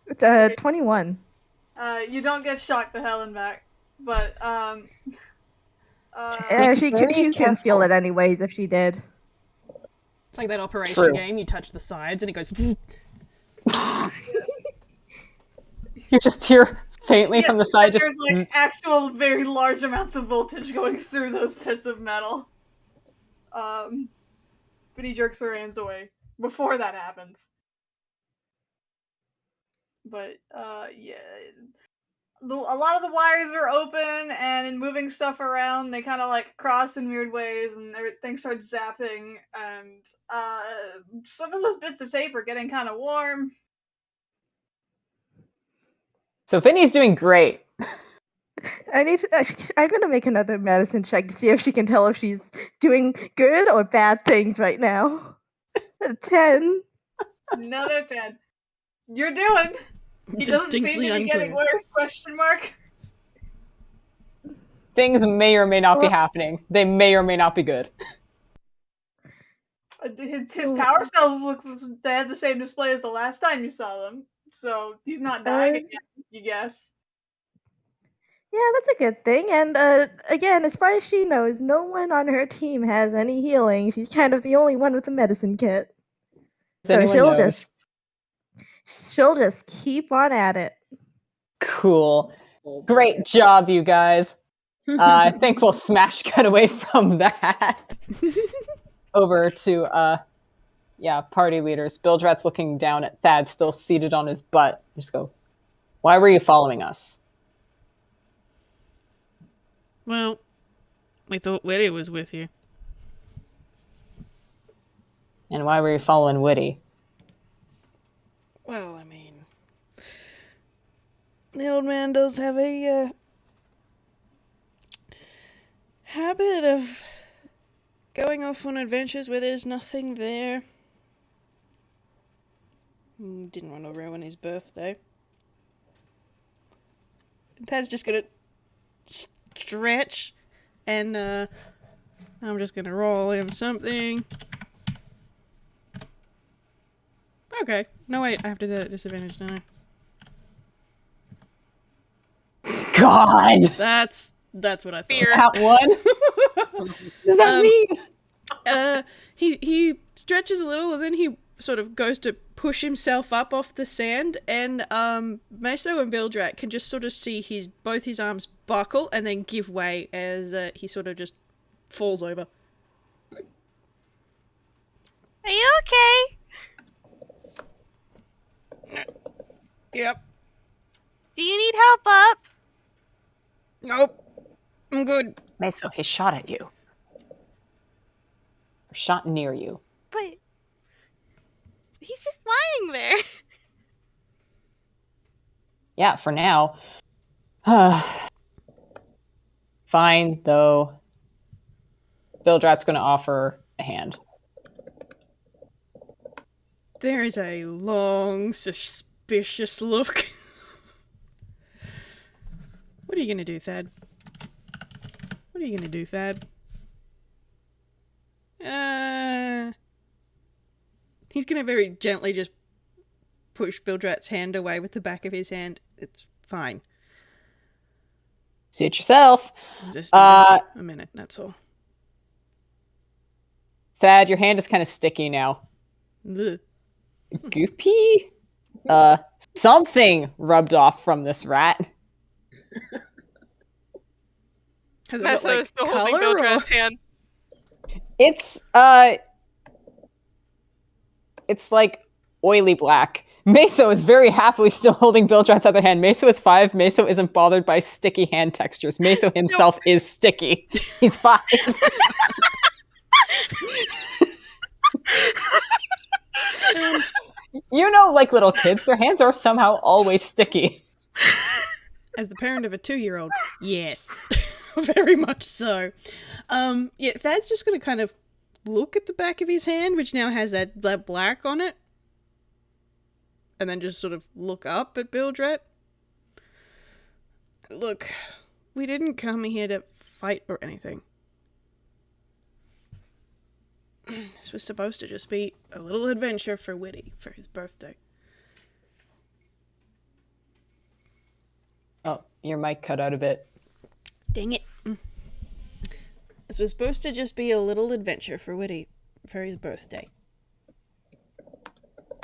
It's 21. You don't get shocked the hell and back, but she can feel it anyways if she did. It's like that operation True. game. You touch the sides and it goes. You just hear faintly from the side. There's like actual very large amounts of voltage going through those pits of metal. But he jerks her hands away before that happens. But yeah, a lot of the wires are open, and in moving stuff around, they kind of like cross in weird ways, and everything starts zapping. And some of those bits of tape are getting kind of warm. So Vinny's doing great. I'm gonna make another medicine check to see if she can tell if she's doing good or bad things right now. 10. Another 10. You're doing. He doesn't seem to be getting worse, question mark. Things may or may not be happening. They may or may not be good. His power cells they had the same display as the last time you saw them. So he's not dying again, you guess. Yeah, that's a good thing. And again, as far as she knows, no one on her team has any healing. She's kind of the only one with a medicine kit. So she'll just keep on at it. Cool. Great job, you guys. I think we'll smash cut away from that. Over to party leaders. Bilgerat's looking down at Thad, still seated on his butt. Just go, why were you following us? Well, we thought Whitty was with you. And why were you following Whitty? Well, I mean, the old man does have a habit of going off on adventures where there's nothing there. Didn't want to ruin his birthday. Thad's just gonna stretch, and I'm just gonna roll him something. Okay. No, wait, I have to do that at disadvantage, don't I? God! That's what I thought. That one? What does that mean? He stretches a little, and then he sort of goes to push himself up off the sand, and Messo and Bilgerat can just sort of see both his arms buckle and then give way as he sort of just falls over. Are you okay? Yep. Do you need help up? Nope. I'm good. Messo, he shot at you. Or shot near you. But he's just lying there. Yeah, for now. Fine, though. Bilgerat's going to offer a hand. There is a long, suspicious look. What are you gonna do, Thad? What are you gonna do, Thad? He's gonna very gently just push Bilgerat's hand away with the back of his hand. It's fine. Suit yourself. Just a minute, that's all. Thad, your hand is kind of sticky now. Ugh. Goopy? Something rubbed off from this rat. Has it got, Messo like, is still holding color, Bilgerat's hand. It's like oily black. Messo is very happily still holding Bilgerat's other hand. Messo is 5. Messo isn't bothered by sticky hand textures. Messo himself is sticky. He's 5. You know, like little kids, their hands are somehow always sticky. As the parent of a 2-year-old, yes. Very much so. Yeah, Thad's just gonna kind of look at the back of his hand, which now has that black on it. And then just sort of look up at Bilgerat. Look, we didn't come here to fight or anything. This was supposed to just be a little adventure for Whitty for his birthday. Oh, your mic cut out a bit. Dang it. This was supposed to just be a little adventure for Whitty for his birthday.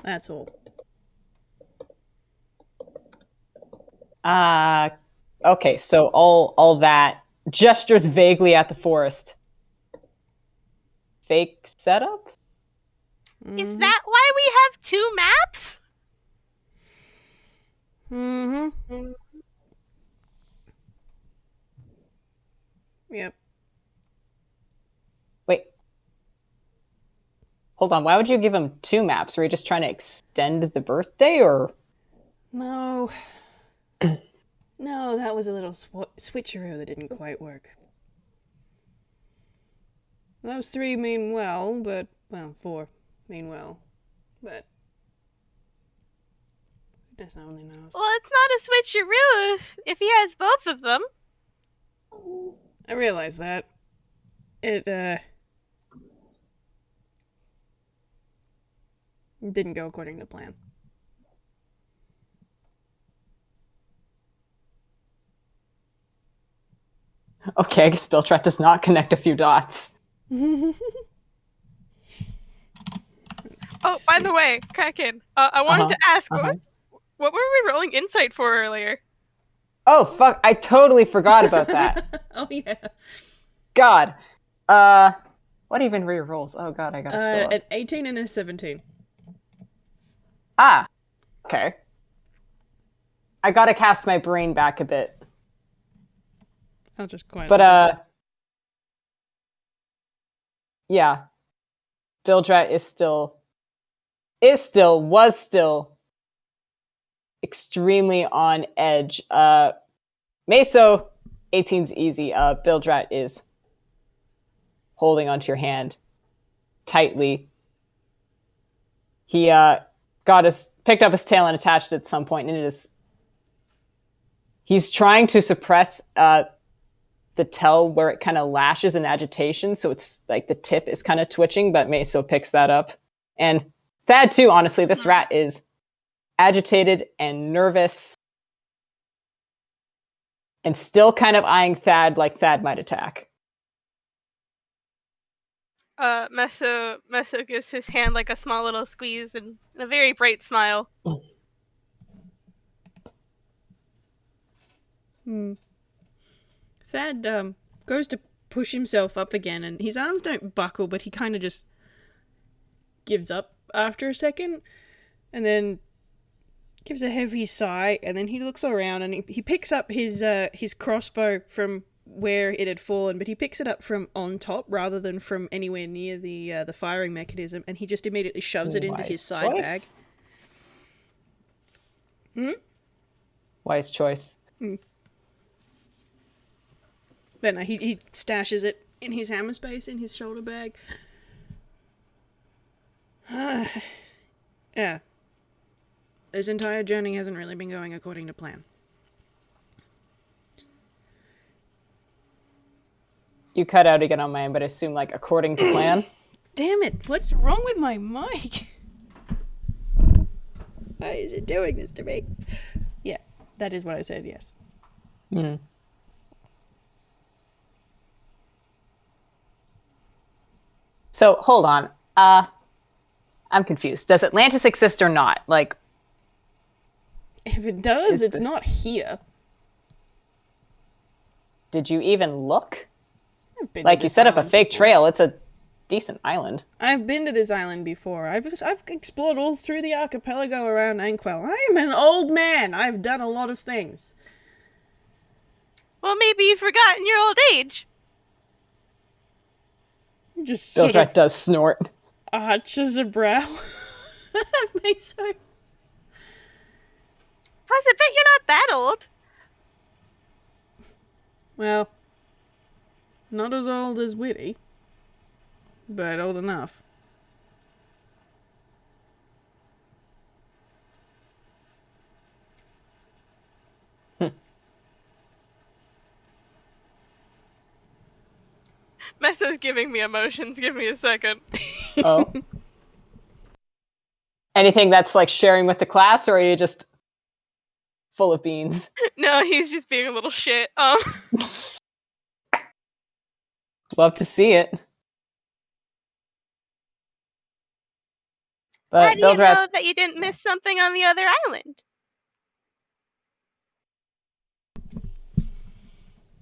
That's all. Okay, so all that gestures vaguely at the forest. Fake setup? Is that why we have 2 maps? Mm-hmm. Yep. Wait. Hold on, why would you give him 2 maps? Were you just trying to extend the birthday, or? No. No, that was a little switcheroo that didn't quite work. Those 3 mean well, but... Well, 4 mean well. But... goodness only knows. Well, it's not a switcheroo if he has both of them. I realize that. It, didn't go according to plan. Okay, I guess Bilgerat does not connect a few dots. Oh, by the way, Kraken, I wanted to ask, what were we rolling insight for earlier? Oh, fuck, I totally forgot about that. Oh, yeah. God. What even re-rolls? Oh, God, I gotta scroll up. An 18 and a 17. Ah, okay. I gotta cast my brain back a bit. I'll just quietly. But, yeah. Bilgerat was still extremely on edge. Meso, 18's easy. Bilgerat is holding onto your hand tightly. He picked up his tail and attached it at some point, and he's trying to suppress the tail where it kind of lashes in agitation, so it's like the tip is kind of twitching, but Meso picks that up. And Thad too, honestly, this rat is agitated and nervous and still kind of eyeing Thad like Thad might attack. Messo gives his hand like a small little squeeze and a very bright smile. Thad goes to push himself up again, and his arms don't buckle, but he kind of just gives up after a second, and then gives a heavy sigh, and then he looks around and he picks up his crossbow from where it had fallen, but he picks it up from on top rather than from anywhere near the firing mechanism, and he just immediately shoves it into his side bag. Wise choice. But no, he stashes it in his hammer space, in his shoulder bag. Yeah. This entire journey hasn't really been going according to plan. You cut out again on my end, but I assume, like, according to plan? Damn it! What's wrong with my mic? Why is it doing this to me? Yeah, that is what I said, yes. So, hold on. I'm confused. Does Atlantis exist or not? Like, if it does, it's not here. Did you even look? Like, you set up a fake trail. It's a decent island. I've been to this island before. I've explored all through the archipelago around Anquel. I am an old man. I've done a lot of things. Well, maybe you've forgotten your old age. Just sort Bilgerat of does snort. arches a brow. Meso. Plus, I bet you're not that old. Well, not as old as Whitty, but old enough. Messo's giving me emotions. Give me a second. Oh. Anything that's, like, sharing with the class, or are you just full of beans? No, he's just being a little shit. Love to see it. How But do you Bildrat, know that you didn't miss something on the other island?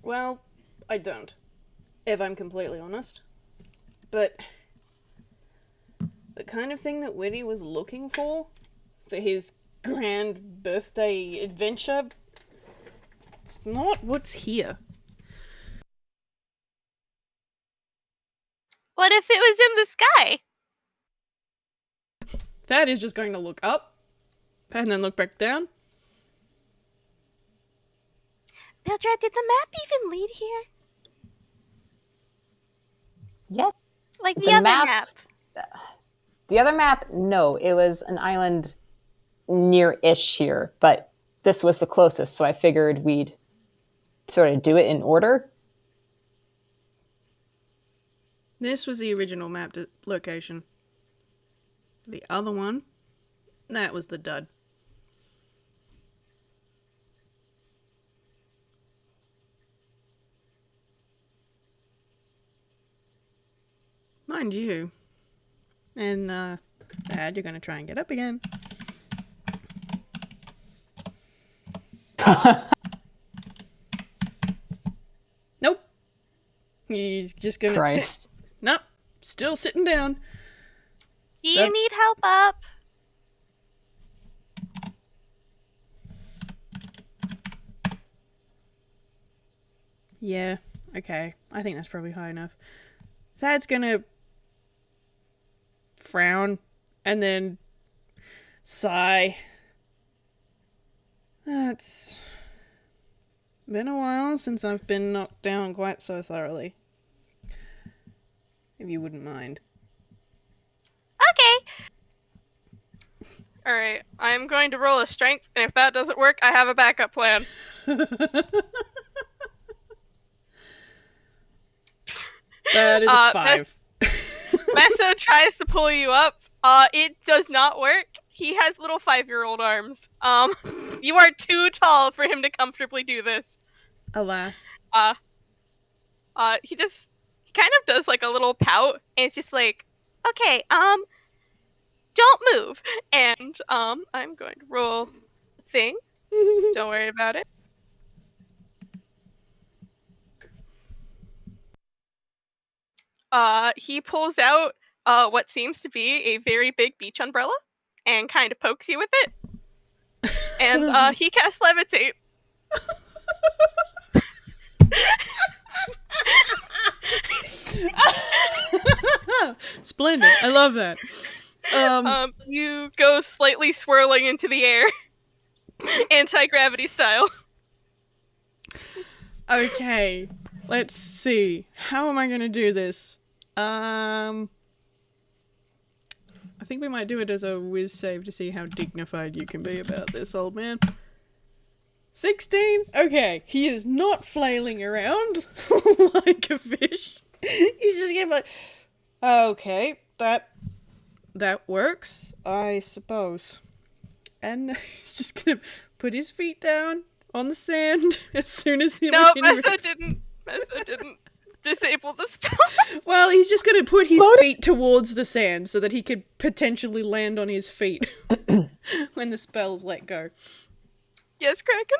Well, I don't, if I'm completely honest. But the kind of thing that Whitty was looking for his grand birthday adventure, it's not what's here. What if it was in the sky? Thad is just going to look up and then look back down. Bildrat, did the map even lead here? yes. Like the The other map- map? The other map, no, it was an island near-ish here, but this was the closest, so I figured we'd sort of do it in order. This was the original mapped location. The other one, that was the dud. Mind you. And, Thad, you're gonna try and get up again. Nope. He's just gonna... Christ. Nope. Still sitting down. Do you That- need help up? Yeah, okay. I think that's probably high enough. Thad's gonna frown and then sigh. It's been a while since I've been knocked down quite so thoroughly. If you wouldn't mind. Okay. Alright, I'm going to roll a strength, and if that doesn't work, I have a backup plan. That is a 5. Messo tries to pull you up. It does not work. He has little 5-year-old arms. You are too tall for him to comfortably do this. Alas. He kind of does like a little pout, and it's just like, okay, don't move. And, I'm going to roll a thing. Don't worry about it. He pulls out, what seems to be a very big beach umbrella, and kind of pokes you with it. And, he casts levitate. Splendid. I love that. You go slightly swirling into the air. Anti-gravity style. Okay. Let's see. How am I going to do this? I think we might do it as a whiz save to see how dignified you can be about this, old man. 16? Okay. He is not flailing around like a fish. He's just getting like, okay, that works, I suppose. And he's just gonna put his feet down on the sand as soon as the No, wind Messo didn't disable the spell. Well, he's just gonna put his feet towards the sand so that he could potentially land on his feet when the spell's let go. Yes, Kraken?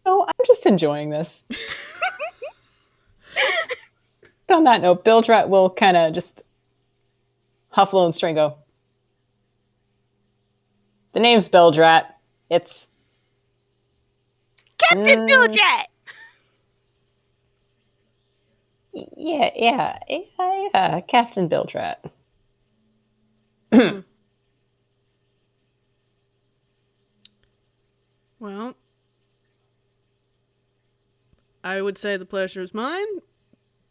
No, I'm just enjoying this. But on that note, Bildrat will kind of just huffle and string go. The name's Bildrat. It's Captain Bilgerat! Yeah, Captain Bildrat. Well, I would say the pleasure is mine,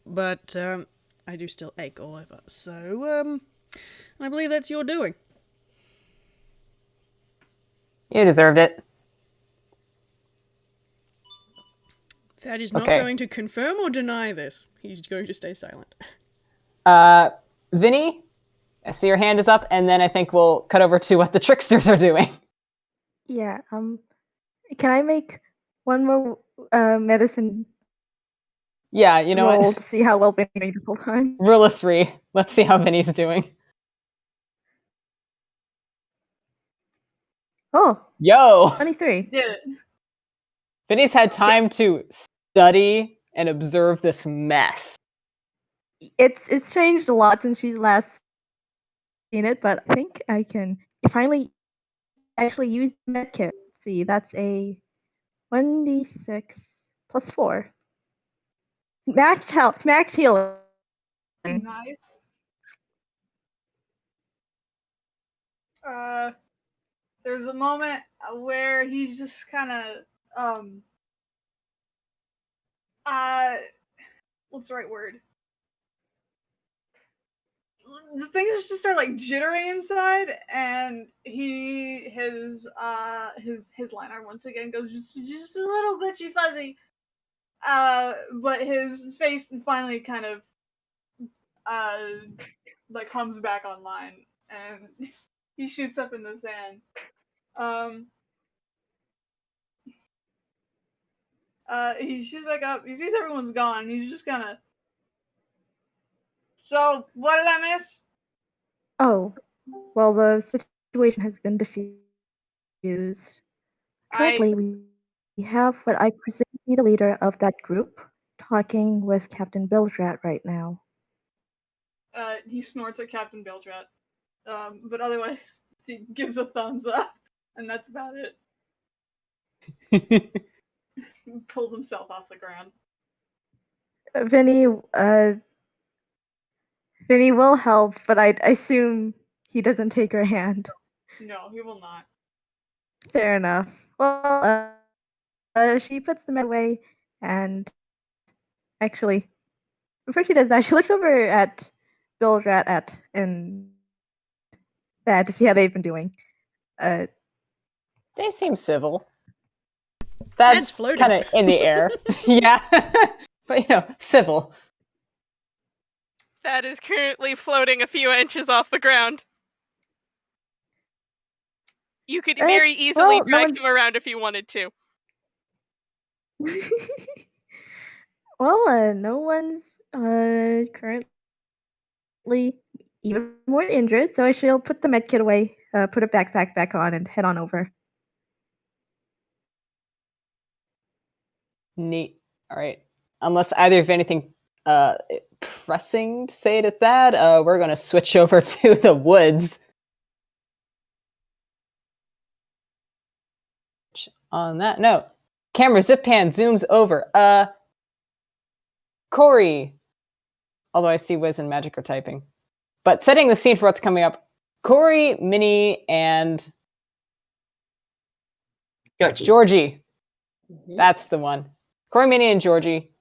but I do still ache all over. So, I believe that's your doing. You deserved it. Thad is not Okay. going to confirm or deny this. He's going to stay silent. Vinny, I see your hand is up, and then I think we'll cut over to what the tricksters are doing. Yeah, can I make one more medicine Yeah, you know roll what? to see how well Vinny made this whole time? Rule of 3. Let's see how Vinny's doing. Oh, Yo! 23. Did it. Vinny's had time to study and observe this mess. It's changed a lot since she's last seen it, but I think I can finally actually use medkit. See, that's a 1d6 plus 4. Max health, max healing. Nice. There's a moment where he's just kind of what's the right word? The things just start like jittering inside, and his liner once again goes just a little glitchy fuzzy. But his face finally kind of like comes back online, and he shoots up in the sand. He shoots back up. He sees everyone's gone. He's just kind of. So, what did I miss? Oh, well, the situation has been diffused. Currently, we have what I presume to be the leader of that group talking with Captain Bilgerat right now. He snorts at Captain Bilgerat. But otherwise, he gives a thumbs up, and that's about it. He pulls himself off the ground. Vinny will help, but I assume he doesn't take her hand. No, he will not. Fair enough. Well, she puts the med away, and actually, before she does that, she looks over at Bilgerat and Thad to see how they've been doing. They seem civil. That's That's floating. kind of in the air. Yeah. But, civil. That is currently floating a few inches off the ground. You could very easily drag him around if you wanted to. Well, no one's currently even more injured, so I shall put the medkit away, put a backpack back on, and head on over. Neat. All right. Unless either of you have anything pressing to say to Thad, we're going to switch over to the woods. On that note, camera zip pan zooms over. Corey. Although I see Whis and Magic are typing. But setting the scene for what's coming up, Corey, Minnie, and Georgie. Mm-hmm. That's the one. Corey, Minnie, and Georgie.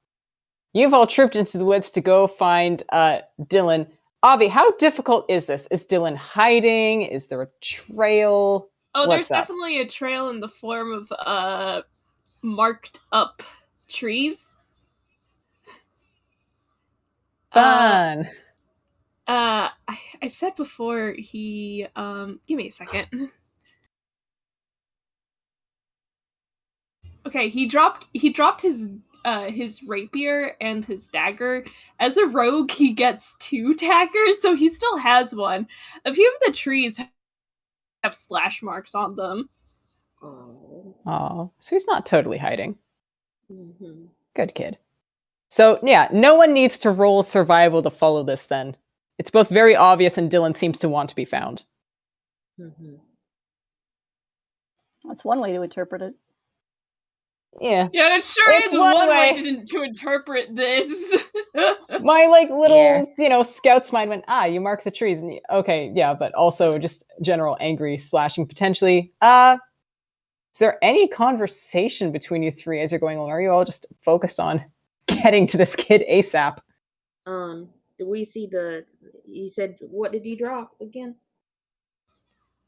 You've all trooped into the woods to go find Dillan. Avi, how difficult is this? Is Dillan hiding? Is there a trail? Oh, What's there's up? definitely a trail in the form of marked up trees. Fun. I said before he give me a second. Okay, he dropped his rapier and his dagger. As a rogue, he gets 2 daggers, so he still has one. A few of the trees have slash marks on them. Oh, so he's not totally hiding. Mm-hmm. Good kid. So, yeah, no one needs to roll survival to follow this then. It's both very obvious and Dillan seems to want to be found. Mm-hmm. That's one way to interpret it. Yeah. Yeah, it sure It's is one one way way. to interpret this. My little, scout's mind went, you mark the trees. And okay, yeah, but also just general angry slashing potentially. Is there any conversation between you three as you're going along? Are you all just focused on getting to this kid ASAP? Did we see he said, what did he drop again?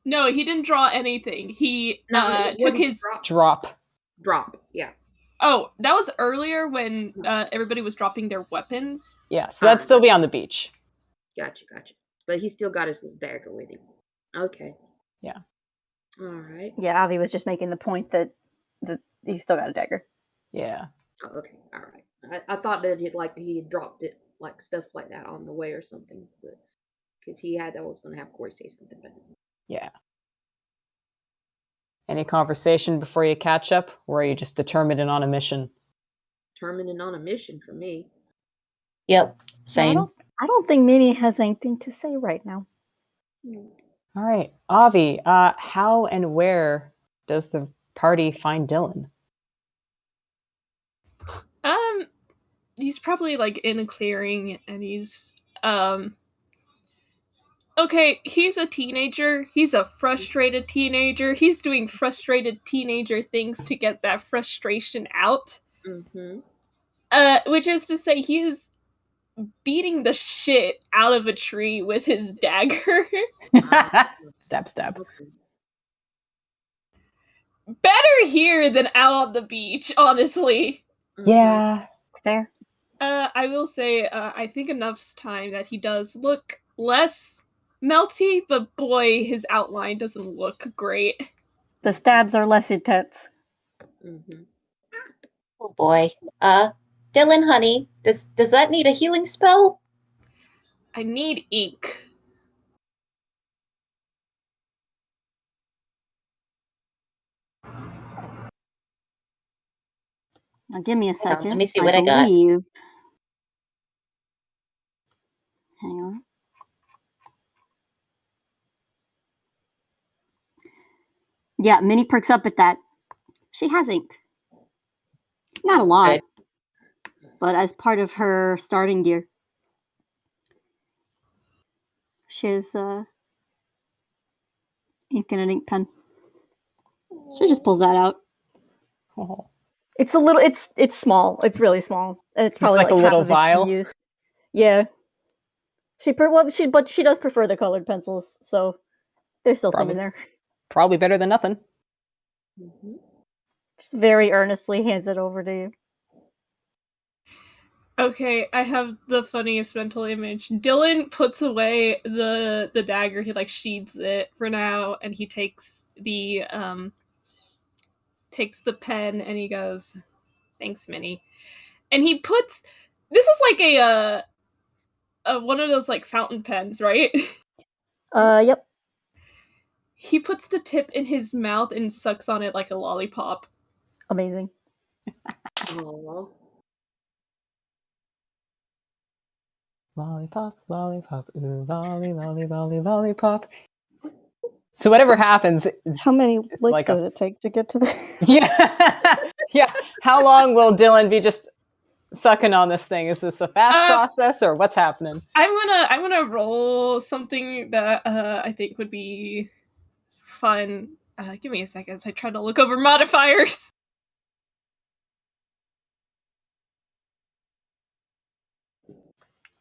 No, he didn't draw anything. He what took did he his Drop. Yeah. Oh, that was earlier when everybody was dropping their weapons. Yeah, so that'd still be on the beach. Gotcha. But he still got his little dagger with him. Okay. Yeah. All right. Yeah, Avi was just making the point that he still got a dagger. Yeah. Oh, okay. All right. I thought that he had dropped it, like stuff like that on the way or something. But if he had, I was going to have Corey say something. But Yeah. Any conversation before you catch up, or are you just determined and on a mission? Determined and on a mission for me. Yep, Yeah, same. I don't think Minnie has anything to say right now. All right, Avi, how and where does the party find Dylan? He's probably like in a clearing, and he's okay, he's a teenager. He's a frustrated teenager. He's doing frustrated teenager things to get that frustration out. Mm-hmm. Which is to say, he is beating the shit out of a tree with his dagger. Stab. Okay. Better here than out on the beach, honestly. Yeah. It's fair. I will say, I think enough's time that he does look less melty, but boy, his outline doesn't look great. The stabs are less intense. Mm-hmm. Oh boy. Dylan, honey, does that need a healing spell? I need ink. Now give me a second. Let me see what I got. Hang on. Yeah, Minnie perks up at that. She has ink. Not a lot, but as part of her starting gear. She has ink and an ink pen. She just pulls that out. Oh. It's a little. It's small. It's really small. It's probably like a half little of it's been vial? used. Yeah. But she does prefer the colored pencils, so there's still some in there. Probably better than nothing. Mm-hmm. Just very earnestly hands it over to you. Okay, I have the funniest mental image. Dylan puts away the dagger. He like sheathes it for now, and he takes the pen and he goes, "Thanks, Minnie." And he puts this is like a one of those like fountain pens, right? Yep. He puts the tip in his mouth and sucks on it like a lollipop. Amazing. Aww. Lollipop, lollipop, ooh, lollipop. So whatever happens, How many licks like does it take to get to the? yeah. How long will Dylan be just sucking on this thing? Is this a fast process or what's happening? I'm gonna roll something that I think would be fun. Give me a second as I try to look over modifiers.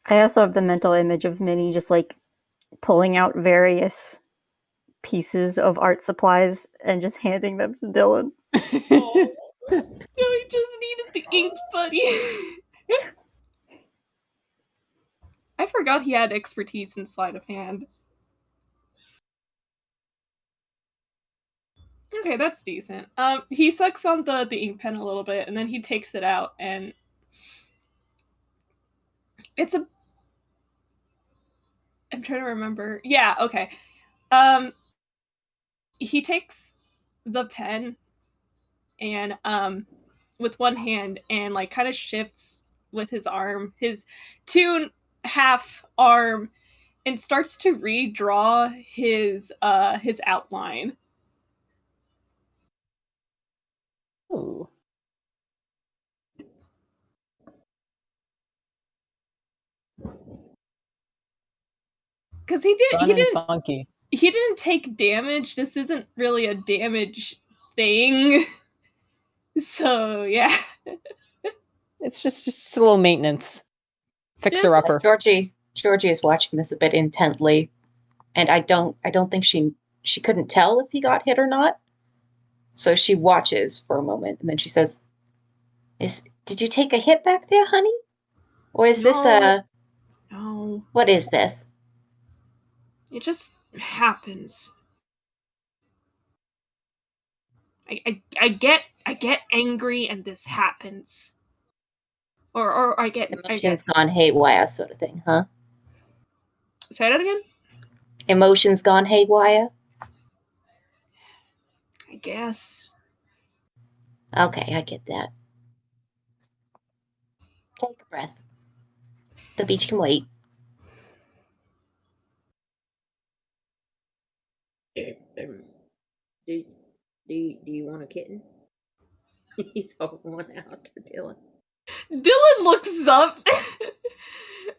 I also have the mental image of Minnie just like pulling out various pieces of art supplies and just handing them to Dylan. Oh, no, I just needed the ink, buddy. I forgot he had expertise in sleight of hand. Okay, that's decent. He sucks on the ink pen a little bit, and then he takes it out, and it's a. I'm trying to remember. Yeah, okay. He takes the pen and with one hand and like kind of shifts with his arm, his Toon half arm, and starts to redraw his outline. Ooh. Because he didn't funky. He didn't take damage. This isn't really a damage thing. So yeah. It's just a little maintenance. Fixer upper. Georgie is watching this a bit intently, and I don't think she couldn't tell if he got hit or not. So she watches for a moment, and then she says, "Did you take a hit back there, honey? Or is this a... No. What is this?" It just happens. I get angry and this happens. Or I get Emotions gone haywire sort of thing, huh? Say that again? Emotions gone haywire? guess. Okay, I get that. Take a breath. The beach can wait. Do you want a kitten? He's holding one out to Dylan. Dylan looks up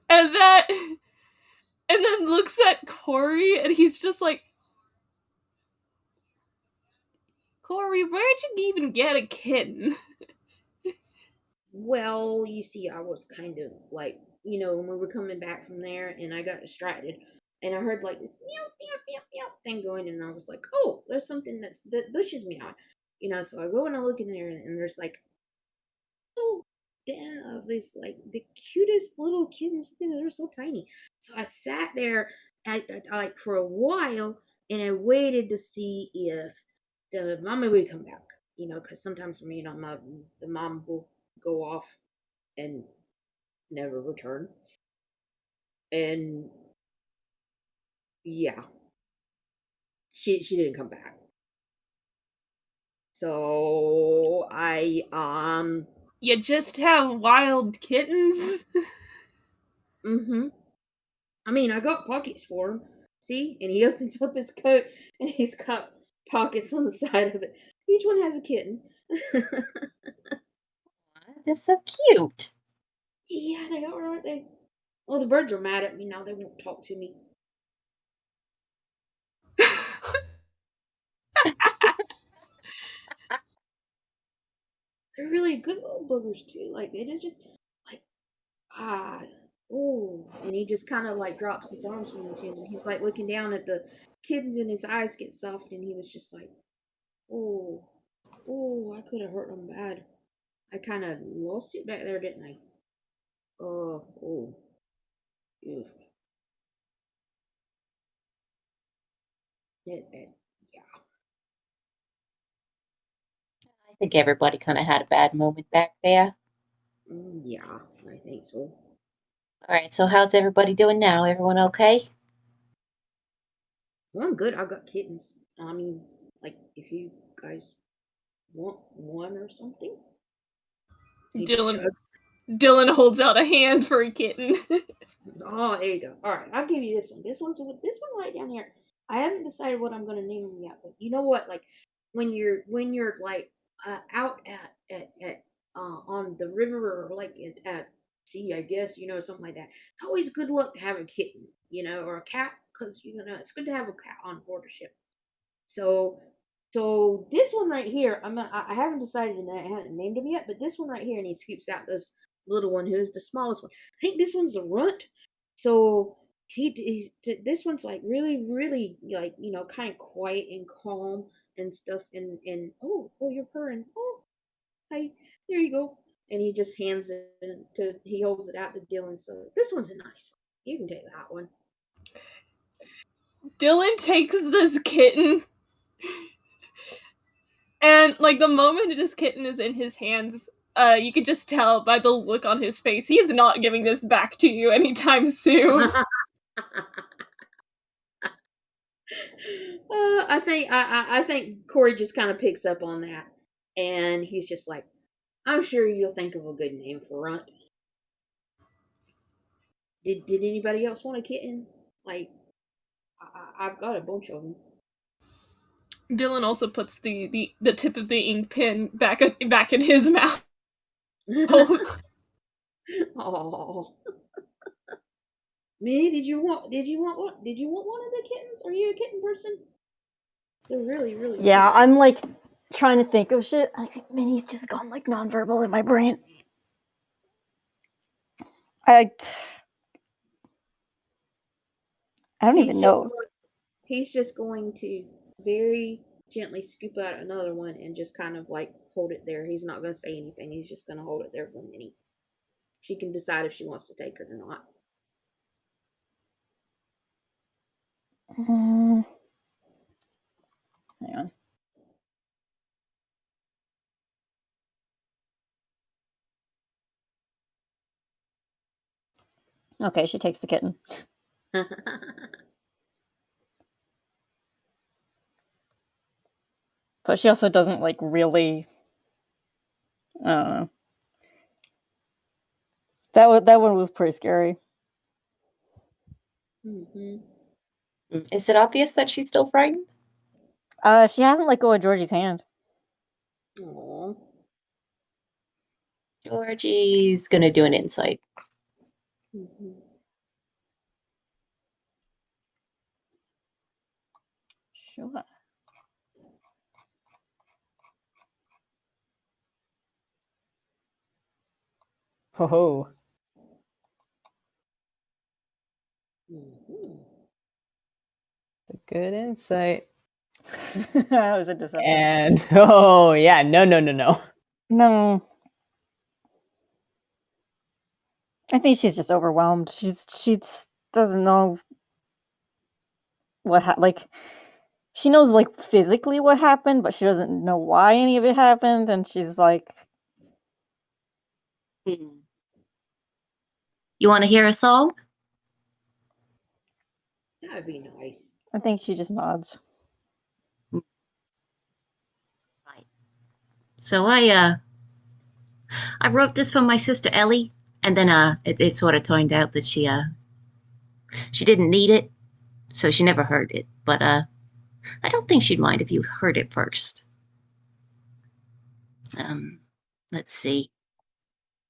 at that and then looks at Corey and he's just like, Corey, where'd you even get a kitten? Well, you see, I was kind of like, when we were coming back from there, and I got distracted, and I heard like this meow meow meow meow thing going, and I was like, oh, there's something that bushes me out, So I go and I look in there, and there's like little den of these like the cutest little kittens. They're so tiny. So I sat there like for a while, and I waited to see if the mama would come back. Because sometimes for me, the mom will go off and never return. And yeah, she didn't come back. So You just have wild kittens? I mean, I got pockets for him. See? And he opens up his coat and he's got pockets on the side of it. Each one has a kitten. They're so cute. Yeah, they are, aren't they? Well, the birds are mad at me now. They won't talk to me. They're really good little boogers too. Like they're just like and he just kind of like drops his arms from the chin. He's like looking down at the kittens, and his eyes get soft, and he was just like, oh, I could have hurt him bad. I kind of lost it back there, didn't I? Oh, ew. Yeah. I think everybody kind of had a bad moment back there. Yeah, I think so. All right, so how's everybody doing now? Everyone okay? Well, I'm good. I got kittens. I mean, like, if you guys want one or something. Dylan holds out a hand for a kitten. Oh, there you go. All right, I'll give you this one. This one right down here. I haven't decided what I'm gonna name them yet, but you know what? Like when you're like out at on the river or like at sea, I guess something like that. It's always good luck to have a kitten, or a cat, because it's good to have a cat on board a ship. So this one right here, I haven't decided, and I haven't named him yet, but this one right here, and he scoops out this little one who is the smallest one. I think this one's the runt. So this one's like really, really like kind of quiet and calm and stuff. And oh, you're purring. Oh, hi, there you go. And he just he holds it out to Dylan. So this one's a nice one. You can take that one. Dylan takes this kitten, and like the moment this kitten is in his hands, you can just tell by the look on his face, he is not giving this back to you anytime soon. I think Corey just kind of picks up on that, and he's just like, "I'm sure you'll think of a good name for Runt." Did anybody else want a kitten? Like, I've got a bunch of them. Dylan also puts the tip of the ink pen back in his mouth. Oh, Minnie, did you want one of the kittens? Are you a kitten person? They're really, really. Yeah, cute. I'm like trying to think of shit. I think Minnie's just gone like nonverbal in my brain. I don't even know. He's just going to very gently scoop out another one and just kind of like hold it there. He's not going to say anything. He's just going to hold it there for Minnie. She can decide if she wants to take it or not. Hang on. Okay, she takes the kitten. But she also doesn't, like, really... That one was pretty scary. Mm-hmm. Is it obvious that she's still frightened? She hasn't let go of Georgie's hand. Aww. Georgie's gonna do an insight. Mm-hmm. Sure. Ho ho. Mm-hmm. A good insight. That was a deception. And oh yeah, no. No. I think she's just overwhelmed. She doesn't know what like she knows like physically what happened, but she doesn't know why any of it happened, and she's like, You want to hear a song? That would be nice. I think she just nods. Right. So I wrote this for my sister Ellie, and then it sort of turned out that she didn't need it, so she never heard it. But I don't think she'd mind if you heard it first. Let's see.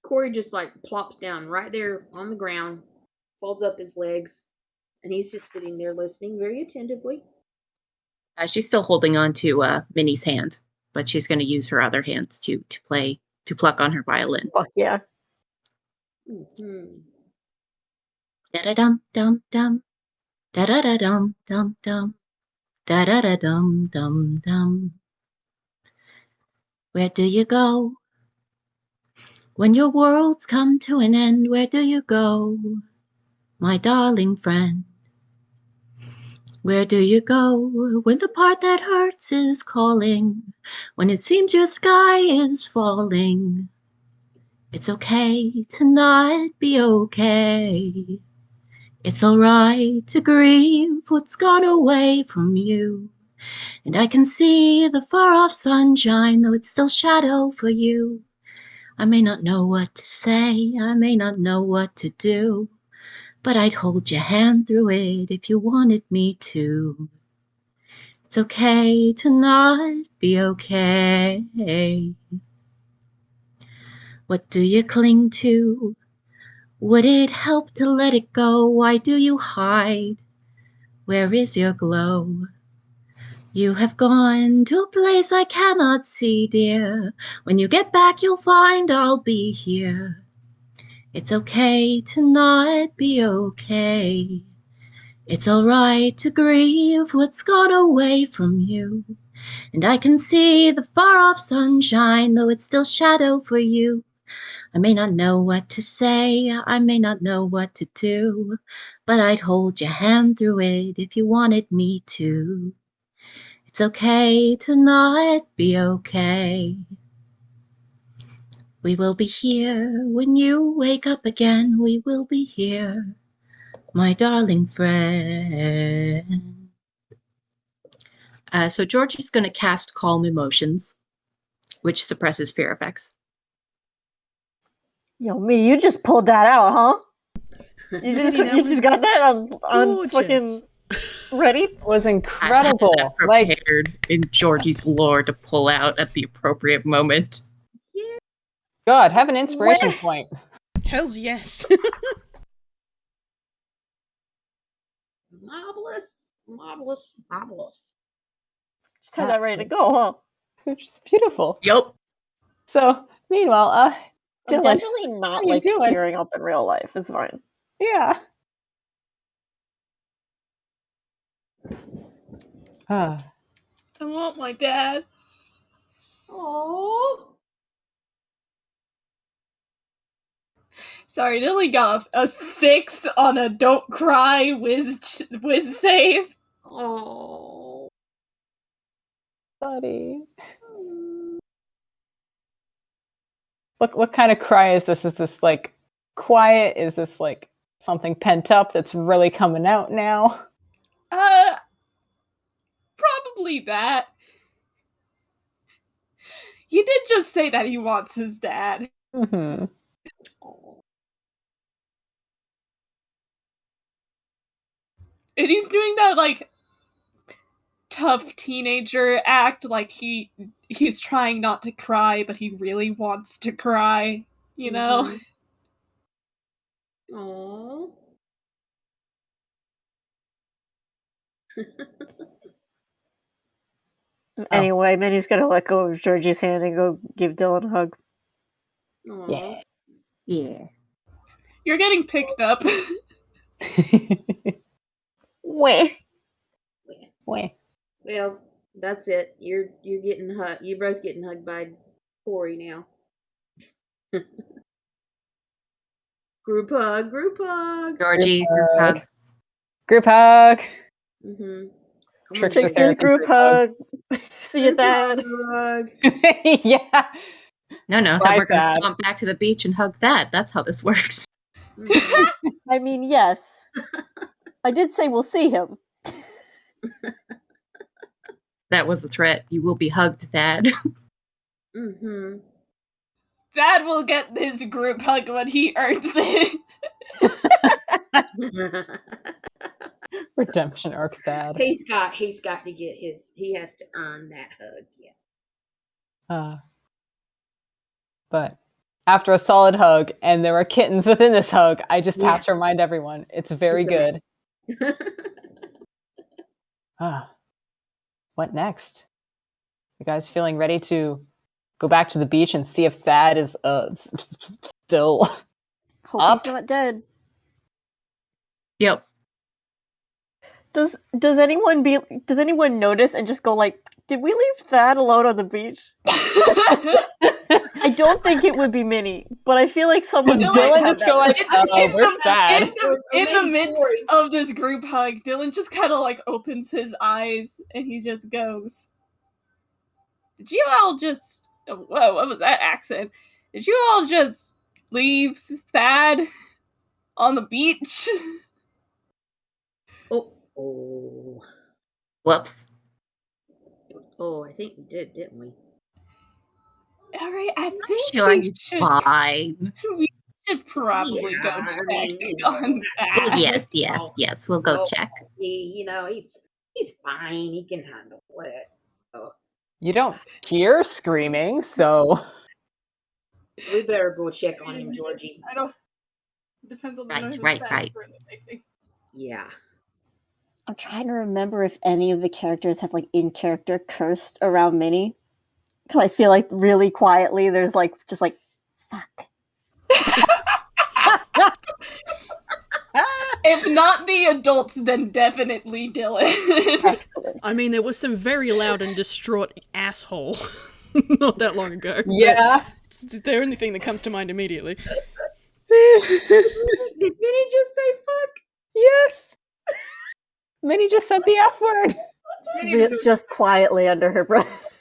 Corey just like plops down right there on the ground, folds up his legs, and he's just sitting there listening very attentively. She's still holding on to Minnie's hand, but she's going to use her other hands to pluck on her violin. Fuck yeah. Mm-hmm. Da da dum dum dum, da da da dum dum dum, da da da dum dum dum. Where do you go when your worlds come to an end? Where do you go, my darling friend? Where do you go when the part that hurts is calling? When it seems your sky is falling? It's okay to not be okay. It's alright to grieve what's gone away from you. And I can see the far-off sunshine, though it's still shadow for you. I may not know what to say, I may not know what to do, but I'd hold your hand through it if you wanted me to. It's okay to not be okay. What do you cling to? Would it help to let it go? Why do you hide? Where is your glow? You have gone to a place I cannot see, dear. When you get back, you'll find I'll be here. It's okay to not be okay. It's alright to grieve what's gone away from you. And I can see the far-off sunshine, though it's still shadow for you. I may not know what to say, I may not know what to do, but I'd hold your hand through it if you wanted me to. It's okay to not be okay. We will be here when you wake up again. We will be here, my darling friend. So Georgie's going to cast Calm Emotions, which suppresses fear effects. Yo, me, you just pulled that out, huh? You just got that on fucking ready? It was incredible. I have that prepared in Georgie's lore to pull out at the appropriate moment. Yeah. God, have an inspiration point. Hells yes. Marvelous, marvelous, marvelous. Just had that ready to go, huh? Which is beautiful. Yep. So, meanwhile, I'm Dylan, definitely not how you like doing? tearing up in real life. It's fine. yeah. Ah. I want my dad. Oh. Sorry, Lily got a 6 on a don't cry whiz save. Oh. Buddy. What kind of cry is this? Is this like quiet? Is this like something pent up that's really coming out now? Probably that. He did just say that he wants his dad. Mm-hmm. And he's doing that, like, tough teenager act, like he's trying not to cry, but he really wants to cry, you know? Aww. Anyway, Minnie's gonna let go of Georgie's hand and go give Dylan a hug. Aww. Yeah. You're getting picked up. Wah. Wah. Well, that's it. You're getting hugged. You're both getting hugged by Corey now. Group hug. Group hug. Georgie, group hug. Group hug. Mm-hmm. Trickster's group hug. See you, Thad. Hug. Yeah. No, then Bye, we're going to Thad. stomp back to the beach and hug Thad. That's how this works. I mean, yes. I did say we'll see him. That was a threat. You will be hugged, Thad. Mm-hmm. Thad will get his group hug when he earns it. Redemption arc, Thad. He's got to get his. He has to earn that hug. Yeah. But after a solid hug, and there are kittens within this hug, I just have to remind everyone, it's very good. What next? You guys feeling ready to go back to the beach and see if Thad is still Hope up? he's not dead. Yep. Does anyone notice and just go like, did we leave Thad alone on the beach? I don't think it would be Minnie, but I feel like someone Does might Dylan have just that go like, response. where's Thad? In the midst of this group hug, Dylan just kind of like opens his eyes and he just goes, "Did you all just... Whoa, what was that accent? Did you all just leave Thad on the beach?" Oh. Whoops. Oh, I think we did, didn't we? All right, I think Sure, we he's should, fine. we should probably go I check mean, on that. Yes. We'll go check. He's fine. He can handle it. Oh, You don't hear screaming, so we better go check on him, Georgie. I don't. Depends on the noises Right. Thad's currently making. Yeah. I'm trying to remember if any of the characters have like in character cursed around Minnie. Because I feel like really quietly there's like just like fuck. If not the adults, then definitely Dylan. Excellent. I mean, there was some very loud and distraught asshole not that long ago. yeah. It's the only thing that comes to mind immediately. Did Minnie just say fuck? Yes. Minnie just said the F word. Just quietly under her breath.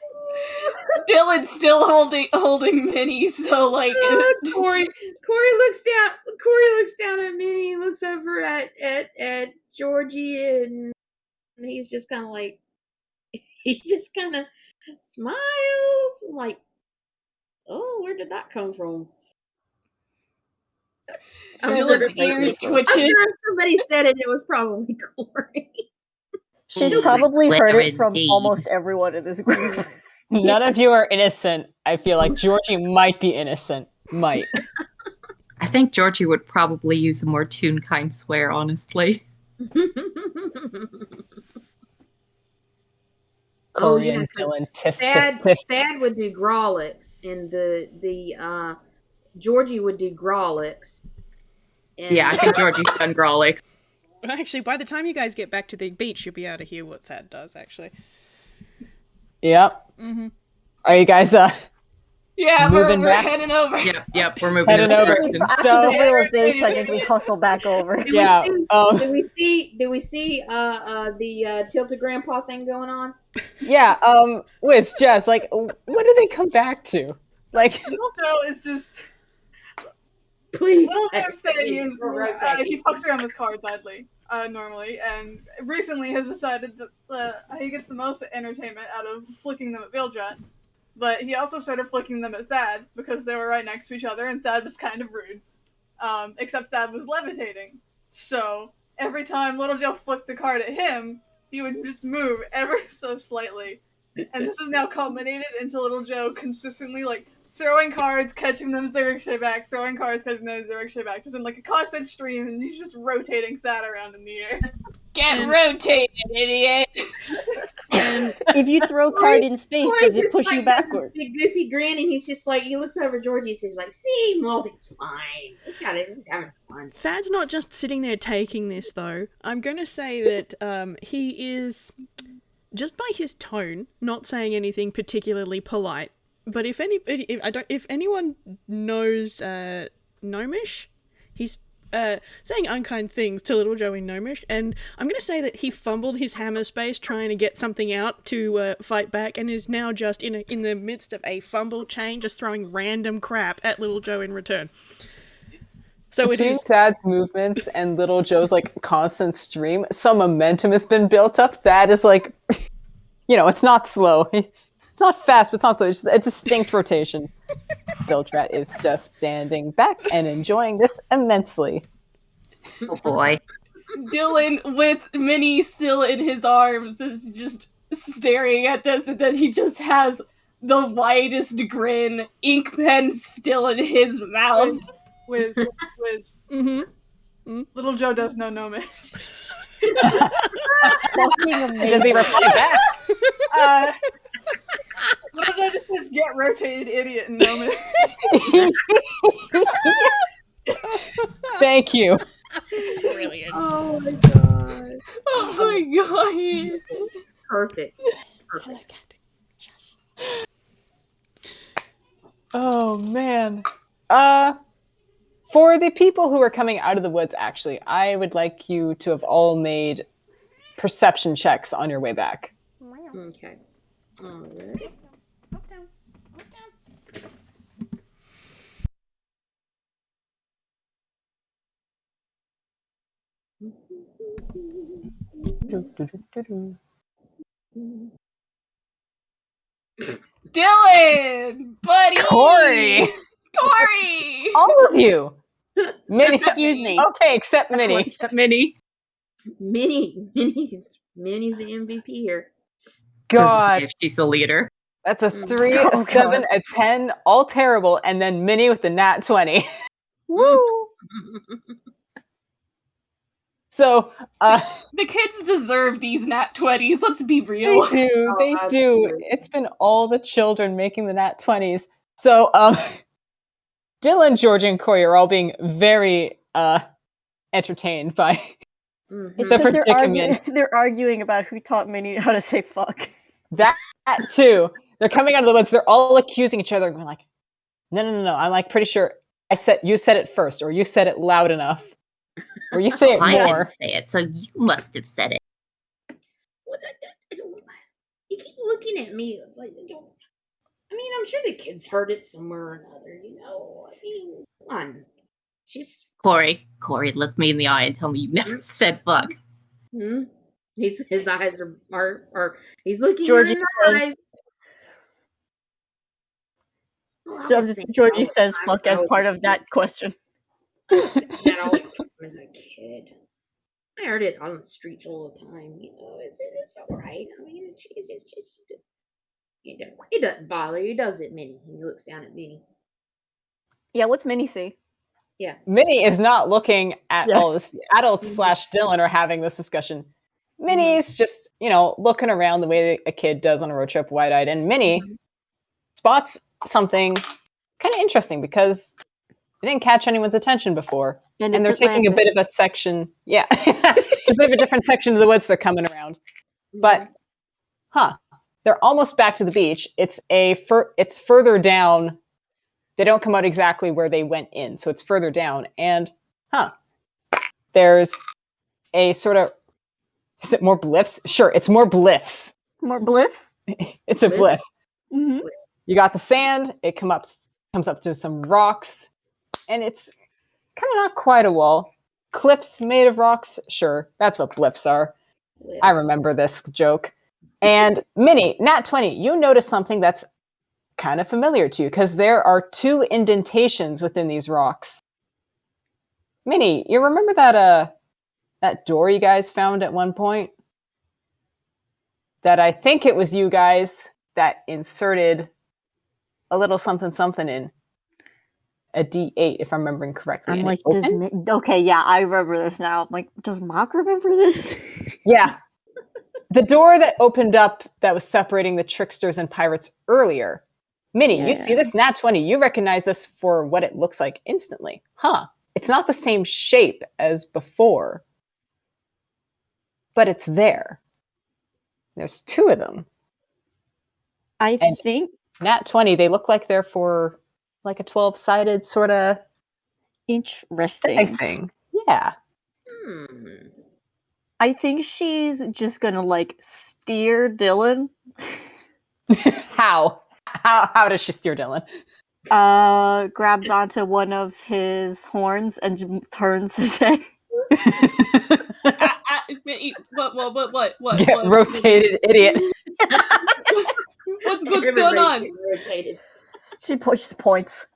Dylan's still holding Minnie, so like Corey looks down at Minnie, looks over at Georgie, and he's just kind of like, he just kind of smiles, like, oh, where did that come from? Dylan's ears I'm twitches. sure if somebody said it, it was probably Corey. She's probably heard it from Indeed. almost everyone in this group. None of you are innocent. I feel like Georgie might be innocent. Might. I think Georgie would probably use a more Toonkind swear, honestly. Corey and Dylan, tisk. Thad would do Grawlix, and the Georgie would do Grawlix. And Yeah, I think Georgie's done Grawlix. Actually, by the time you guys get back to the beach, you'll be able to hear what Thad does, actually. Yep. Mm-hmm. Are you guys Yeah, moving we're back? heading over. Yep, we're moving Heading in the over. direction. After So- the realization, I think we hustle back over. Yeah. Did we see the tilted grandpa thing going on? Yeah. Whis, Jess, like, when do they come back to? Like, Little Joe is just. Please. Little Joe's thing is Rotate. he fucks around with cards idly, normally, and recently has decided that he gets the most entertainment out of flicking them at Bilgerat. but he also started flicking them at Thad because they were right next to each other, and Thad was kind of rude. Except Thad was levitating. So every time Little Joe flicked the card at him, he would just move ever so slightly. And this is now culminated into Little Joe consistently, like, throwing cards, catching them as they ricochet back, throwing cards, catching them as they ricochet back, just in, like, a constant stream, and he's just rotating Thad around in the air. Get rotated, idiot! And If you throw a card in space, does it push you backwards? Big goofy grin, and he's just like, he looks over Georgie, and he's like, "See, Malty's fine. Look at it, he's having fun." Thad's not just sitting there taking this, though. I'm going to say that he is, just by his tone, not saying anything particularly polite. But if anyone knows Gnomish, he's saying unkind things to Little Joe in Gnomish, and I'm going to say that he fumbled his hammer space trying to get something out to fight back, and is now just in the midst of a fumble chain, just throwing random crap at Little Joe in return. So between Thad's movements and Little Joe's like constant stream, some momentum has been built up. Thad is like, it's not slow. It's not fast, but it's not slow. It's just a distinct rotation. Bilgerat is just standing back and enjoying this immensely. Oh boy. Dylan, with Minnie still in his arms, is just staring at this, and then he just has the widest grin, ink pen still in his mouth. Whiz. Mm-hmm. Little Joe does no Gnomish. Does he reply back? Little Joe just says, "Get rotated, idiot," in Gnomish. Thank you. Brilliant. Oh my god. Oh my god. Perfect. Oh man. For the people who are coming out of the woods, actually, I would like you to have all made perception checks on your way back. Okay. Alright. Dylan! Buddy! Corey! All of you! Minnie. Excuse me. Okay, except Minnie. Except Minnie. Minnie's the MVP here. God. If she's the leader. That's a 3, Oh, a 7, a 10, all terrible, and then Minnie with the nat 20. Woo! So, The kids deserve these nat 20s, let's be real. they do, they do. absolutely. It's been all the children making the nat 20s. So, Dylan, Georgie, and Corey are all being very entertained by Mhm. It's the 'cause predicament. they're arguing about who taught Minnie how to say fuck. That too. They're coming out of the woods. They're all accusing each other, going like, "No. I'm like pretty sure you said it first, or you said it loud enough, or you say it I more." didn't say it, so you must have said it. What I don't, you keep looking at me. It's like, I'm sure the kids heard it somewhere or another, come on. She's, Corey, look me in the eye and tell me you never said fuck. his eyes are he's looking Georgie in her says- eyes. Oh, I was saying Georgie all the says time fuck when I as was part a of that question. kid. I was saying that all the time as a kid. I heard it on the streets all the time. It's all right. It's just, it doesn't bother you, does it, Minnie? He looks down at Minnie. Yeah, what's Minnie see? Yeah. Minnie is not looking at Yeah. all this. Adults / Dylan are having this discussion. Minnie's just, looking around the way a kid does on a road trip, wide-eyed, and Minnie spots something kind of interesting because it didn't catch anyone's attention before. And they're it's taking a bit Atlantis. of a section. Yeah. It's a bit of a different section of the woods they're coming around. But, they're almost back to the beach. It's further down. They don't come out exactly where they went in, so it's further down. And, there's a sort of, is it more bliffs? Sure, it's more bliffs. More bliffs? It's a bliff. Mm-hmm. You got the sand, it comes up to some rocks, and it's kind of not quite a wall. Cliffs made of rocks, sure, that's what bliffs are. I remember this joke. And Minnie, nat 20, you notice something that's kind of familiar to you because there are 2 indentations within these rocks. Minnie, you remember that door you guys found at one point? That I think it was you guys that inserted a little something something in a D8, if I'm remembering correctly. I'm and like, it opened? okay, yeah, I remember this now. I'm like, does Mock remember this? Yeah. The door that opened up that was separating the tricksters and pirates earlier. Minnie, you see this? Nat 20. You recognize this for what it looks like instantly. Huh. It's not the same shape as before, but it's there. There's 2 of them. I think Nat 20, they look like they're for like a 12-sided sort of interesting thing. Yeah. I think she's just gonna like steer Dylan. How? How does she steer Dylan? Grabs onto one of his horns and turns his head. What? Get rotated, idiot. What's going on? Rotated. She pushes points.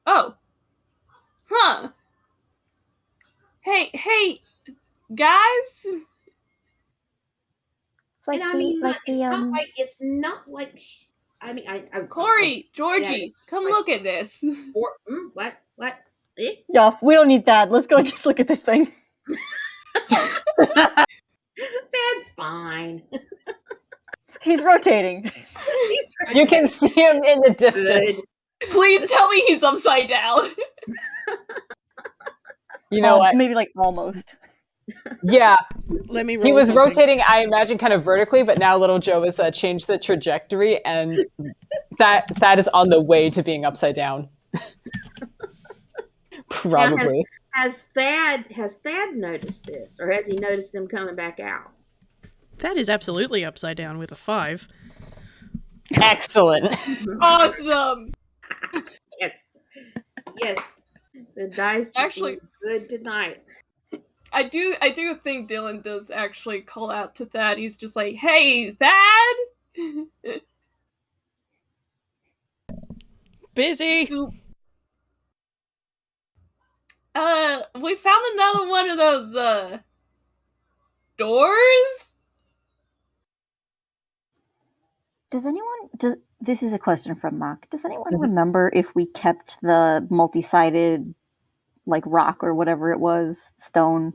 Oh. Huh. Hey, guys. It's like And I mean, it's not like. I mean, Corey, Georgie, come look at this. What? Yeah, we don't need that. Let's go just look at this thing. That's fine. He's rotating. You can see him in the distance. Please tell me he's upside down. You know what? Maybe like almost. Yeah. Let me roll He was something. rotating, I imagine, kind of vertically, but now Little Joe has changed the trajectory, and that is on the way to being upside down. Probably. Now, has Thad noticed this, or has he noticed them coming back out? That is absolutely upside down with a 5. Excellent. Awesome. Yes. The dice Actually, good tonight. I do think Dylan does actually call out to Thad. He's just like, "Hey, Thad." Busy. We found another one of those doors. This is a question from Mock. Does anyone remember if we kept the multi-sided like rock or whatever it was, stone?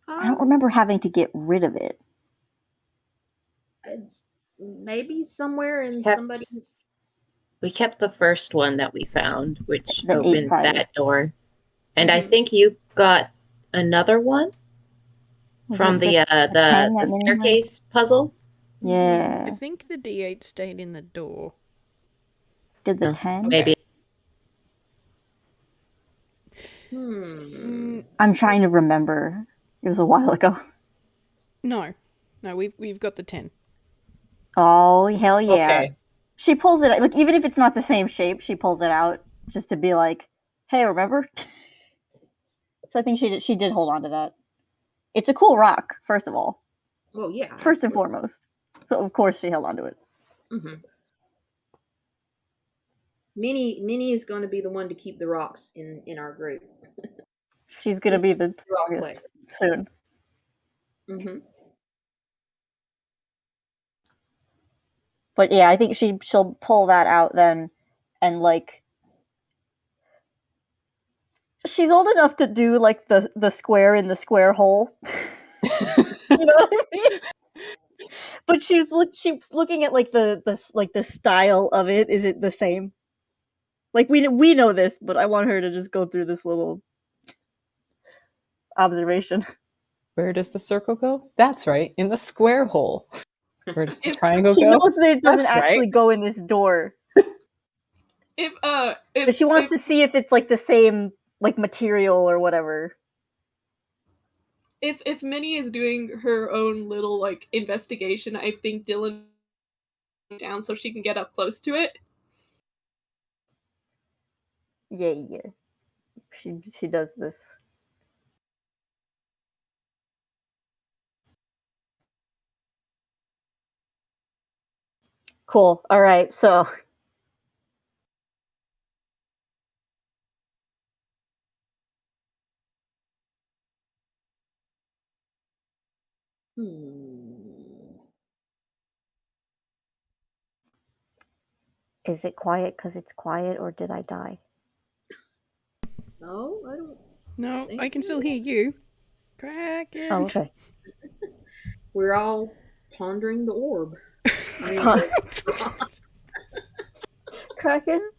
I don't remember having to get rid of it. It's maybe somewhere in somebody's. We kept the first one that we found, which The opened 8-sided. that door. And I think you got another one from the 10 that Minnie had? staircase puzzle. Yeah. I think the D8 stayed in the door. Did the 10? Maybe. I'm trying to remember. It was a while ago. No, we've got the 10. Oh, hell yeah. Okay. She pulls it, like, even if it's not the same shape, she pulls it out just to be like, hey, remember? So I think she did hold on to that. It's a cool rock, first of all. Well, yeah. First and foremost. So, of course, she held on to it. Mm-hmm. Minnie is going to be the one to keep the rocks in our group. She's going to be the strongest soon. Mm-hmm. But yeah, I think she'll pull that out then, and like, she's old enough to do like the square in the square hole. You know what I mean? But she's looking at like the style of it. Is it the same? Like we know this, but I want her to just go through this little observation. Where does the circle go? That's right, in the square hole. Where does the triangle She go? knows that it doesn't That's actually right. go in this door. But she wants to see if it's like the same like material or whatever. If Minnie is doing her own little like investigation, I think Dylan down so she can get up close to it. Yeah. She does this. Cool. All right. So is it quiet because it's quiet, or did I die? No, I don't. No, think I can so. still hear you. Kraken. Oh, okay. We're all pondering the orb. I mean, Pon- Kraken?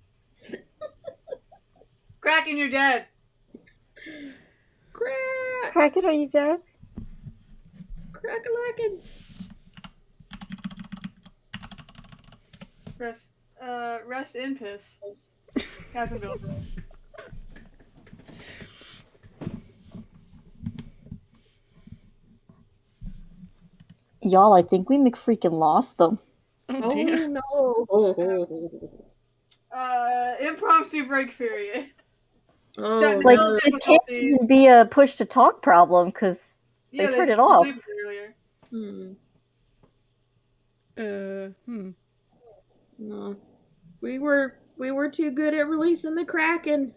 Kraken, you're dead. crack, Kraken, are you dead? crack-a-lackin'. Rest in piss. Captain Bilgerat. Y'all, I think we McFreaking lost them. Oh dear. Oh no. Impromptu break period. Oh Technical Like, no. this can't difficulties. even be a push to talk problem because Yeah, they turned it fell off. asleep earlier. No. We were too good at releasing the Kraken.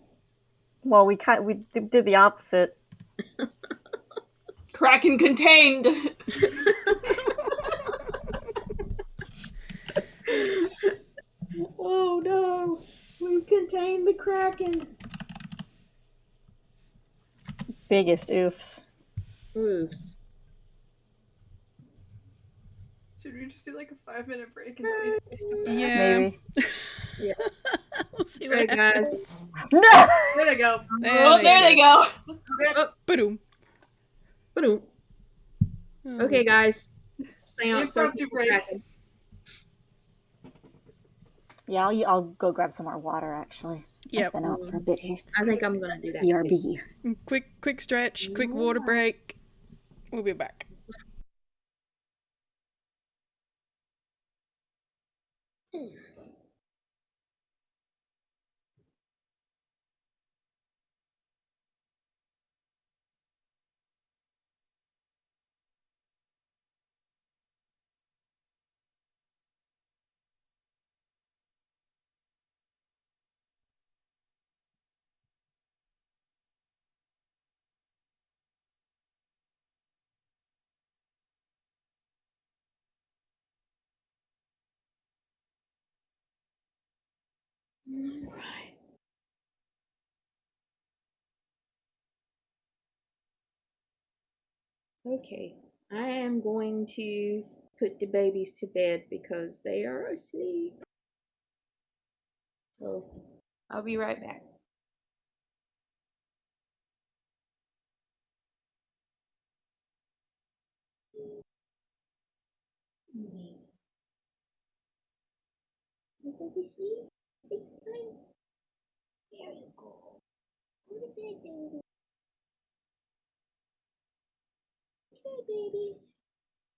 Well, we did the opposite. Kraken contained. Oh no. We've contained the Kraken. Biggest oofs. Oops. Should we just do like a 5-minute break and see if they come back? Yeah. Maybe. Yeah. We'll see Okay, what happens. guys. No! There they go. Oh, there they go. Ba-doom. Ba-doom. Oh. Okay, guys. Seance Impromptu circle for break. Kraken. Yeah, I'll go grab some more water, actually. Yep. I've been out for a bit here. I think I'm gonna do that. BRB. Quick stretch, quick water break. We'll be back. Right. Okay. I am going to put the babies to bed because they are asleep. So I'll be right back. Everybody sleep? Sleep time? There you go. Go to bed, baby. Good babies.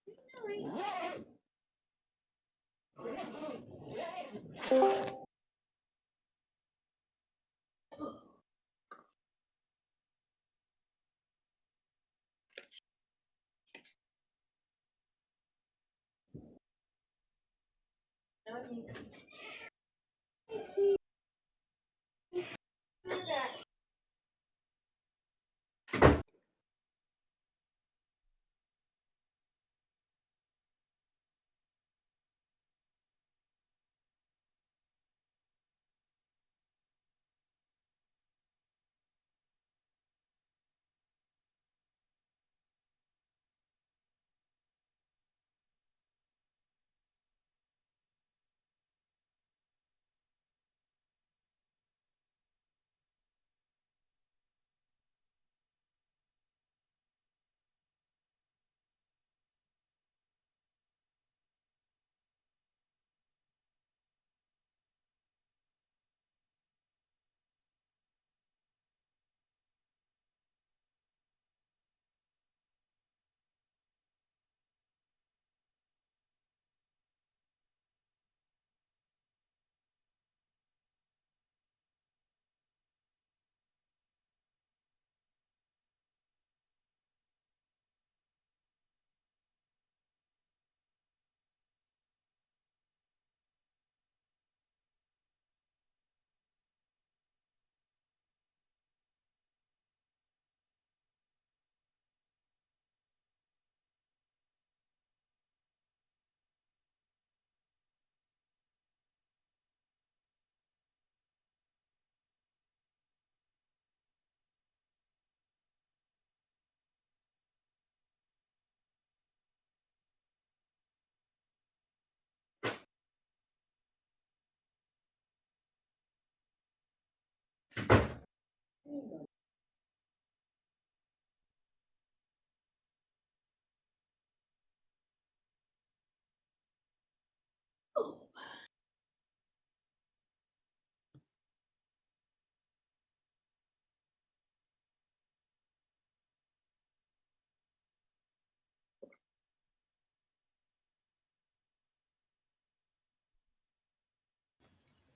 Good night.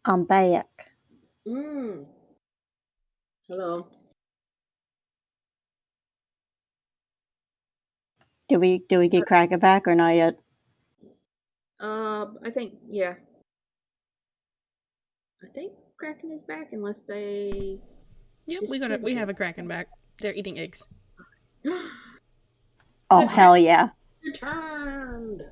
I'm back. Hello. Do we get Kraken back or not yet? I think yeah. I think Kraken is back unless they. Yep, we have a Kraken back. They're eating eggs. Oh, hell yeah. Returned.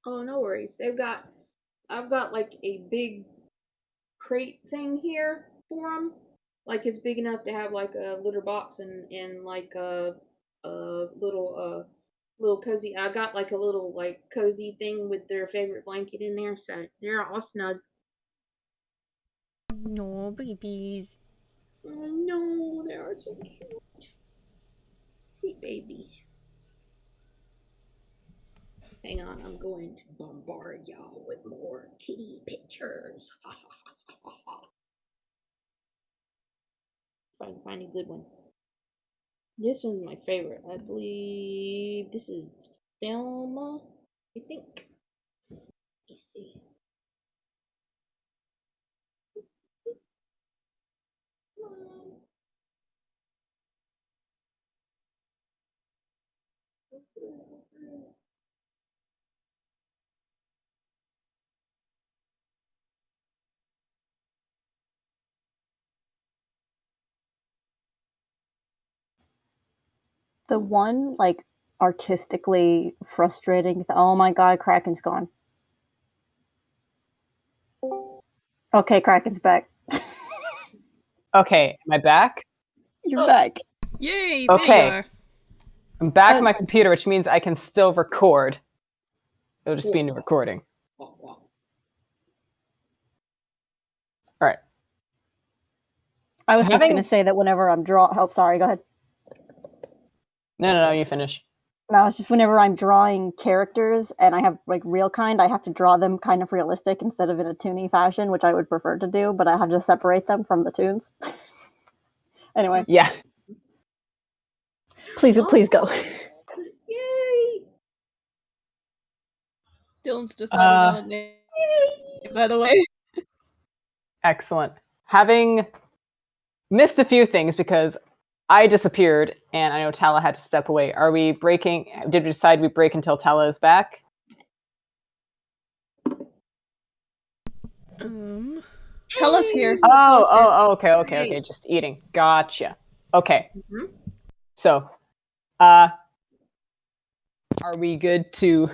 Oh, no worries. I've got like a big crate thing here for them. Like it's big enough to have like a litter box and like a little cozy. I got like a little like cozy thing with their favorite blanket in there, so they're all snug. No, babies. Oh no, they are so cute. Sweet babies. Hang on, I'm going to bombard y'all with more kitty pictures. Find a good one. This one's my favorite. I believe this is Thelma. I think. Let's see. The one, like, artistically frustrating. Oh my god, Kraken's gone. Okay, Kraken's back. Okay, am I back? You're back. Yay! Okay. There you are. I'm back on my computer, which means I can still record. It'll just be a new recording. All right. I was just going to say that whenever I'm oh, sorry, go ahead. No, you finish. No, it's just whenever I'm drawing characters and I have like real kind, I have to draw them kind of realistic instead of in a toony fashion, which I would prefer to do, but I have to separate them from the toons. Anyway. Yeah. Please go. Yay! Dylan's decided on a name, by the way. Excellent. Having missed a few things because I disappeared and I know Tala had to step away. Are we breaking? Did we decide we break until Tala is back? Tell here. Okay. Just eating. Gotcha. Okay. So, are we good to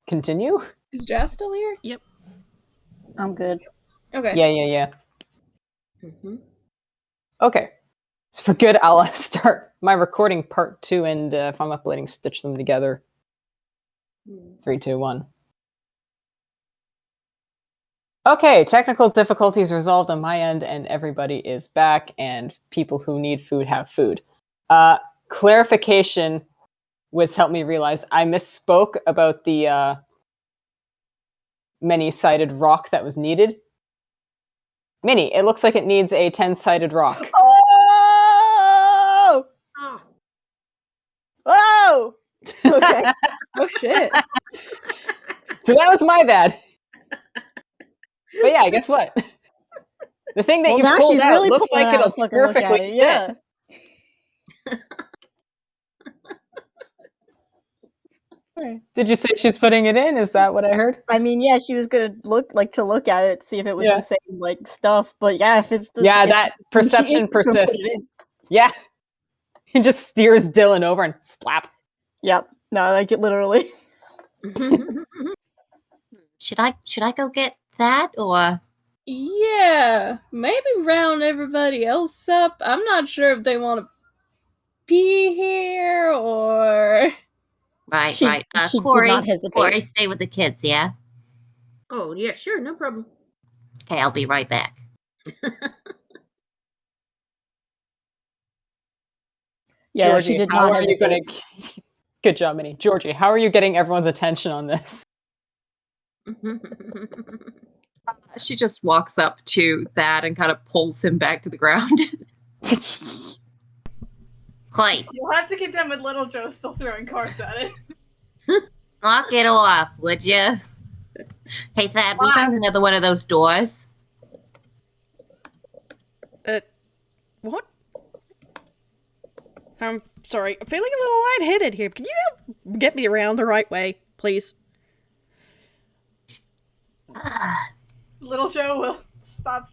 continue? Is Jazz still here? Yep. I'm good. Okay. Yeah. Okay. So for good, I'll start my recording part 2, and if I'm uploading, stitch them together. 3, 2, 1. Okay, technical difficulties resolved on my end, and everybody is back, and people who need food have food. Clarification was helped me realize I misspoke about the many-sided rock that was needed. Minnie, it looks like it needs a 10-sided rock. Oh! Oh! Okay. Oh shit. So that was my bad. But yeah, guess what? The thing that you now pulled she's out really looks pulling like out it'll a fucking look at perfectly it, yeah. fit. Did you say she's putting it in? Is that what I heard? I mean, yeah, she was gonna look at it, see if it was the same like stuff. But yeah, if it's the that perception persists. Yeah, he just steers Dylan over and splap. Yep. No, like it literally. Should I go get that or? Yeah, maybe round everybody else up. I'm not sure if they want to be here or. Right. She Corey, did not hesitate. Corey, stay with the kids, yeah? Oh, yeah, sure, no problem. Okay, I'll be right back. Yeah, Georgie, she did how not are you hesitate. gonna? Good job, Minnie. Georgie, how are you getting everyone's attention on this? She just walks up to Thad and kind of pulls him back to the ground. Clay, You'll have to contend with Little Joe still throwing cards at it. knock it off, would you? Hey, Thad, we found another one of those doors. What? I'm sorry. I'm feeling a little lightheaded here. Can you help get me around the right way, please? Little Joe will stop.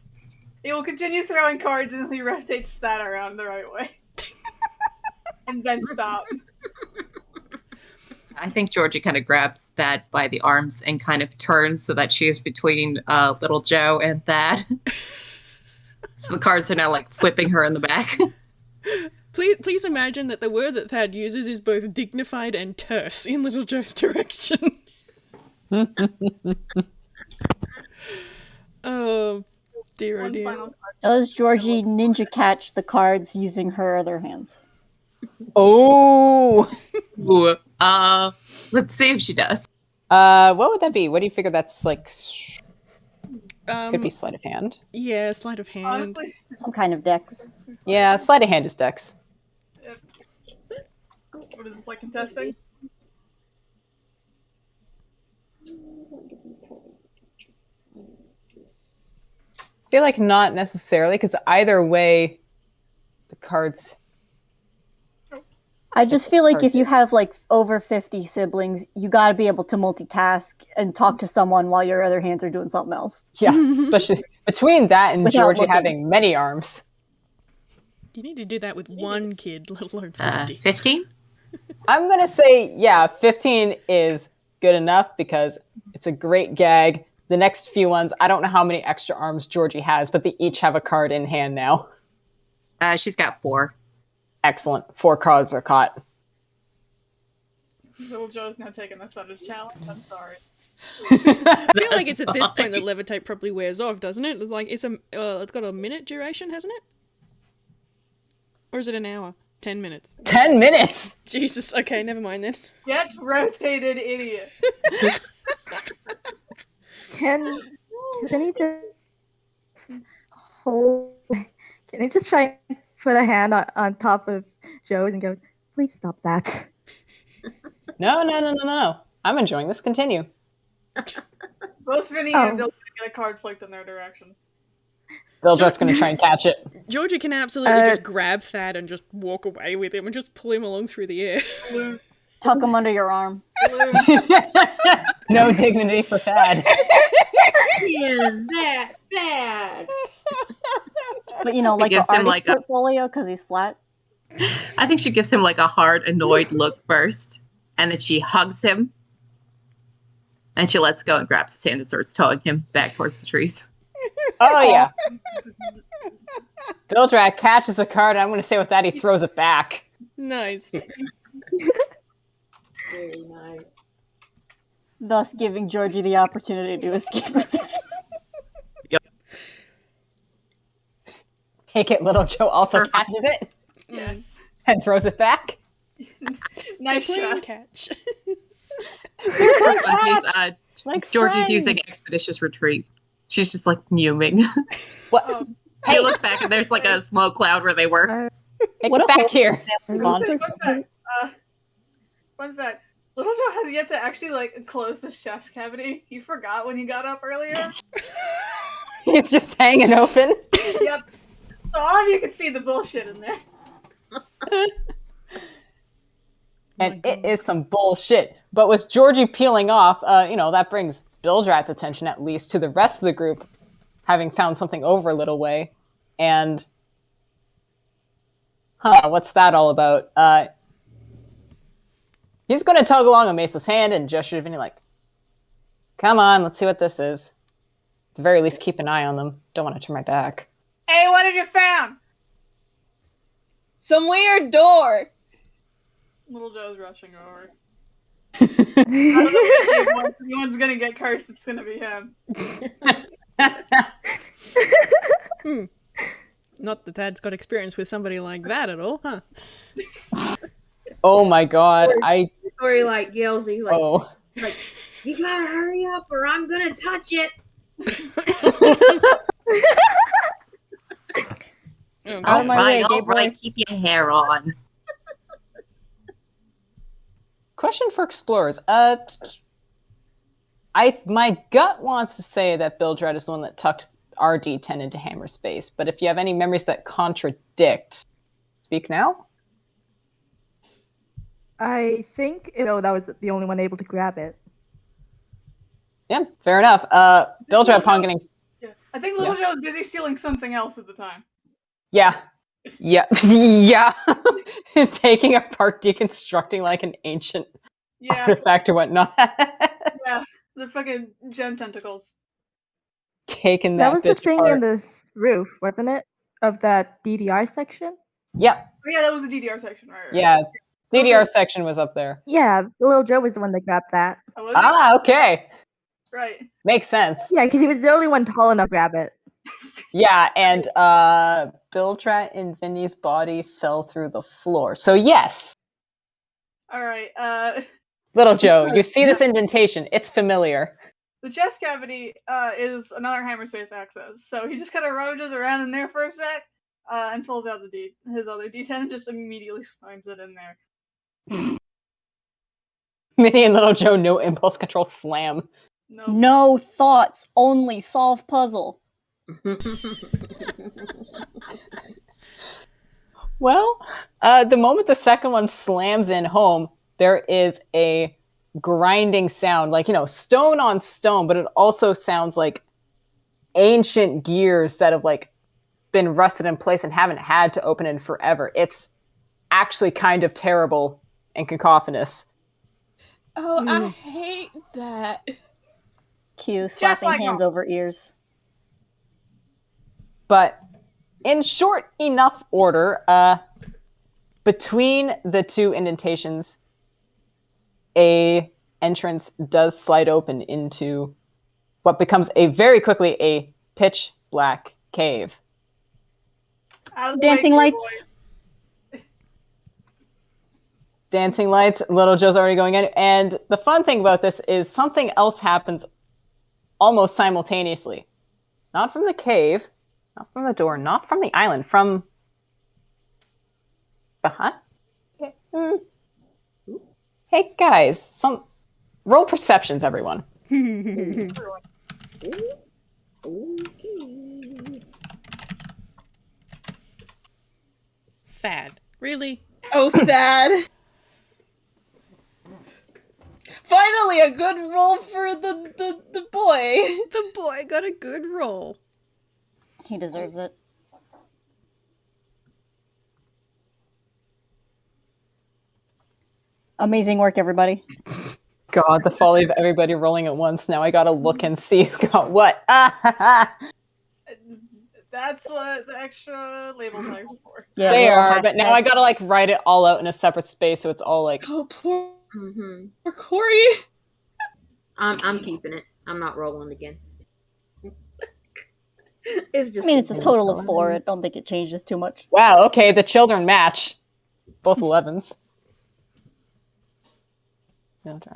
He will continue throwing cards until he rotates that around the right way. And then stop. I think Georgie kind of grabs Thad by the arms and kind of turns so that she is between Little Joe and Thad. So the cards are now like flipping her in the back. Please imagine that the word that Thad uses is both dignified and terse in Little Joe's direction. Oh, dear, oh dear. Does Georgie ninja catch the cards using her other hands? Oh! Ooh, let's see if she does. What would that be? What do you figure that's like? Could be sleight of hand. Yeah, sleight of hand. Honestly. Some kind of dex. Yeah, sleight of hand is dex. What is this, like contesting? I feel like not necessarily, because either way, the cards. I just feel like if you have like over 50 siblings, you got to be able to multitask and talk to someone while your other hands are doing something else. Yeah, especially between that and Without Georgie looking. having many arms. You need to do that with one kid, let alone 50. 15? I'm going to say, yeah, 15 is good enough because it's a great gag. The next few ones, I don't know how many extra arms Georgie has, but they each have a card in hand now. She's got 4. Excellent. 4 cards are caught. Little Joe's now taking this on as a challenge. I'm sorry. I feel like it's at this point that levitate probably wears off, doesn't it? It's like it's got a minute duration, hasn't it? Or is it an hour? 10 minutes. 10 minutes? Jesus. Okay, never mind then. Get rotated, idiot. Can he just hold? Can he just try and put a hand on top of Joe's and go, "Please stop that." No. I'm enjoying this. Continue. Both Vinny Oh. and Bill get a card flicked in their direction. Bildrat's going to try and catch it. Georgie can absolutely just grab Thad and just walk away with him and just pull him along through the air. Tuck him under your arm. No dignity for Thad. In that bad. But you know, like gives the him, artist like, a- portfolio, because he's flat. I think she gives him like a hard, annoyed look first, and then she hugs him, and she lets go and grabs his hand and starts towing him back towards the trees. Oh, yeah. Bildrat catches the card, and I'm going to say with that, he throws it back. Nice. Very nice. Thus giving Georgie the opportunity to escape with it. Take it, Little Joe also Perfect. catches it Yes. and throws it back. Nice Clean shot. catch. Like Georgie's friends. using expeditious retreat. She's just like fuming. What? Hey, you look back and there's like a smoke cloud where they were. Hey, What get a back whole- here. Fun fact. Fun fact. Little Joe has yet to actually like close his chest cavity. He forgot when he got up earlier. He's just hanging open. Yep. So all of you can see the bullshit in there. And it is some bullshit. But with Georgie peeling off, that brings Bildrat's attention at least to the rest of the group, having found something over a little way. And, what's that all about? He's going to tug along on Messo's hand and gesture to Vinny like, come on, let's see what this is. At the very least, keep an eye on them. Don't want to turn my back. Hey, what have you found? Some weird door. Little Joe's rushing over. I don't know if anyone's gonna get cursed, it's gonna be him. Not that Thad's got experience with somebody like that at all, huh? Oh my god, Or he like yells, he's like, Oh. like, you gotta hurry up or I'm gonna touch it. Out of my way, all gay boy. right, keep your hair on. Question for explorers. My gut wants to say that Bildrat is the one that tucked RD10 into hammer space, but if you have any memories that contradict, speak now. I think that was the only one able to grab it. Yeah, fair enough. Bildrat upon getting Yeah. I think Little Joe was busy stealing something else at the time. yeah, taking apart, deconstructing like an ancient Yeah, artifact or whatnot. yeah. The fucking gem tentacles. Taking That that was the bitch thing apart. in the roof, wasn't it? Of that DDR section? Yep. Oh yeah, that was the DDR section, right? Yeah. DDR section was up there. Yeah, Little Joe was the one that grabbed that. Oh, was it? Ah, okay. Right. Makes sense. Yeah, because he was the only one tall enough to grab it. Yeah, and Bildrat and Vinny's body fell through the floor. So yes, Alright, Little Joe, you see this indentation. It's familiar. the chest cavity is another hammer space access. So he just kind of roaches around in there for a sec, and pulls out his other D10 and just immediately slams it in there. Minnie and Little Joe, no impulse control, slam. No. No thoughts, only solve puzzle. Well, the moment the second one slams in home, there is a grinding sound, like, stone on stone, but it also sounds like ancient gears that have, like, been rusted in place and haven't had to open in forever. It's actually kind of terrible and cacophonous. Oh, I hate that. Cue slapping like hands mom. over ears. But in short enough order, between the two indentations, a entrance does slide open into what becomes very quickly a pitch black cave. Out of the way, Dancing gay lights. Dancing lights, Little Joe's already going in. And the fun thing about this is something else happens almost simultaneously. Not from the cave, not from the door, not from the island, from behind. Hey guys, roll perceptions, everyone. Everyone. Okay. Thad. Really? Oh, Thad. Finally, a good roll for the boy. The boy got a good roll. He deserves it. Amazing work, everybody. God, the folly of everybody rolling at once. Now I gotta look and see who got what. That's what the extra label tags are for. Yeah, They little are, but now hashtag. I gotta like write it all out in a separate space, so it's all like. Oh, poor Mm-hmm. Corey. I'm keeping it. I'm not rolling again. It's I just. mean, it's a total of 4. I don't think it changes too much. Wow. Okay, the children match. Both 11s.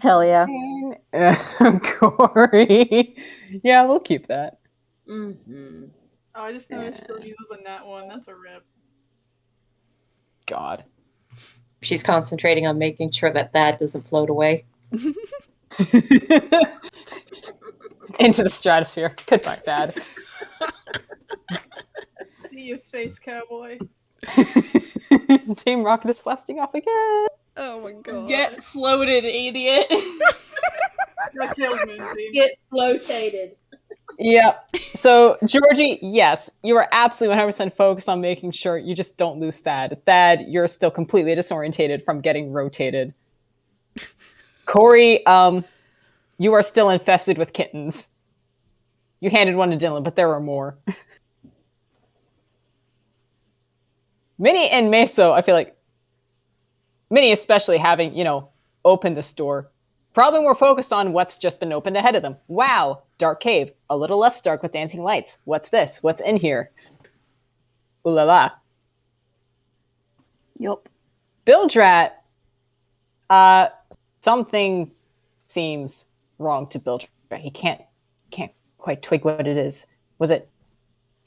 Hell yeah. Corey. Yeah, we'll keep that. Mm-hmm. Oh, I just noticed Georgie's was a nat 1. That's a rip. God. She's concentrating on making sure that doesn't float away. Into the stratosphere. Goodbye, Dad. See you, space cowboy. Team Rocket is blasting off again. Oh my god. Get floated, idiot. That tailsman team. Get flotated. Yep. So, Georgie, yes, you are absolutely 100% focused on making sure you just don't lose Thad. Thad, you're still completely disorientated from getting rotated. Corey, you are still infested with kittens. You handed one to Dylan, but there are more. Minnie and Meso, I feel like, Minnie especially having, opened this door, probably more focused on what's just been opened ahead of them. Wow, dark cave, a little less dark with dancing lights. What's this? What's in here? Ooh la la. Yup. Bilgerat, something seems wrong to Bilgerat. He can't quite twig what it is. It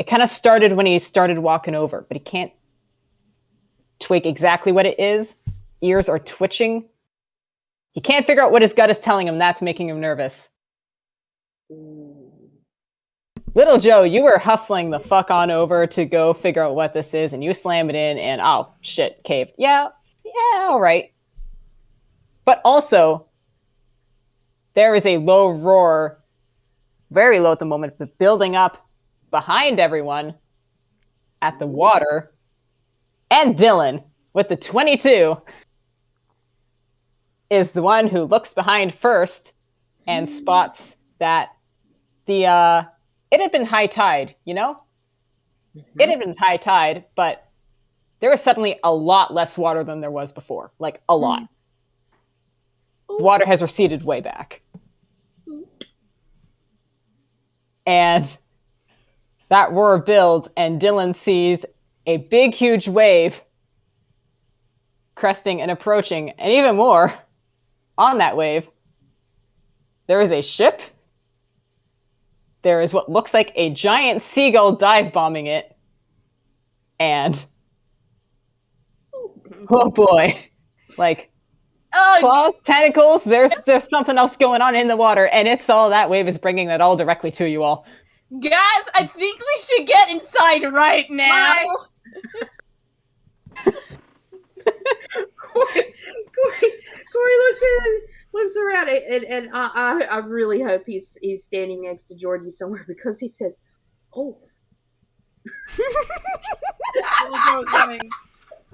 kind of started when he started walking over, but he can't twig exactly what it is. Ears are twitching. He can't figure out what his gut is telling him. That's making him nervous. Little Joe, you were hustling the fuck on over to go figure out what this is, and you slam it in, and oh, shit, caved. Yeah, all right. But also, there is a low roar, very low at the moment, but building up behind everyone at the water. And Dylan, with the 22, is the one who looks behind first and spots that it had been high tide, Mm-hmm. It had been high tide, but there was suddenly a lot less water than there was before. Like, a lot. The water has receded way back. And that roar builds, and Dylan sees a big, huge wave cresting and approaching, and even more, on that wave, there is a ship. There is what looks like a giant seagull dive bombing it, and oh boy, like claws, tentacles. There's something else going on in the water, and it's all that wave is bringing that all directly to you all. Guys, I think we should get inside right now. Corey looks around, and I really hope he's standing next to Georgie somewhere, because he says, "Oh." Little Joe's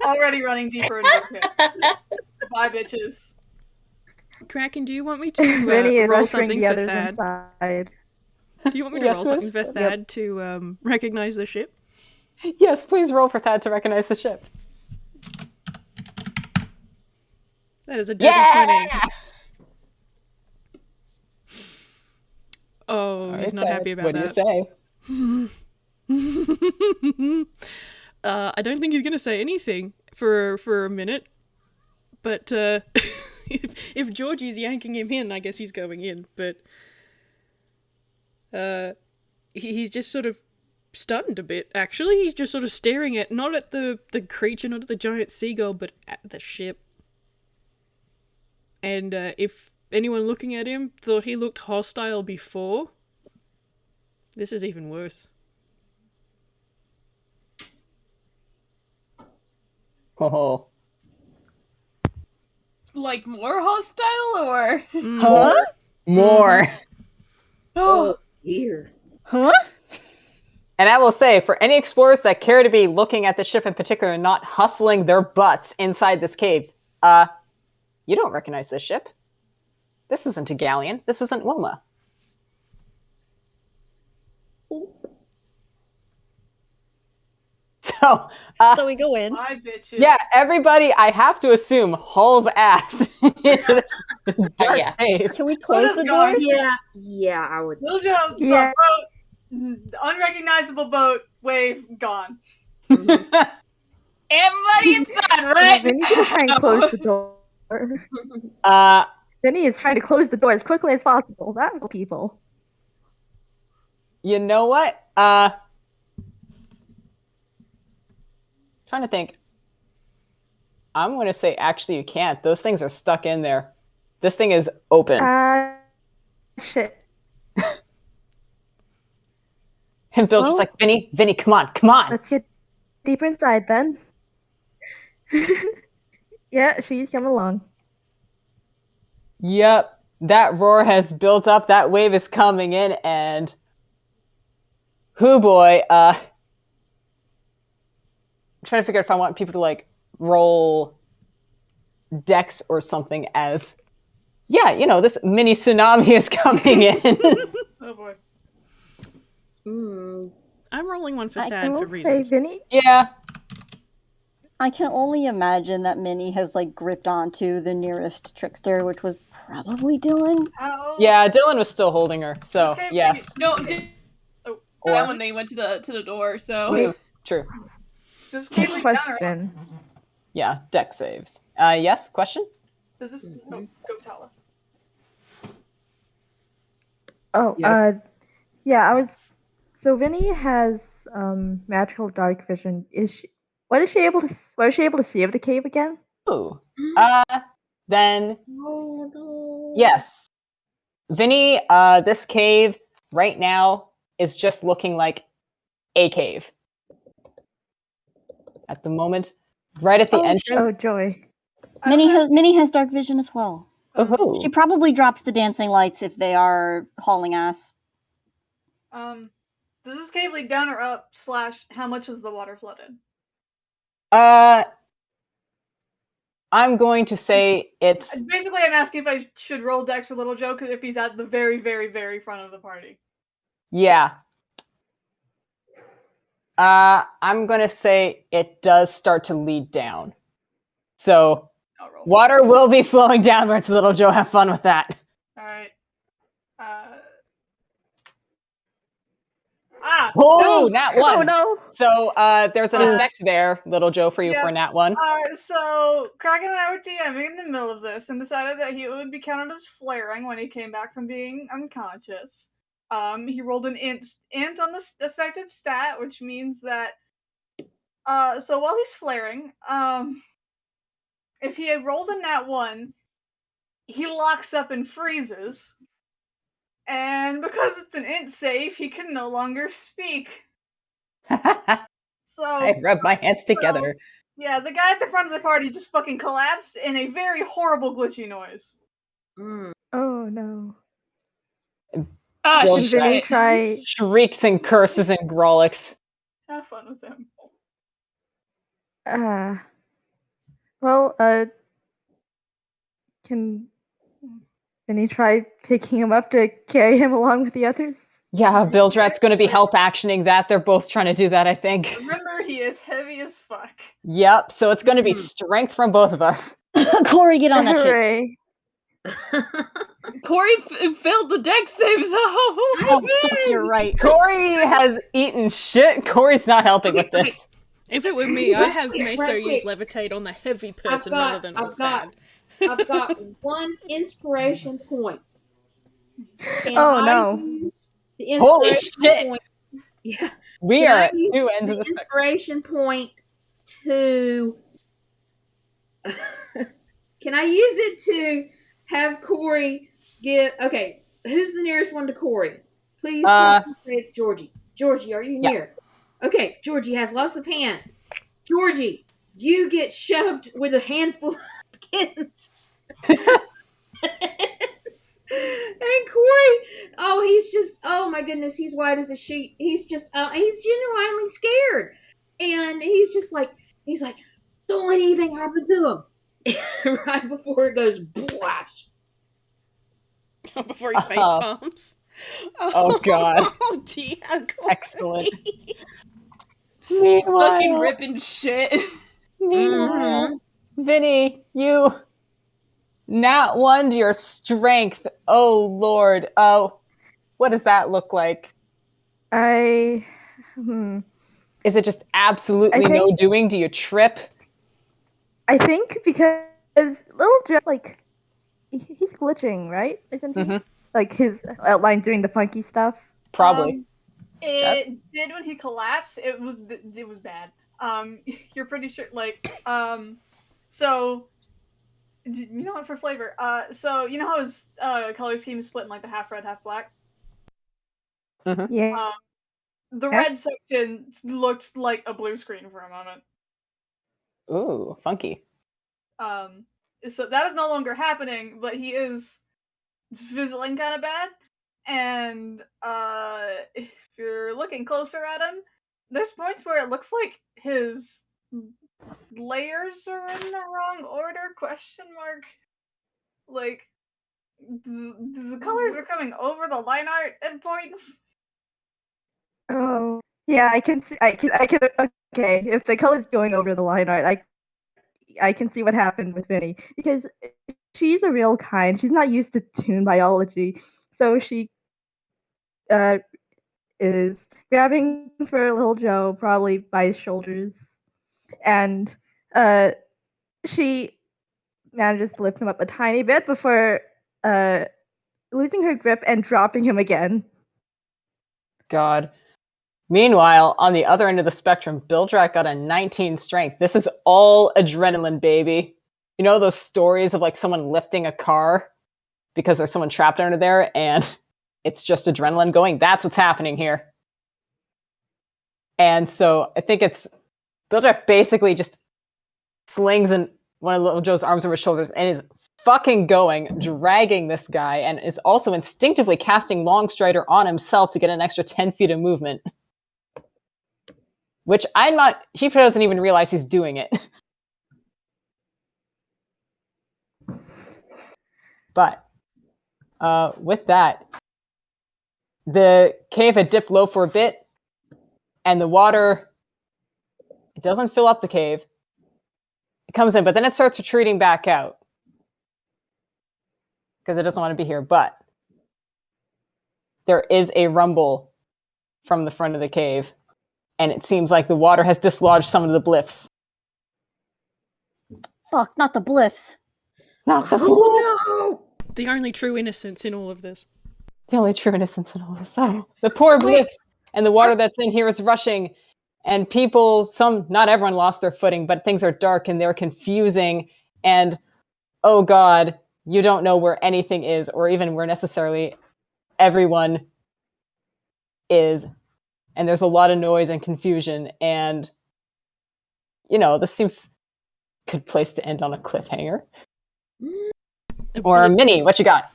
already running deeper into the pit. Bye, bitches. Kraken, do you want me to Vinny is roll ushering something the for others Thad? inside. Do you want me to Yes, roll something miss? for Thad to recognize the ship? Yes, please roll for Thad to recognize the ship. That is a dirty 20. Oh, he's not happy about what that. What do you say? I don't think he's gonna say anything for a minute. But if Georgie's yanking him in, I guess he's going in. But he's just sort of stunned a bit. Actually, he's just sort of staring at not at the creature, not at the giant seagull, but at the ship. And if anyone looking at him thought he looked hostile before, this is even worse. Oh. Like more hostile or? Huh? More. Oh, Here. Huh? And I will say, for any explorers that care to be looking at the ship in particular and not hustling their butts inside this cave, you don't recognize this ship. This isn't a galleon. This isn't Wilma. So, So we go in. My bitches. yeah, everybody, I have to assume, hauls ass into this dark Yeah. cave. Can we close the guys. doors? Yeah, I would. Little Joe saw Yeah. boat, unrecognizable boat, wave, gone. everybody inside, right? Vinny's gonna try and close the door. Vinny is trying to close the door as quickly as possible. That will people. You know what? Trying to think. I'm going to say, actually, you can't. Those things are stuck in there. This thing is open. Shit. And Bill's just well- like, Vinny, come on. Let's get deeper inside then. Yeah, she's coming along. Yep, that roar has built up. That wave is coming in, and hoo boy, I'm trying to figure out if I want people to like roll dex or something as, yeah, you know, this mini tsunami is coming in. Oh boy. I'm rolling one for I Thad for Say, reasons. Vinny. Yeah. I can only imagine that Minnie has like gripped onto the nearest trickster, which was probably Dylan. Ow. Yeah, Dylan was still holding her, so Okay, yes. No, Oh, that when they went to the door. So True. Does this cave lead down or up? Question. Yeah, deck saves. Yes, question? Does this go Tala? Oh, Yeah. yeah, I was. So Vinny has magical dark vision. What is she able to see of the cave again? Ooh. Then yes. Vinny, this cave right now is just looking like a cave. At the moment, right at the Oh entrance. joy. Minnie has dark vision as well. Oh, She probably drops the dancing lights if they are hauling ass. Does this cave lead down or up? / how much is the water flooded? I'm going to say it's Basically, I'm asking if I should roll dex for Little Joe, because if he's at the very, very, very front of the party. yeah. I'm gonna say it does start to lead down. So I'll roll. water will be flowing downwards, Little Joe. Have fun with that. Alright. Oh, nat one. Oh no. So there's an effect there, Little Joe, for you Yeah. for a nat one. So Kraken and I were DMing in the middle of this and decided that he would be counted as flaring when he came back from being unconscious. He rolled an int on the affected stat, which means that so while he's flaring, if he rolls a nat 1, he locks up and freezes. And because it's an int save, he can no longer speak. So I rub my hands together. yeah, the guy at the front of the party just fucking collapsed in a very horrible glitchy noise. Oh no. Bill Can Vinny try? shrieks and curses and growlix. Have fun with him. Well, can Vinny try picking him up to carry him along with the others? Yeah, Bildrat's going to be help actioning that. They're both trying to do that, I think. Remember, he is heavy as fuck. Yep, so it's going to be strength from both of us. Corey, get on that shit. Hooray. Corey failed the deck save though. Oh, fuck, you're right. Corey has eaten shit. Corey's not helping with this. If it were me, I'd have Right Meso quick. use levitate on the heavy person rather than on Thad. I've got one inspiration point. Can Oh, I no. use the Holy inspiration shit. point? Yeah. We Can are I at use two ends the of the spectrum. inspiration point to? Can I use it to have Corey get. Okay, who's the nearest one to Corey? Please say it's Georgie. Georgie, are you near? Okay, Georgie has lots of hands. Georgie, you get shoved with a handful of kittens. And Corey, oh my goodness, he's white as a sheet. He's genuinely scared. And he's like, don't let anything happen to him. Right before it goes blash. Before he face palms. Oh God. Oh dear. Excellent. Fucking ripping shit. Meanwhile, Vinny, you nat 1 to your strength. Oh Lord. Oh, what does that look like? Is it just absolutely no doing? Do you trip? I think because Little Joe, like, he's glitching, right? Isn't he? Like his outline doing the funky stuff. Probably. It did when he collapsed. It was bad. You're pretty sure, like, so you know what, for flavor, so you know how his color scheme is split in like the half red, half black. Yeah. The red section looked like a blue screen for a moment. Ooh, funky. So that is no longer happening, but he is fizzling kind of bad. And if you're looking closer at him, there's points where it looks like his layers are in the wrong order, question mark. Like, the colors are coming over the line art at points. Oh, yeah, I can see, okay, if the color's going over the line art, I can see what happened with Vinny, because she's a real kind. She's not used to toon biology, so she is grabbing for Little Joe, probably by his shoulders, and she manages to lift him up a tiny bit before losing her grip and dropping him again. God. Meanwhile, on the other end of the spectrum, Bilgerat got a 19 strength. This is all adrenaline, baby. You know those stories of like someone lifting a car because there's someone trapped under there and it's just adrenaline going? That's what's happening here. And so I think it's Bilgerat basically just slings in one of Little Joe's arms over his shoulders and is fucking going, dragging this guy, and is also instinctively casting Longstrider on himself to get an extra 10 feet of movement. Which he doesn't even realize he's doing it. But with that, the cave had dipped low for a bit, and the water, it doesn't fill up the cave. It comes in, but then it starts retreating back out. Because it doesn't want to be here. But there is a rumble from the front of the cave. And it seems like the water has dislodged some of the bliffs. Fuck, not the bliffs. Not the bliffs. No! The only true innocence in all of this. The only true innocence in all of this. Oh, the poor bliffs. And the water that's in here is rushing. And people, not everyone lost their footing, but things are dark and they're confusing. And, oh God, you don't know where anything is, or even where necessarily everyone is. And there's a lot of noise and confusion, and this seems a good place to end on a cliffhanger. Or Minnie, what you got?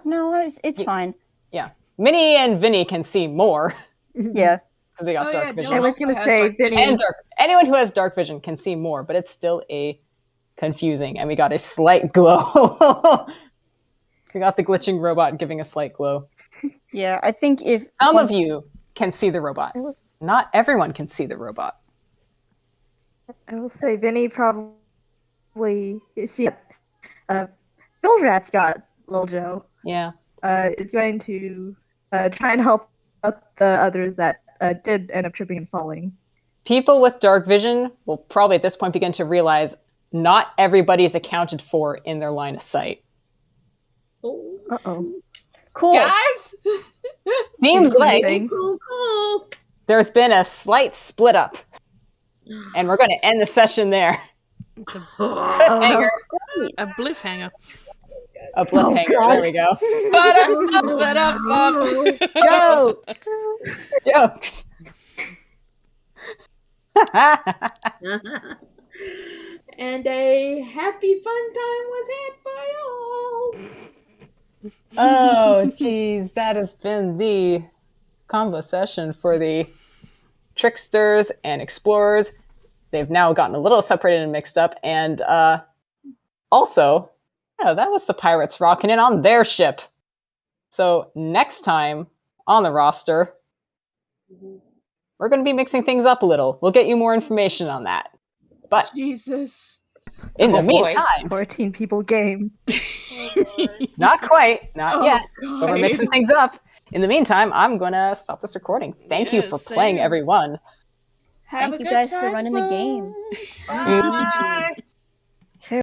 No, it's fine. Yeah, Minnie and Vinny can see more. Yeah, because they got dark vision. I was gonna say Vinny and anyone who has dark vision can see more, but it's still confusing, and we got a slight glow. We got the glitching robot giving a slight glow. Yeah, I think if some of you can see the robot, not everyone can see the robot. I will say Vinny probably see Bilgerat's got Little Joe. Yeah, is going to try and help out the others that did end up tripping and falling. People with dark vision will probably at this point begin to realize not everybody is accounted for in their line of sight. Uh-oh. Cool. Guys? Seems like Cool. there's been a slight split up. And we're going to end the session there. It's a, Oh no. a bliffhanger. A bliffhanger. God. There we go. Jokes. Jokes. And a happy fun time was had by all. Oh, geez, that has been the convo session for the tricksters and explorers. They've now gotten a little separated and mixed up, and also, yeah, that was the pirates rocking in on their ship. So next time on the roster, we're going to be mixing things up a little. We'll get you more information on that. But Jesus. in the Oh, boy. meantime, 14 people game. not quite, not Oh, yet, but we're God. mixing things up. In the meantime, I'm going to stop this recording. Thank you Yeah, for playing, same. everyone. Have Thank a you good guys time, for running the game. son. Bye.